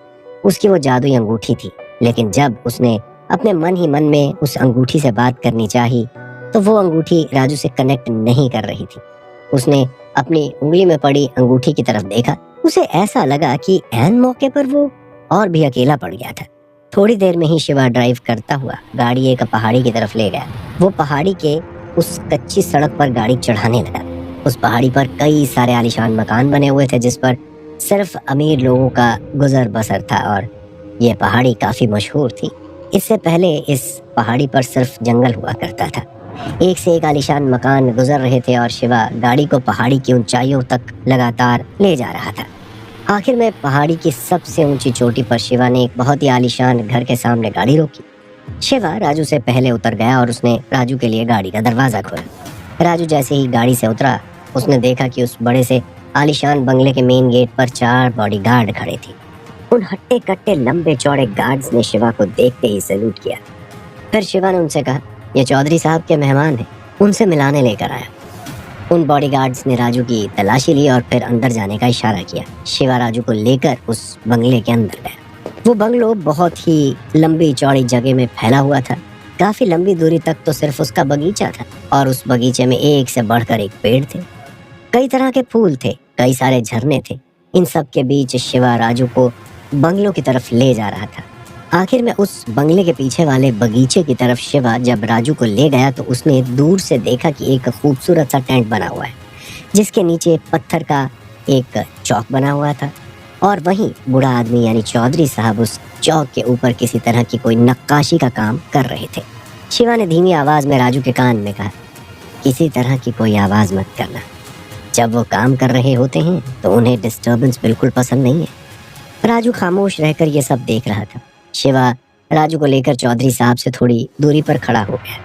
उसकी वो जादुई अंगूठी थी, लेकिन जब उसने अपने मन ही मन में उस अंगूठी से बात करनी चाही तो वो अंगूठी राजू से कनेक्ट नहीं कर रही थी। उसने अपनी उंगली में पड़ी अंगूठी की तरफ देखा। उसे ऐसा लगा कि ऐन मौके पर वो और भी अकेला पड़ गया था। थोड़ी देर में ही शिवा ड्राइव करता हुआ गाड़ी एक पहाड़ी की तरफ ले गया। वो पहाड़ी के उस कच्ची सड़क पर गाड़ी चढ़ाने लगा। उस पहाड़ी पर कई सारे आलीशान मकान बने हुए थे जिस पर सिर्फ अमीर लोगों का गुजर बसर था और ये पहाड़ी काफी मशहूर थी। इससे पहले इस पहाड़ी पर सिर्फ जंगल हुआ करता था। एक से एक आलीशान मकान गुजर रहे थे और शिवा गाड़ी को पहाड़ी की ऊंचाइयों तक लगातार ले जा रहा था। आखिर में पहाड़ी की सबसे ऊंची चोटी पर शिवा ने एक बहुत ही आलीशान घर के सामने गाड़ी रोकी। शिवा राजू से पहले उतर गया और उसने राजू के लिए गाड़ी का दरवाजा खोला। राजू जैसे ही गाड़ी से उतरा, उसने देखा कि उस बड़े से आलीशान बंगले के मेन गेट पर 4 बॉडीगार्ड खड़े थे। उन हट्टे कट्टे लंबे चौड़े गार्ड्स ने शिवा को देखते ही सैल्यूट किया। फिर शिवा ने उनसे कहा, ये चौधरी साहब के मेहमान हैं, उनसे मिलाने लेकर आया। उन बॉडीगार्ड्स ने राजू की तलाशी ली और फिर अंदर जाने का इशारा किया। शिवा राजू को लेकर उस बंगले के अंदर गया। वो बंगलो बहुत ही लंबी चौड़ी जगह में फैला हुआ था। काफी लंबी दूरी तक तो सिर्फ उसका बगीचा था और उस बगीचे में एक से बढ़कर एक पेड़ थे। कई तरह के फूल थे, कई सारे झरने थे। इन सब के बीच शिवा राजू को बंगलों की तरफ ले जा रहा था। आखिर में उस बंगले के पीछे वाले बगीचे की तरफ शिवा जब राजू को ले गया तो उसने दूर से देखा कि एक खूबसूरत सा टेंट बना हुआ है जिसके नीचे पत्थर का एक चौक बना हुआ था और वहीं बूढ़ा आदमी यानी चौधरी साहब उस चौक के ऊपर किसी तरह की कोई नक्काशी का काम कर रहे थे। शिवा ने धीमी आवाज में राजू के कान में कहा, किसी तरह की कोई आवाज मत करना। जब वो काम कर रहे होते हैं तो उन्हें डिस्टर्बेंस बिल्कुल पसंद नहीं है। राजू खामोश रहकर ये सब देख रहा था। शिवा राजू को लेकर चौधरी साहब से थोड़ी दूरी पर खड़ा हो गया।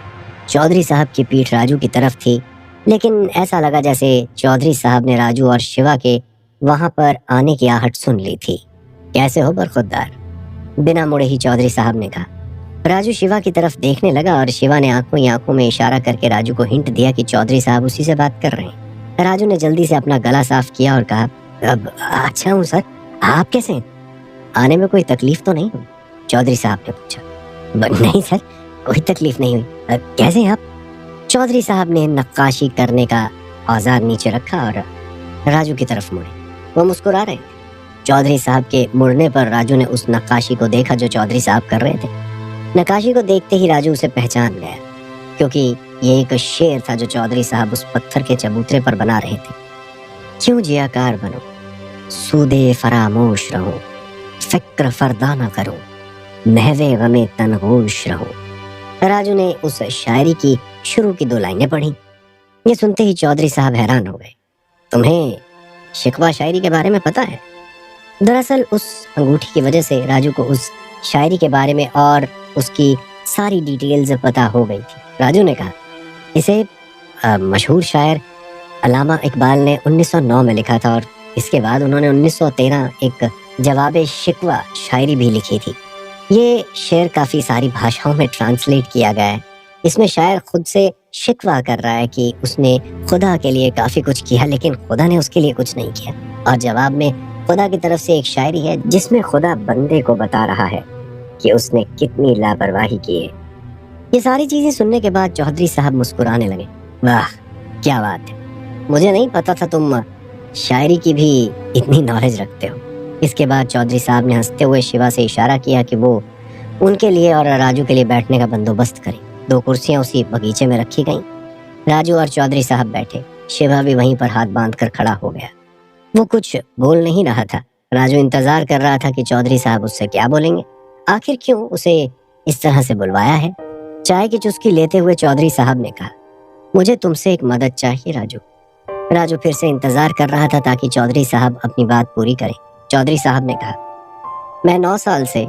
चौधरी साहब की पीठ राजू की तरफ थी, लेकिन ऐसा लगा जैसे चौधरी साहब ने राजू और शिवा के वहां पर आने की आहट सुन ली थी। कैसे हो बरखुरदार? बिना मुड़े ही चौधरी साहब ने कहा। राजू शिवा की तरफ देखने लगा और शिवा ने आंखों ही आंखों में इशारा करके राजू को हिंट दिया कि चौधरी साहब उसी से बात कर रहे हैं। राजू ने जल्दी से अपना गला साफ किया और कहा, अब अच्छा हूँ सर, आप कैसे हैं? आने में कोई तकलीफ तो नहीं हुई? चौधरी साहब ने पूछा। नहीं सर, कोई तकलीफ नहीं हुई। कैसे हैं आप? चौधरी साहब ने नक्काशी करने का औजार नीचे रखा और राजू की तरफ मुड़े। वो मुस्कुरा रहे थे। चौधरी साहब के मुड़ने पर राजू ने उस नक्काशी को देखा जो चौधरी साहब कर रहे थे। नक्काशी को देखते ही राजू उसे पहचान गया, क्योंकि ये एक शेर था जो चौधरी साहब उस पत्थर के चबूतरे पर बना रहे थे। क्यों जियाकार बनो, सूदे फरामोश रहो, फिक्र फरदा न करो, महवे गमे तनगोश रहो। राजू ने उस शायरी की शुरू की 2 लाइनें पढ़ी। ये सुनते ही चौधरी साहब हैरान हो गए। तुम्हें शिकवा शायरी के बारे में पता है? दरअसल उस अंगूठी की वजह से राजू को उस शायरी के बारे में और उसकी सारी डिटेल्स पता हो गई थी। राजू ने कहा, इसे मशहूर शायर अल्लामा इकबाल ने 1909 में लिखा था और इसके बाद उन्होंने 1913 एक जवाब शिकवा शायरी भी लिखी थी। ये शेर काफी सारी भाषाओं में ट्रांसलेट किया गया है। इसमें शायर खुद से शिकवा कर रहा है कि उसने खुदा के लिए काफी कुछ किया लेकिन खुदा ने उसके लिए कुछ नहीं किया, और जवाब में खुदा की तरफ से एक शायरी है जिसमें खुदा बंदे को बता रहा है कि उसने कितनी लापरवाही की है। ये सारी चीजें सुनने के बाद चौधरी साहब मुस्कुराने लगे। वाह क्या बात है, मुझे नहीं पता था तुम शायरी की भी इतनी नॉलेज रखते हो। इसके बाद चौधरी साहब ने हंसते हुए शिवा से इशारा किया कि वो उनके लिए और राजू के लिए बैठने का बंदोबस्त करे। 2 कुर्सियां उसी बगीचे में रखी गईं। राजू और चौधरी साहब बैठे। शिवा भी वहीं पर हाथ बांधकर खड़ा हो गया। वो कुछ बोल नहीं रहा था। राजू इंतजार कर रहा था कि चौधरी साहब उससे क्या बोलेंगे, आखिर क्यों उसे इस तरह से बुलवाया है। चाय की चुस्की लेते हुए चौधरी साहब ने कहा, मुझे तुमसे एक मदद चाहिए राजू। राजू फिर से इंतजार कर रहा था ताकि चौधरी साहब अपनी बात पूरी करें। चौधरी साहब ने कहा, मैं 9 साल से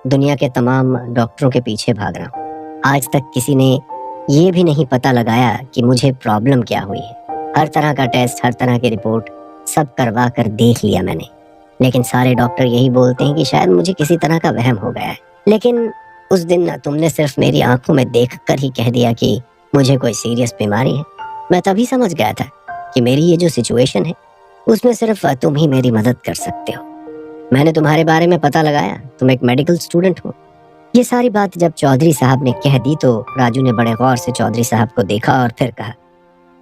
दुनिया के तमाम डॉक्टरों के पीछे भाग रहा हूँ। आज तक किसी ने ये भी नहीं पता लगाया कि मुझे प्रॉब्लम क्या हुई है। हर तरह का टेस्ट, हर तरह की रिपोर्ट सब करवा कर देख लिया मैंने, लेकिन सारे डॉक्टर यही बोलते हैं कि शायद मुझे किसी तरह का वहम हो गया है। लेकिन उस दिन तुमने सिर्फ मेरी आंखों में देखकर ही कह दिया कि मुझे कोई सीरियस बीमारी है। मैं तभी समझ गया था कि मेरी ये जो सिचुएशन है उसमें सिर्फ तुम ही मेरी मदद कर सकते हो। मैंने तुम्हारे बारे में पता लगाया, तुम एक मेडिकल स्टूडेंट हो। ये सारी बात जब चौधरी साहब ने कह दी तो राजू ने बड़े गौर से चौधरी साहब को देखा और फिर कहा,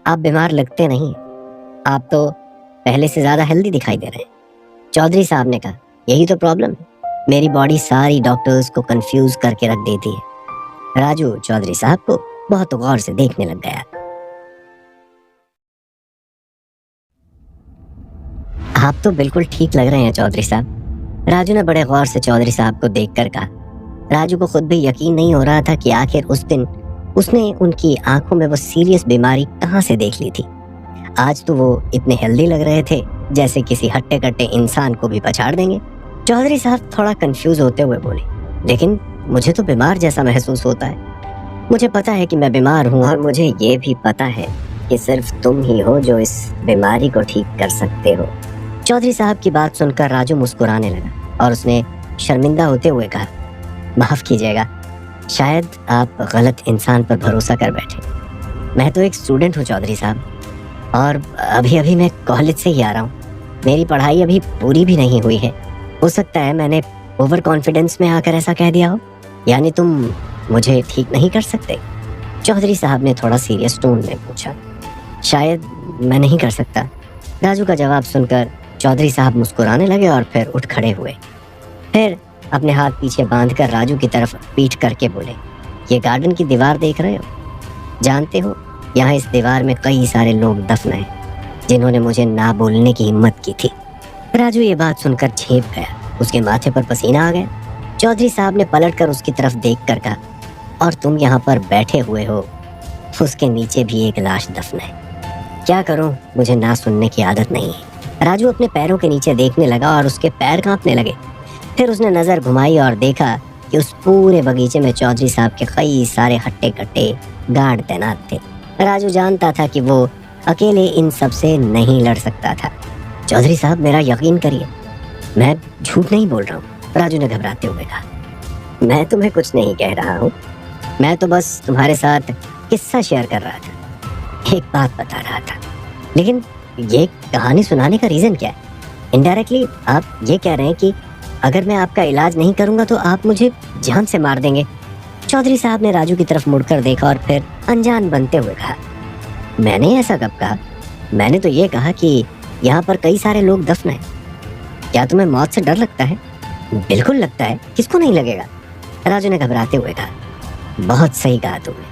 आप बीमार लगते नहीं, आप तो पहले से ज्यादा हेल्दी दिखाई दे रहे हैं। चौधरी साहब ने कहा, यही तो प्रॉब्लम है, मेरी बॉडी सारी डॉक्टर्स को कंफ्यूज करके रख देती है। राजू चौधरी साहब को बहुत गौर से देखने लग गया। आप तो बिल्कुल ठीक लग रहे हैं चौधरी साहब, राजू ने बड़े गौर से चौधरी साहब को देखकर कहा। राजू को खुद भी यकीन नहीं हो रहा था कि आखिर उस दिन उसने उनकी आंखों में वो सीरियस बीमारी कहां से देख ली थी। आज तो वो इतने हेल्दी लग रहे थे जैसे किसी हट्टे कट्टे इंसान को भी पछाड़ देंगे। चौधरी साहब थोड़ा कंफ्यूज होते हुए बोले, लेकिन मुझे तो बीमार जैसा महसूस होता है। मुझे पता है कि मैं बीमार हूँ और मुझे ये भी पता है कि सिर्फ तुम ही हो जो इस बीमारी को ठीक कर सकते हो। चौधरी साहब की बात सुनकर राजू मुस्कुराने लगा और उसने शर्मिंदा होते हुए कहा, माफ कीजिएगा, शायद आप गलत इंसान पर भरोसा कर बैठे। मैं तो एक स्टूडेंट हूँ चौधरी साहब, और अभी अभी मैं कॉलेज से ही आ रहा हूँ। मेरी पढ़ाई अभी पूरी भी नहीं हुई है। हो सकता है मैंने ओवर कॉन्फिडेंस में आकर ऐसा कह दिया हो, यानी तुम मुझे ठीक नहीं कर सकते? चौधरी साहब ने थोड़ा सीरियस टोन में पूछा। शायद मैं नहीं कर सकता। राजू का जवाब सुनकर चौधरी साहब मुस्कुराने लगे और फिर उठ खड़े हुए। फिर अपने हाथ पीछे बांधकर राजू की तरफ पीठ करके बोले, ये गार्डन की दीवार देख रहे हो? जानते हो, यहाँ इस दीवार में कई सारे लोग दफन हैं जिन्होंने मुझे ना बोलने की हिम्मत की थी। राजू ये बात सुनकर झेप गया, उसके माथे पर पसीना आ गया। चौधरी साहब ने पलटकर उसकी तरफ देखकर कहा, और तुम यहाँ पर बैठे हुए हो, उसके नीचे भी एक लाश दफन है। क्या करूं, मुझे ना सुनने की आदत नहीं है। राजू अपने पैरों के नीचे देखने लगा और उसके पैर कांपने लगे। फिर उसने नजर घुमाई और देखा कि उस पूरे बगीचे में चौधरी साहब के कई सारे हट्टे कट्टे गार्ड तैनात थे। राजू जानता था कि वो अकेले इन सब से नहीं लड़ सकता था। चौधरी साहब, मेरा यकीन करिए, मैं झूठ नहीं बोल रहा हूँ, राजू ने घबराते हुए कहा। मैं तुम्हें कुछ नहीं कह रहा हूँ, मैं तो बस तुम्हारे साथ किस्सा शेयर कर रहा था, एक बात बता रहा था। लेकिन ये कहानी सुनाने का रीजन क्या है? इनडायरेक्टली आप ये कह रहे हैं कि अगर मैं आपका इलाज नहीं करूंगा तो आप मुझे जान से मार देंगे। चौधरी साहब ने राजू की तरफ मुड़कर देखा और फिर अनजान बनते हुए कहा, मैंने ऐसा कब कहा? मैंने तो ये कहा कि यहाँ पर कई सारे लोग दफन हैं। क्या तुम्हें मौत से डर लगता है? बिल्कुल लगता है, किसको नहीं लगेगा? राजू ने घबराते हुए कहा। बहुत सही कहा तुमने,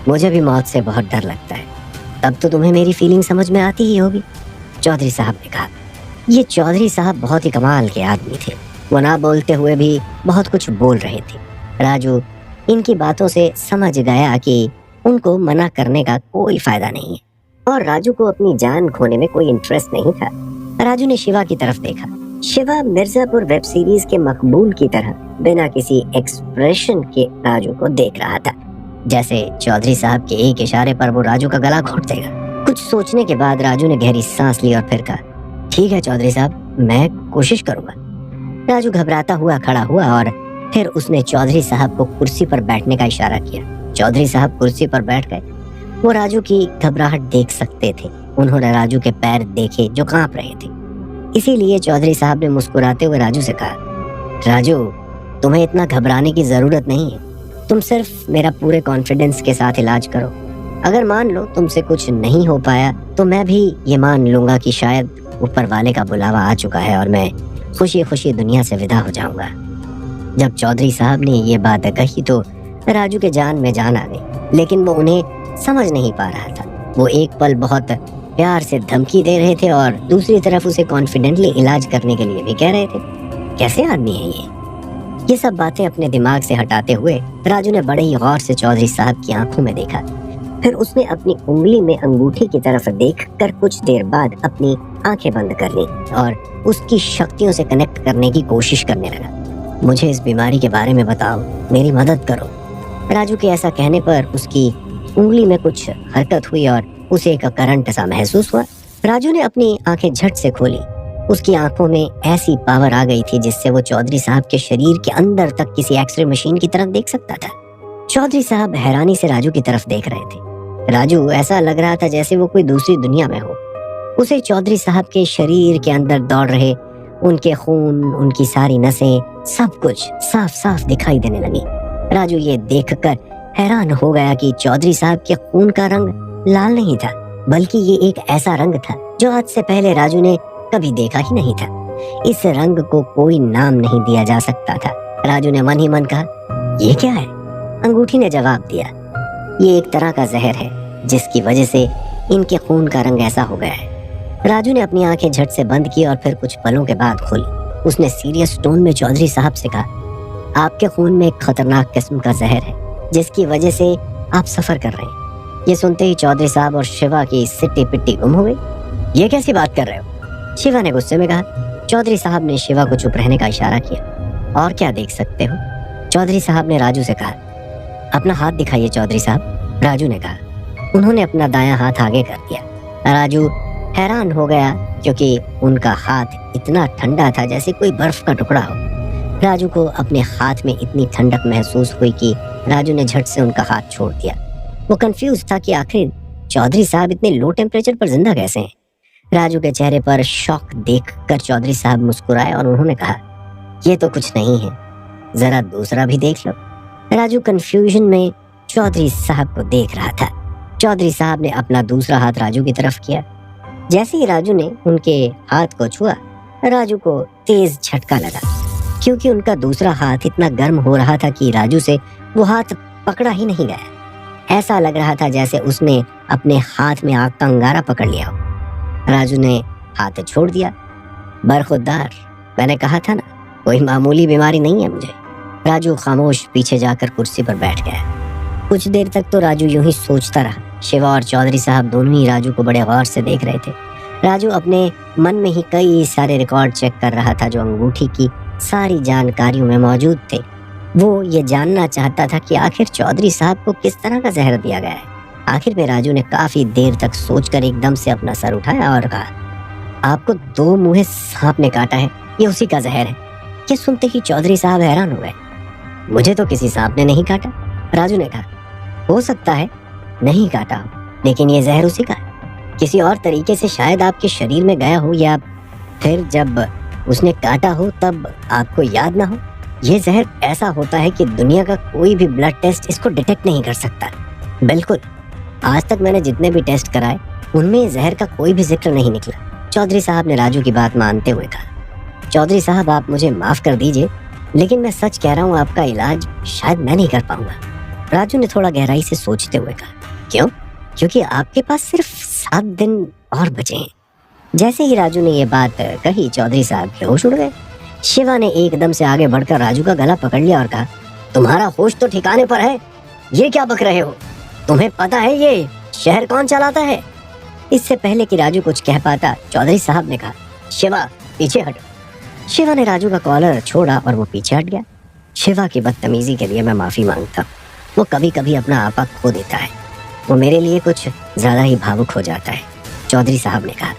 मुझे भी मौत से बहुत डर लगता है। तब तो तुम्हें मेरी फीलिंग समझ में आती ही होगी, चौधरी साहब ने कहा। ये चौधरी साहब बहुत ही कमाल के आदमी थे। वो ना बोलते हुए भी बहुत कुछ बोल रहे थे। राजू इनकी बातों से समझ गया कि उनको मना करने का कोई फायदा नहीं है और राजू को अपनी जान खोने में कोई इंटरेस्ट नहीं था। राजू ने शिवा की तरफ देखा। शिवा मिर्जापुर वेब सीरीज के मकबूल की तरह बिना किसी एक्सप्रेशन के राजू को देख रहा था, जैसे चौधरी साहब के एक इशारे पर वो राजू का गला घोट देगा। कुछ सोचने के बाद राजू ने गहरी सांस ली और फिर कहा, ठीक है चौधरी साहब, मैं कोशिश करूंगा। राजू घबराता हुआ खड़ा हुआ और फिर उसने चौधरी साहब को कुर्सी पर बैठने का इशारा किया। चौधरी साहब कुर्सी पर बैठ गए। वो राजू की घबराहट देख सकते थे। उन्होंने राजू के पैर देखे जो कांप रहे थे। इसीलिए चौधरी साहब ने मुस्कुराते हुए राजू से कहा, राजू, तुम्हें इतना घबराने की जरूरत नहीं है। तुम सिर्फ मेरा पूरे कॉन्फिडेंस के साथ इलाज करो। अगर मान लो तुमसे कुछ नहीं हो पाया तो मैं भी ये मान लूंगा कि शायद ऊपर वाले का बुलावा आ चुका है और मैं खुशी खुशी दुनिया से विदा हो जाऊंगा। जब चौधरी साहब ने ये बात कही तो राजू के जान में जान आ गई, लेकिन वो उन्हें समझ नहीं पा रहा था। वो एक पल बहुत प्यार से धमकी दे रहे थे और दूसरी तरफ उसे कॉन्फिडेंटली इलाज करने के लिए भी कह रहे थे। कैसे आदमी है ये सब बातें अपने दिमाग से हटाते हुए राजू ने बड़े ही गौर से चौधरी साहब की आंखों में देखा। फिर उसने अपनी उंगली में अंगूठी की तरफ देखकर कुछ देर बाद अपनी आंखें बंद कर ली और उसकी शक्तियों से कनेक्ट करने की कोशिश करने लगा। मुझे इस बीमारी के बारे में बताओ, मेरी मदद करो। राजू के ऐसा कहने पर उसकी उंगली में कुछ हरकत हुई और उसे एक करंट सा महसूस हुआ। राजू ने अपनी आंखें झट से खोली। उसकी आंखों में ऐसी पावर आ गई थी जिससे वो चौधरी साहब के शरीर के अंदर तक किसी एक्सरे मशीन की तरफ देख सकता था। चौधरी साहब हैरानी से राजू की तरफ देख रहे थे। राजू ऐसा लग रहा था जैसे वो कोई दूसरी दुनिया में हो। उसे चौधरी साहब के शरीर के अंदर दौड़ रहे उनके खून, उनकी सारी नसें, सब कुछ साफ साफ दिखाई देने लगी। राजू ये देखकर हैरान हो गया कि चौधरी साहब के खून का रंग लाल नहीं था, बल्कि ये एक ऐसा रंग था जो आज से पहले राजू ने कभी देखा ही नहीं था। इस रंग को कोई नाम नहीं दिया जा सकता था। राजू ने मन ही मन कहा, ये क्या है? अंगूठी ने जवाब दिया, ये एक तरह का जहर है जिसकी वजह से इनके खून का रंग ऐसा हो गया है। राजू ने अपनी आंखें झट से बंद की और फिर कुछ पलों के बाद खोली। उसने सीरियस टोन में चौधरी साहब से कहा, आपके खून में एक खतरनाक किस्म का जहर है जिसकी वजह से आप सफर कर रहे हैं। ये सुनते ही चौधरी साहब और शिवा की सिट्टी पिट्टी गुम हो गई। ये कैसी बात कर रहे हो? शिवा ने गुस्से में कहा। चौधरी साहब ने शिवा को चुप रहने का इशारा किया। और क्या देख सकते हो? चौधरी साहब ने राजू से कहा। अपना हाथ दिखाइए चौधरी साहब, राजू ने कहा। उन्होंने अपना दायां हाथ आगे कर दिया। राजू हैरान हो गया क्योंकि उनका हाथ इतना ठंडा था जैसे कोई बर्फ का टुकड़ा हो। राजू को अपने हाथ में इतनी ठंडक महसूस हुई कि राजू ने झट से उनका हाथ छोड़ दिया। वो कंफ्यूज था कि आखिर चौधरी साहब इतने लो टेम्परेचर पर जिंदा कैसे हैं। राजू के चेहरे पर शॉक देखकर चौधरी साहब मुस्कुराए और उन्होंने कहा, ये तो कुछ नहीं है, जरा दूसरा भी देख लो। राजू कंफ्यूजन में चौधरी साहब को देख रहा था। चौधरी साहब ने अपना दूसरा हाथ राजू की तरफ किया। जैसे ही राजू ने उनके हाथ को छुआ, राजू को तेज झटका लगा क्योंकि उनका दूसरा हाथ इतना गर्म हो रहा था कि राजू से वो हाथ पकड़ा ही नहीं गया। ऐसा लग रहा था जैसे उसने अपने हाथ में आग का अंगारा पकड़ लिया हो। राजू ने हाथ छोड़ दिया। बरखुरदार, मैंने कहा था ना, कोई मामूली बीमारी नहीं है मुझे। राजू खामोश पीछे जाकर कुर्सी पर बैठ गया। कुछ देर तक तो राजू यूं ही सोचता रहा। शिवा और चौधरी साहब दोनों ही राजू को बड़े गौर से देख रहे थे। राजू अपने मन में ही कई सारे रिकॉर्ड चेक कर रहा था जो अंगूठी की सारी जानकारियों में मौजूद थे। वो ये जानना चाहता था कि आखिर चौधरी साहब को किस तरह का जहर दिया गया है। आखिर में राजू ने काफी देर तक सोचकर एकदम से अपना सर उठाया और कहा, आपको 2 मुँहे सांप ने काटा है, ये उसी का जहर है। ये सुनते ही चौधरी साहब हैरान हो गए। मुझे तो किसी सांप ने नहीं काटा, राजू ने कहा। हो सकता है नहीं काटा हो, लेकिन ये जहर उसी का है। किसी और तरीके से शायद आपके शरीर में गया हो या फिर जब उसने काटा हो तब आपको याद ना हो। ये जहर ऐसा होता है कि दुनिया का कोई भी ब्लड टेस्ट इसको डिटेक्ट नहीं कर सकता। बिल्कुल, आज तक मैंने जितने भी टेस्ट कराए उनमें जहर का कोई भी जिक्र नहीं निकला। चौधरी साहब ने राजू की बात मानते हुए कहा, चौधरी साहब आप मुझे माफ कर दीजिए, लेकिन मैं सच कह रहा हूँ, आपका इलाज शायद मैं नहीं कर पाऊंगा। राजू ने थोड़ा गहराई से सोचते हुए कहा, क्यों? क्योंकि आपके पास सिर्फ 7 दिन और बचे हैं। जैसे ही राजू ने ये बात कही, चौधरी साहब के होश उड़ गए। शिवा ने एकदम से आगे बढ़कर राजू का गला पकड़ लिया और कहा, तुम्हारा होश तो ठिकाने पर है, ये क्या बक रहे हो? तुम्हें पता है ये शहर कौन चलाता है? इससे पहले कि राजू कुछ कह पाता, चौधरी साहब ने कहा, शिवा पीछे हटो। शिवा ने राजू का कॉलर छोड़ा और वो पीछे हट गया। शिवा की बदतमीजी के लिए मैं माफी मांगता हूँ। वो कभी कभी अपना आपा खो देता है। वो मेरे लिए कुछ ज्यादा ही भावुक हो जाता है, चौधरी साहब ने कहा।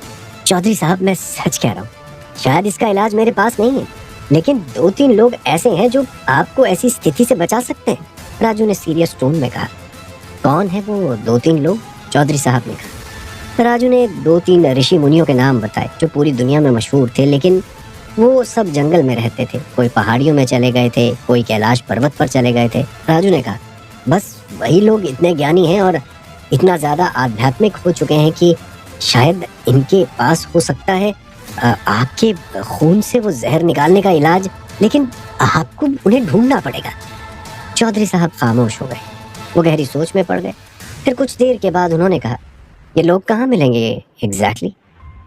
चौधरी साहब मैं सच कह रहा हूँ, शायद इसका इलाज मेरे पास नहीं है, लेकिन 2-3 लोग ऐसे हैं जो आपको ऐसी स्थिति से बचा सकते हैं, राजू ने सीरियस टोन में कहा। कौन है वो 2-3 लोग? चौधरी साहब ने कहा। राजू ने 2-3 ऋषि मुनियों के नाम बताए जो पूरी दुनिया में मशहूर थे, लेकिन वो सब जंगल में रहते थे। कोई पहाड़ियों में चले गए थे, कोई कैलाश पर्वत पर चले गए थे। राजू ने कहा, बस वही लोग इतने ज्ञानी हैं और इतना ज़्यादा आध्यात्मिक हो चुके हैं कि शायद इनके पास हो सकता है आपके खून से वो जहर निकालने का इलाज, लेकिन आपको उन्हें ढूंढना पड़ेगा। चौधरी साहब खामोश हो गए, वो गहरी सोच में पड़ गए। फिर कुछ देर के बाद उन्होंने कहा, ये लोग कहाँ मिलेंगे एग्जैक्टली?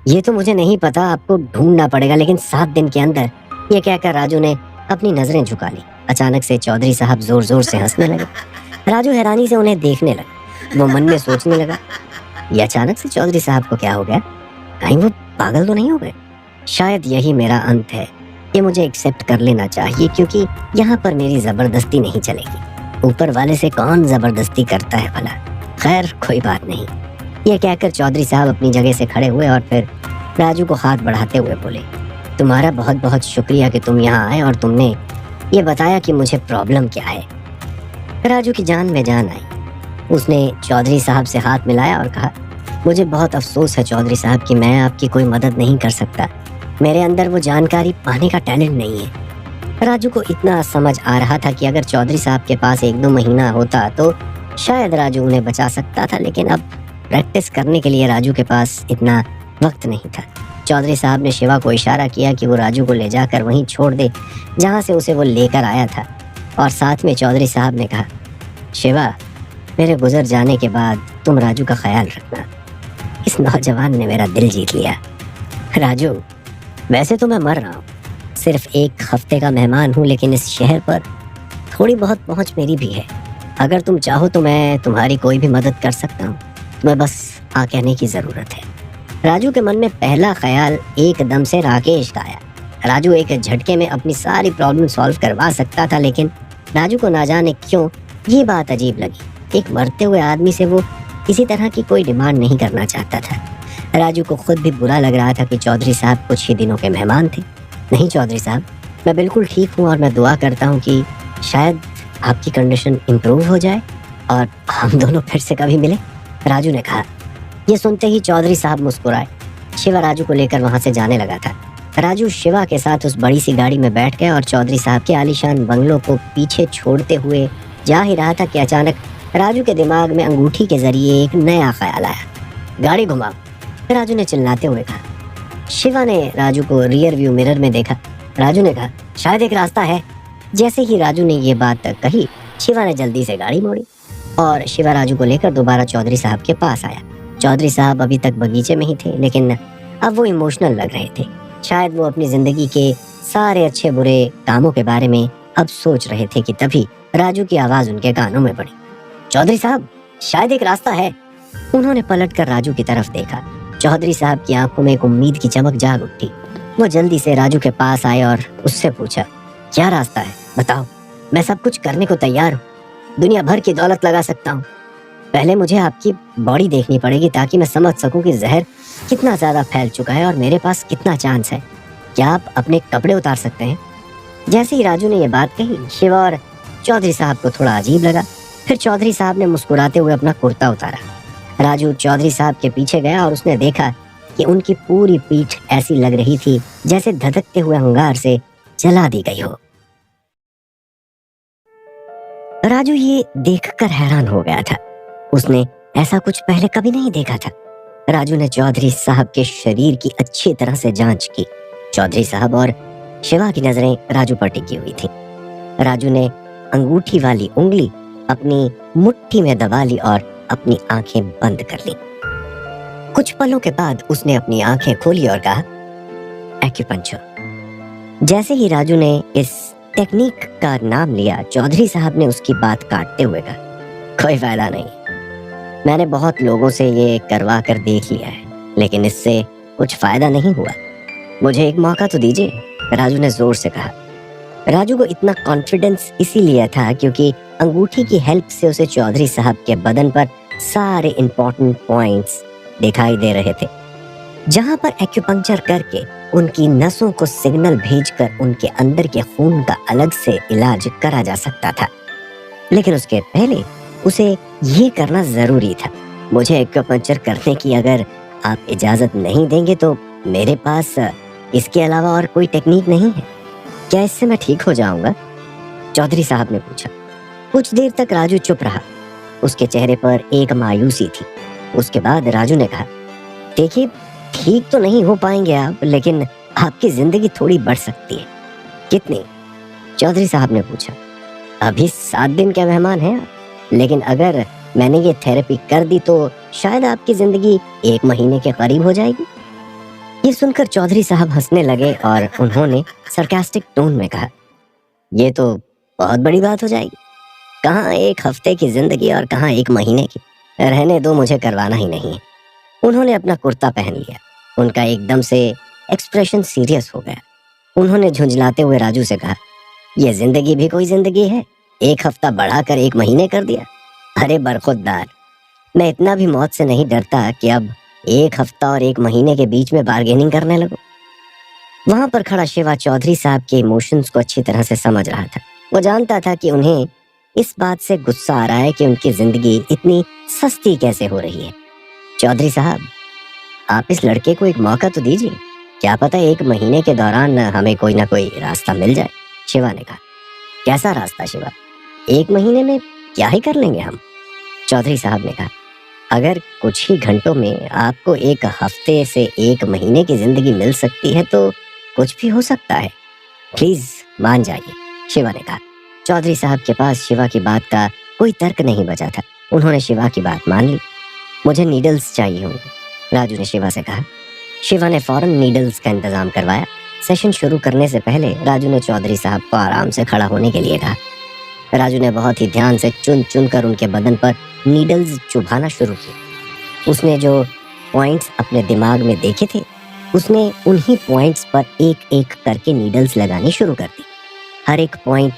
ये तो मुझे नहीं पता, आपको ढूंढना पड़ेगा, लेकिन 7 दिन के अंदर। ये कहकर राजू ने अपनी नजरें झुका ली। अचानक से चौधरी साहब जोर जोर से हंसने लगे। राजू हैरानी से उन्हें देखने लगा। वो मन में सोचने लगा, ये अचानक से चौधरी साहब को क्या हो गया? कहीं वो पागल तो नहीं हो गए? शायद यही मेरा अंत है, ये मुझे एक्सेप्ट कर लेना चाहिए, क्योंकि यहाँ पर मेरी जबरदस्ती नहीं चलेगी। ऊपर वाले से कौन जबरदस्ती करता है भला? खैर कोई बात नहीं। ये कहकर चौधरी साहब अपनी जगह से खड़े हुए और फिर राजू को हाथ बढ़ाते हुए बोले, तुम्हारा बहुत बहुत शुक्रिया कि तुम यहाँ आए और तुमने ये बताया कि मुझे प्रॉब्लम क्या है। राजू की जान में जान आई। उसने चौधरी साहब से हाथ मिलाया और कहा, मुझे बहुत अफसोस है चौधरी साहब कि मैं आपकी कोई मदद नहीं कर सकता। मेरे अंदर वो जानकारी पाने का टैलेंट नहीं है। राजू को इतना समझ आ रहा था कि अगर चौधरी साहब के पास 1-2 महीना होता तो शायद राजू उन्हें बचा सकता था, लेकिन अब प्रैक्टिस करने के लिए राजू के पास इतना वक्त नहीं था। चौधरी साहब ने शिवा को इशारा किया कि वो राजू को ले जाकर वहीं छोड़ दे जहाँ से उसे वो लेकर आया था, और साथ में चौधरी साहब ने कहा, शिवा, मेरे गुजर जाने के बाद तुम राजू का ख्याल रखना। इस नौजवान ने मेरा दिल जीत लिया। राजू, वैसे तो मैं मर रहा हूँ, सिर्फ 1 हफ्ते का मेहमान हूँ, लेकिन इस शहर पर थोड़ी बहुत पहुँच मेरी भी है। अगर तुम चाहो तो मैं तुम्हारी कोई भी मदद कर सकता हूँ, तुम्हें बस हाँ कहने की ज़रूरत है। राजू के मन में पहला ख्याल एकदम से राकेश का आया। राजू एक झटके में अपनी सारी प्रॉब्लम सॉल्व करवा सकता था, लेकिन राजू को ना जाने क्यों ये बात अजीब लगी। एक मरते हुए आदमी से वो किसी तरह की कोई डिमांड नहीं करना चाहता था। राजू को खुद भी बुरा लग रहा था कि चौधरी साहब कुछ ही दिनों के मेहमान थे। नहीं चौधरी साहब, मैं बिल्कुल ठीक हूँ और मैं दुआ करता हूँ कि शायद आपकी कंडीशन इम्प्रूव हो जाए और हम दोनों फिर से कभी मिले, राजू ने कहा। ये सुनते ही चौधरी साहब मुस्कुराए। शिवा राजू को लेकर वहाँ से जाने लगा था। राजू शिवा के साथ उस बड़ी सी गाड़ी में बैठ गया और चौधरी साहब के आलीशान बंगलों को पीछे छोड़ते हुए जा ही रहा था कि अचानक राजू के दिमाग में अंगूठी के जरिए एक नया ख्याल आया। गाड़ी घुमाओ, राजू ने चिल्लाते हुए कहा। शिवा ने राजू को रियर व्यू मिरर में देखा। राजू ने कहा, शायद एक रास्ता है। जैसे ही राजू ने ये बात कही, शिवा ने जल्दी से गाड़ी मोड़ी और शिवा राजू को लेकर दोबारा चौधरी साहब के पास आया। चौधरी साहब अभी तक बगीचे में ही थे, लेकिन अब वो इमोशनल लग रहे थे। शायद वो अपनी जिंदगी के सारे अच्छे बुरे कामों के बारे में अब सोच रहे थे कि तभी राजू की आवाज उनके कानों में पड़ी। चौधरी साहब, शायद एक रास्ता है। उन्होंने पलटकर राजू की तरफ देखा। चौधरी साहब की आंखों में एक उम्मीद की चमक जाग उठी। वो जल्दी से राजू के पास आए और उससे पूछा, क्या रास्ता है, बताओ, मैं सब कुछ करने को तैयार हूँ, दुनिया भर की दौलत लगा सकता हूँ। पहले मुझे आपकी बॉडी देखनी पड़ेगी ताकि मैं समझ सकूं कि जहर कितना ज्यादा फैल चुका है और मेरे पास कितना चांस है। क्या आप अपने कपड़े उतार सकते हैं? जैसे ही राजू ने ये बात कही, शिवा और चौधरी साहब को थोड़ा अजीब लगा। फिर चौधरी साहब ने मुस्कुराते हुए अपना कुर्ता उतारा। राजू चौधरी साहब के पीछे गया और उसने देखा कि उनकी पूरी पीठ ऐसी लग रही थी जैसे धधकते हुए अंगार से जला दी गई हो। राजू ये देखकर हैरान हो गया था। उसने ऐसा कुछ पहले कभी नहीं देखा था। राजू ने चौधरी साहब के शरीर की अच्छी तरह से जांच की। चौधरी साहब और शिवा की नजरें राजू पर टिकी हुई थी। राजू ने अंगूठी वाली उंगली अपनी मुट्ठी में दबा ली और अपनी आंखें बंद कर ली। कुछ पलों के बाद उसने अपनी आंखें खोली और कहा, एक्यूपंक्चर। जैसे ही राजू ने इस टेक्निक का नाम लिया, चौधरी साहब ने उसकी बात काटते हुए कहा, कोई फायदा नहीं, मैंने बहुत लोगों से ये करवा कर देख लिया है, लेकिन इससे कुछ फायदा नहीं हुआ, मुझे एक मौका तो दीजिए, राजू ने जोर से कहा। राजू को इतना कॉन्फिडेंस इसीलिए था क्योंकि अंगूठी की हेल्प से उसे चौधरी साहब के बदन पर सारे इंपॉर्टेंट पॉइंट्स दिखाई दे रहे थे। जहां पर एक्यूपंक्चर करके उनकी नसों को सिग्नल भेजकर उनके अंदर के खून का अलग से इलाज करा जा सकता था। लेकिन उसके पहले उसे ये करना जरूरी था। मुझे एक्यूपंक्चर करने की अगर आप इजाजत नहीं देंगे तो मेरे पास इसके अलावा और कोई टेक्निक नहीं है। क्या इससे मैं ठीक हो जाऊंगा? चौधरी साहब ने पूछा। कुछ देर तक राजू चुप रहा। उसके चेहरे पर एक मायूसी थी। उसके बाद राजू ने कहा, देखिए, ठीक तो नहीं हो पाएंगे आप, लेकिन आपकी जिंदगी थोड़ी बढ़ सकती है। कितनी? चौधरी साहब ने पूछा। अभी 7 दिन के मेहमान हैं आप, लेकिन अगर मैंने ये थेरेपी कर दी तो शायद आपकी जिंदगी 1 महीने के करीब हो जाएगी। ये सुनकर चौधरी साहब हंसने लगे और उन्होंने सरकास्टिक टोन में कहा, ये तो बहुत बड़ी बात हो जाएगी। कहाँ 1 हफ्ते की जिंदगी और कहाँ 1 महीने की। रहने दो, मुझे करवाना ही नहीं है। उन्होंने अपना कुर्ता पहन लिया। उनका एकदम से एक्सप्रेशन सीरियस हो गया। उन्होंने झुंझलाते हुए राजू से कहा, यह जिंदगी भी कोई जिंदगी है? 1 हफ्ता बढ़ाकर 1 महीने कर दिया। अरे बरखुरदार, मैं इतना भी मौत से नहीं डरता कि अब 1 हफ्ता और 1 महीने के बीच में बार्गेनिंग करने लगूं। वहां पर खड़ा शिवा चौधरी साहब के इमोशंस को अच्छी तरह से समझ रहा था। वो जानता था कि उन्हें इस बात से गुस्सा आ रहा है कि उनकी जिंदगी इतनी सस्ती कैसे हो रही है। चौधरी साहब, आप इस लड़के को एक मौका तो दीजिए। क्या पता 1 महीने के दौरान हमें कोई ना कोई रास्ता मिल जाए। शिवा ने कहा। कैसा रास्ता शिवा? 1 महीने में क्या ही कर लेंगे हम? चौधरी साहब ने कहा, अगर कुछ ही घंटों में आपको 1 हफ्ते से 1 महीने की जिंदगी मिल सकती है तो कुछ भी हो सकता है। प्लीज मान जाइए, शिवा ने कहा। चौधरी साहब के पास शिवा की बात का कोई तर्क नहीं बचा था। उन्होंने शिवा की बात मान ली। मुझे नीडल्स चाहिए होंगे, राजू ने शिवा से कहा। शिवा ने फौरन नीडल्स का इंतजाम करवाया। सेशन शुरू करने से पहले राजू ने चौधरी साहब को आराम से खड़ा होने के लिए कहा। राजू ने बहुत ही ध्यान से चुन चुन कर उनके बदन पर नीडल्स चुभाना शुरू किया। उसने जो पॉइंट्स अपने दिमाग में देखे थे, उसने उन्हीं पॉइंट्स पर एक एक करके नीडल्स लगानी शुरू कर दी। हर एक पॉइंट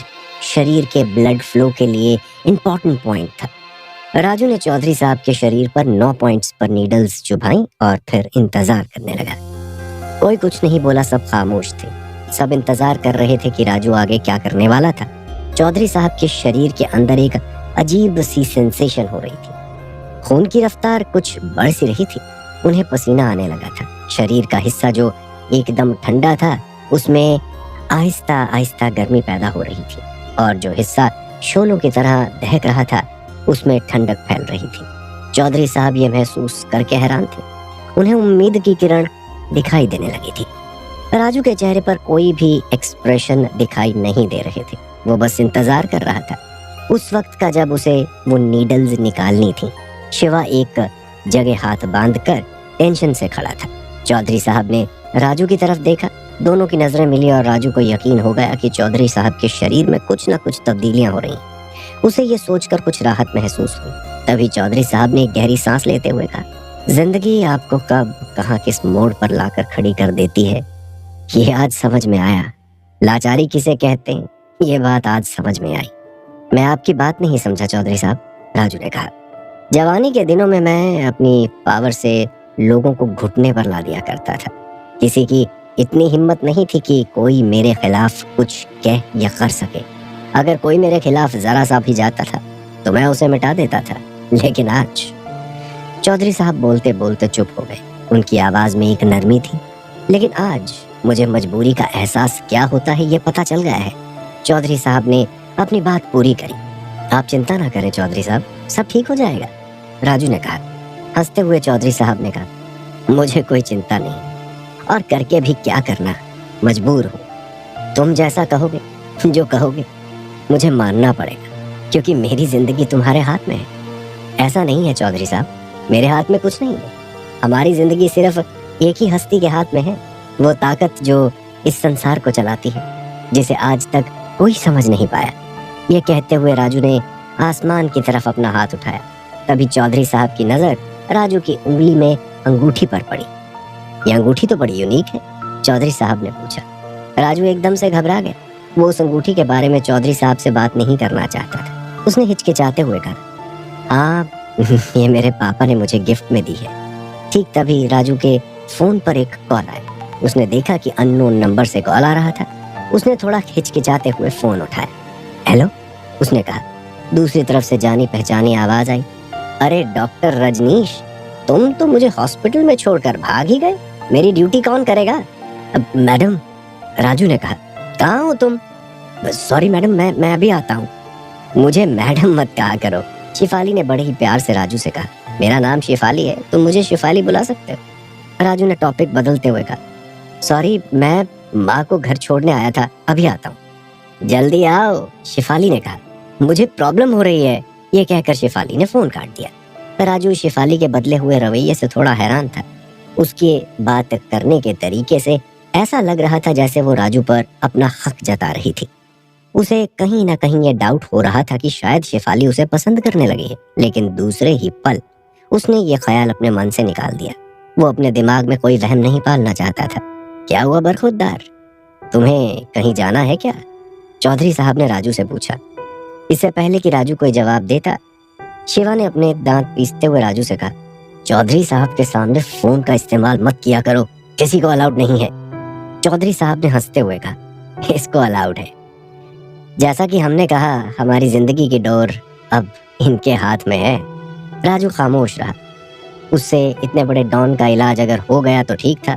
शरीर के ब्लड फ्लो के लिए इम्पोर्टेंट पॉइंट था। राजू ने चौधरी साहब के शरीर पर 9 पॉइंट्स पर नीडल्स चुभाई और फिर इंतजार करने लगा। कोई कुछ नहीं बोला, सब खामोश थे। सब इंतजार कर रहे थे कि राजू आगे क्या करने वाला था। चौधरी साहब के शरीर के अंदर एक अजीब सी सेंसेशन हो रही थी। खून की रफ्तार कुछ बढ़ सी रही थी। उन्हें पसीना आने लगा था। शरीर का हिस्सा जो एकदम ठंडा था, उसमें आहिस्ता आहिस्ता गर्मी पैदा हो रही थी, और जो हिस्सा शोलों की तरह दहक रहा था, उसमें ठंडक फैल रही थी। चौधरी साहब ये महसूस करके हैरान थे। उन्हें उम्मीद की किरण दिखाई देने लगी थी। राजू के चेहरे पर कोई भी एक्सप्रेशन दिखाई नहीं दे रहे थे। वो बस इंतजार कर रहा था उस वक्त का जब उसे वो नीडल्स निकालनी थी। शिवा एक जगह हाथ बांधकर टेंशन से खड़ा था। चौधरी साहब ने राजू की तरफ देखा। दोनों की नजरें मिली और राजू को यकीन हो गया कि चौधरी साहब के शरीर में कुछ न कुछ तब्दीलियां हो रही। उसे ये सोचकर कुछ राहत महसूस हुई। तभी चौधरी साहब ने एक गहरी सांस लेते हुए कहा, जिंदगी आपको कब कहां किस मोड़ पर लाकर खड़ी कर देती है, ये आज समझ में आया। लाचारी किसे कहते हैं, ये बात आज समझ में आई। मैं आपकी बात नहीं समझा चौधरी साहब, राजू ने कहा। जवानी के दिनों में मैं अपनी पावर से लोगों को घुटने पर ला दिया करता था। किसी की इतनी हिम्मत नहीं थी कि कोई मेरे खिलाफ कुछ कह या कर सके। अगर कोई मेरे खिलाफ जरा सा भी जाता था तो मैं उसे मिटा देता था। लेकिन आज, चौधरी साहब बोलते बोलते चुप हो गए। उनकी आवाज में एक नरमी थी। लेकिन आज मुझे मजबूरी का एहसास क्या होता है ये पता चल गया है। चौधरी साहब ने अपनी बात पूरी करी। आप चिंता ना करें चौधरी साहब, सब ठीक हो जाएगा, राजू ने कहा। हंसते हुए चौधरी साहब ने कहा, मुझे कोई चिंता नहीं, और करके भी क्या करना, मजबूर हूँ। तुम जैसा कहोगे, जो कहोगे, मुझे मानना पड़ेगा, क्योंकि मेरी जिंदगी तुम्हारे हाथ में है। ऐसा नहीं है चौधरी साहब, मेरे हाथ में कुछ नहीं है। हमारी जिंदगी सिर्फ एक ही हस्ती के हाथ में है, वो ताकत जो इस संसार को चलाती है, जिसे आज तक कोई समझ नहीं पाया। ये कहते हुए राजू ने आसमान की तरफ अपना हाथ उठाया। तभी चौधरी साहब की नजर राजू की उंगली में अंगूठी पर पड़ी। ये अंगूठी तो बड़ी यूनिक है, चौधरी साहब ने पूछा। राजू एकदम से घबरा गया। वो उस अंगूठी के बारे में चौधरी साहब से बात नहीं करना चाहता था। उसने हिचकिचाते हुए कहा, हाँ ये मेरे पापा ने मुझे गिफ्ट में दी है। ठीक तभी राजू के फोन पर एक कॉल आया। उसने देखा कि अननोन नंबर से कॉल आ रहा था। उसने थोड़ा हिचकिचाते हुए फोन उठाया। हेलो, उसने कहा। दूसरी तरफ से जानी पहचानी आवाज आई। अरे डॉक्टर रजनीश, तुम तो मुझे हॉस्पिटल में छोड़कर भाग ही गए। मेरी ड्यूटी कौन करेगा? मैडम, राजू ने कहा। कहाँ हो तुम? सॉरी मैडम, मैं अभी आता हूँ। मुझे मैडम मत कहा करो, शिफाली ने बड़े ही प्यार से राजू से कहा। मेरा नाम शिफाली है, तुम मुझे शिफाली बुला सकते हो। राजू ने टॉपिक बदलते हुए कहा, सॉरी, मैं माँ को घर छोड़ने आया था, अभी आता हूँ। जल्दी आओ, शिफाली ने कहा। मुझे प्रॉब्लम हो रही है, ये कहकर शिफाली ने फोन काट दिया। राजू शिफाली के बदले हुए रवैये से थोड़ा हैरान था। उसके बात करने के तरीके से ऐसा लग रहा था जैसे वो राजू पर अपना हक जता रही थी। उसे कहीं ना कहीं ये डाउट हो रहा था कि शायद शिफाली उसे पसंद करने लगी है, लेकिन दूसरे ही पल उसने ये ख्याल अपने मन से निकाल दिया। वो अपने दिमाग में कोई वहम नहीं पालना चाहता था। क्या हुआ बरखुरदार, तुम्हें कहीं जाना है क्या? चौधरी साहब ने राजू से पूछा। इससे पहले कि राजू कोई जवाब देता, शिवा ने अपने दांत पीसते हुए राजू से कहा, चौधरी साहब के सामने फोन का इस्तेमाल मत किया करो, किसी को अलाउड नहीं है। चौधरी साहब ने हंसते हुए कहा, इसको अलाउड है। जैसा कि हमने कहा, हमारी जिंदगी की डोर अब इनके हाथ में है। राजू खामोश रहा। उससे इतने बड़े डॉन का इलाज अगर हो गया तो ठीक था,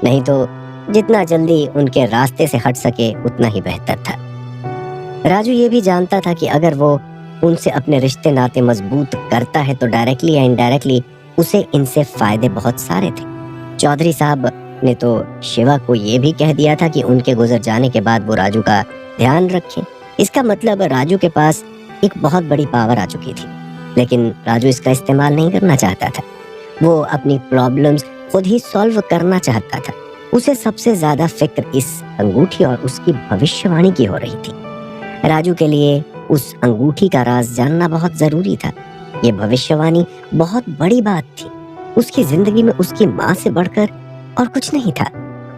नहीं तो जितना जल्दी उनके रास्ते से हट सके उतना ही बेहतर था। राजू ये भी जानता था कि अगर वो उनसे अपने रिश्ते नाते मजबूत करता है तो डायरेक्टली या इनडायरेक्टली उसे इनसे फायदे बहुत सारे थे। चौधरी साहब ने तो शिवा को ये भी कह दिया था कि उनके गुजर जाने के बाद वो राजू का ध्यान रखें। इसका मतलब राजू के पास एक बहुत बड़ी पावर आ चुकी थी, लेकिन राजू इसका इस्तेमाल नहीं करना चाहता था। वो अपनी प्रॉब्लम्स खुद ही सॉल्व करना चाहता था। उसे सबसे ज्यादा फिक्र इस अंगूठी और उसकी भविष्यवाणी की हो रही थी। राजू के लिए उस अंगूठी का राज जानना बहुत जरूरी था। ये भविष्यवाणी बहुत बड़ी बात थी। उसकी जिंदगी में उसकी माँ से बढ़कर और कुछ नहीं था।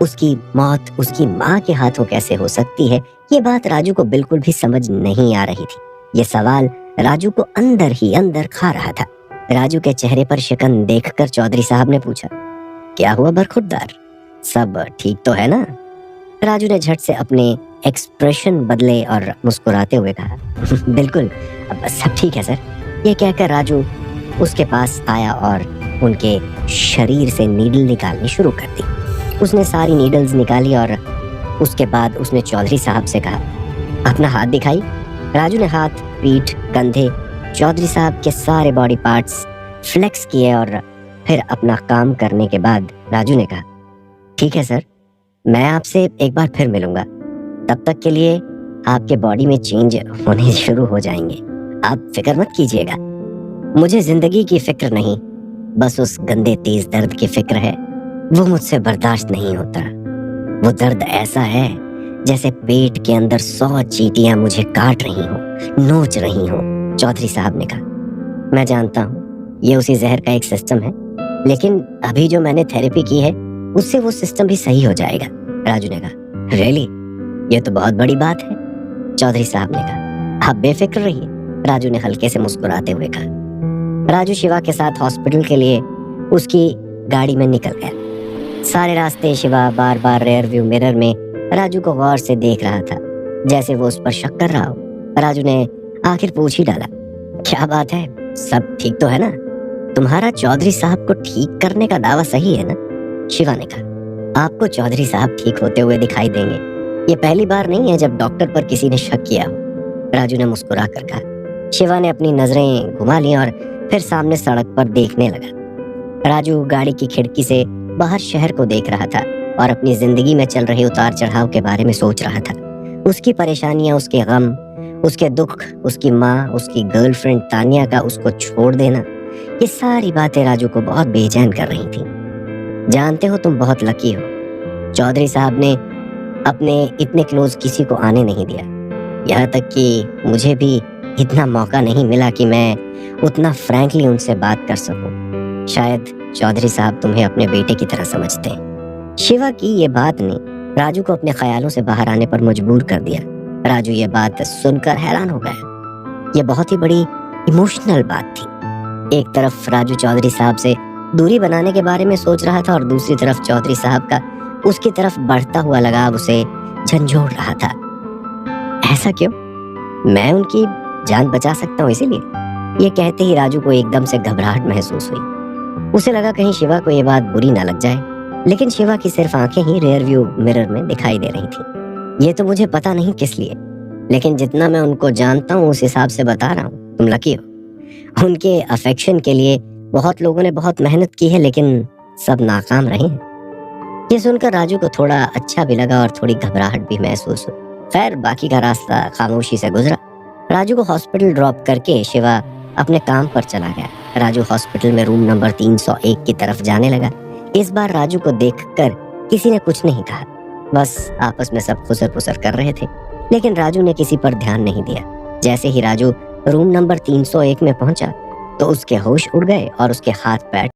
उसकी मौत उसकी माँ के हाथों कैसे हो सकती है, ये बात राजू को बिल्कुल भी समझ नहीं आ रही थी। ये सवाल राजू को अंदर ही अंदर खा रहा था। राजू के चेहरे पर शिकन देखकर चौधरी साहब ने पूछा, क्या हुआ बरखुरदार, सब ठीक तो है ना? राजू ने झट से अपने एक्सप्रेशन बदले और मुस्कुराते हुए कहा, बिल्कुल, अब सब ठीक है सर। ये कहकर राजू उसके पास आया और उनके शरीर से नीडल निकालनी शुरू कर दी। उसने सारी नीडल्स निकाली और उसके बाद उसने चौधरी साहब से कहा, अपना हाथ दिखाई। राजू ने हाथ, पीठ, कंधे, चौधरी साहब के सारे बॉडी पार्ट्स फ्लेक्स किए और फिर अपना काम करने के बाद राजू ने कहा, ठीक है सर, मैं आपसे एक बार फिर मिलूंगा। तब तक के लिए आपके बॉडी में चेंज होने शुरू हो जाएंगे, आप फिक्र मत कीजिएगा। मुझे जिंदगी की फिक्र नहीं, बस उस गंदे तेज दर्द की फिक्र है। वो मुझसे बर्दाश्त नहीं होता। वो दर्द ऐसा है जैसे पेट के अंदर 100 चींटियां मुझे काट रही हो, नोच रही हो। चौधरी साहब ने कहा, मैं जानता हूँ ये उसी जहर का एक सिस्टम है, लेकिन अभी जो मैंने थेरेपी की है उससे वो सिस्टम भी सही हो जाएगा। राजू ने कहा, रियली? ये तो बहुत बड़ी बात है। चौधरी साहब ने कहा, आप बेफिक्र रहिए। राजू ने हल्के से मुस्कुराते हुए कहा। राजू शिवा के साथ हॉस्पिटल के लिए उसकी गाड़ी में निकल गया। सारे रास्ते शिवा बार बार रेयर व्यू मिरर में राजू को गौर से देख रहा था, जैसे वो उस पर शक कर रहा हो। राजू ने आखिर पूछ ही डाला, क्या बात है, सब ठीक तो है ना? तुम्हारा चौधरी साहब को ठीक करने का दावा सही है ना? शिवा ने कहा, आपको चौधरी साहब ठीक होते हुए दिखाई देंगे। ये पहली बार नहीं है जब डॉक्टर पर किसी ने शक किया हो। राजू ने मुस्कुरा कर कहा। शिवा ने अपनी नजरें घुमा ली और फिर सामने सड़क पर देखने लगा। राजू गाड़ी की खिड़की से बाहर शहर को देख रहा था और अपनी जिंदगी में चल रहे उतार चढ़ाव के बारे में सोच रहा था। उसकी परेशानियां, उसके गम, उसके दुख, उसकी माँ, उसकी गर्लफ्रेंड तानिया का उसको छोड़ देना, ये सारी बातें राजू को बहुत बेचैन कर रही थी। जानते हो, तुम बहुत लकी हो। चौधरी साहब ने अपने इतने क्लोज किसी को आने नहीं दिया। यहाँ तक कि मुझे भी इतना मौका नहीं मिला कि मैं उतना फ्रैंकली उनसे बात कर सकूं। शायद चौधरी साहब तुम्हें अपने बेटे की तरह समझते हैं। शिवा की ये बात ने राजू को अपने ख्यालों से बाहर आने पर मजबूर कर दिया। राजू ये बात सुनकर हैरान हो गया। ये बहुत ही बड़ी इमोशनल बात थी। एक तरफ राजू चौधरी साहब से दूरी बनाने के बारे में सोच रहा था और दूसरी तरफ चौधरी साहब का उसकी तरफ बढ़ता हुआ लगाव उसे झंझोड़ रहा था। ऐसा क्यों? मैं उनकी जान बचा सकता हूँ इसीलिए। ये कहते ही राजू को एकदम से घबराहट महसूस हुई। उसे लगा कहीं शिवा को ये बात बुरी ना लग जाए, लेकिन शिवा की सिर्फ आंखें ही रियर व्यू मिरर में दिखाई दे रही थी। ये तो मुझे पता नहीं किस लिए, लेकिन जितना मैं उनको जानता हूँ उस हिसाब से बता रहा हूँ, तुम लकी हो। उनके अफेक्शन के लिए बहुत लोगों ने बहुत मेहनत की है, लेकिन सब नाकाम रहे हैं। ये सुनकर राजू को थोड़ा अच्छा भी लगा और थोड़ी घबराहट भी महसूस हुई। खैर बाकी का रास्ता खामोशी से गुजरा। राजू को हॉस्पिटल ड्रॉप करके शिवा अपने काम पर चला गया। राजू हॉस्पिटल में रूम नंबर 301 की तरफ जाने लगा। इस बार राजू को देखकर किसी ने कुछ नहीं कहा, बस आपस में सब खुसर पुसर कर रहे थे, लेकिन राजू ने किसी पर ध्यान नहीं दिया। जैसे ही राजू रूम नंबर 301 में पहुंचा तो उसके होश उड़ गए और उसके हाथ पैर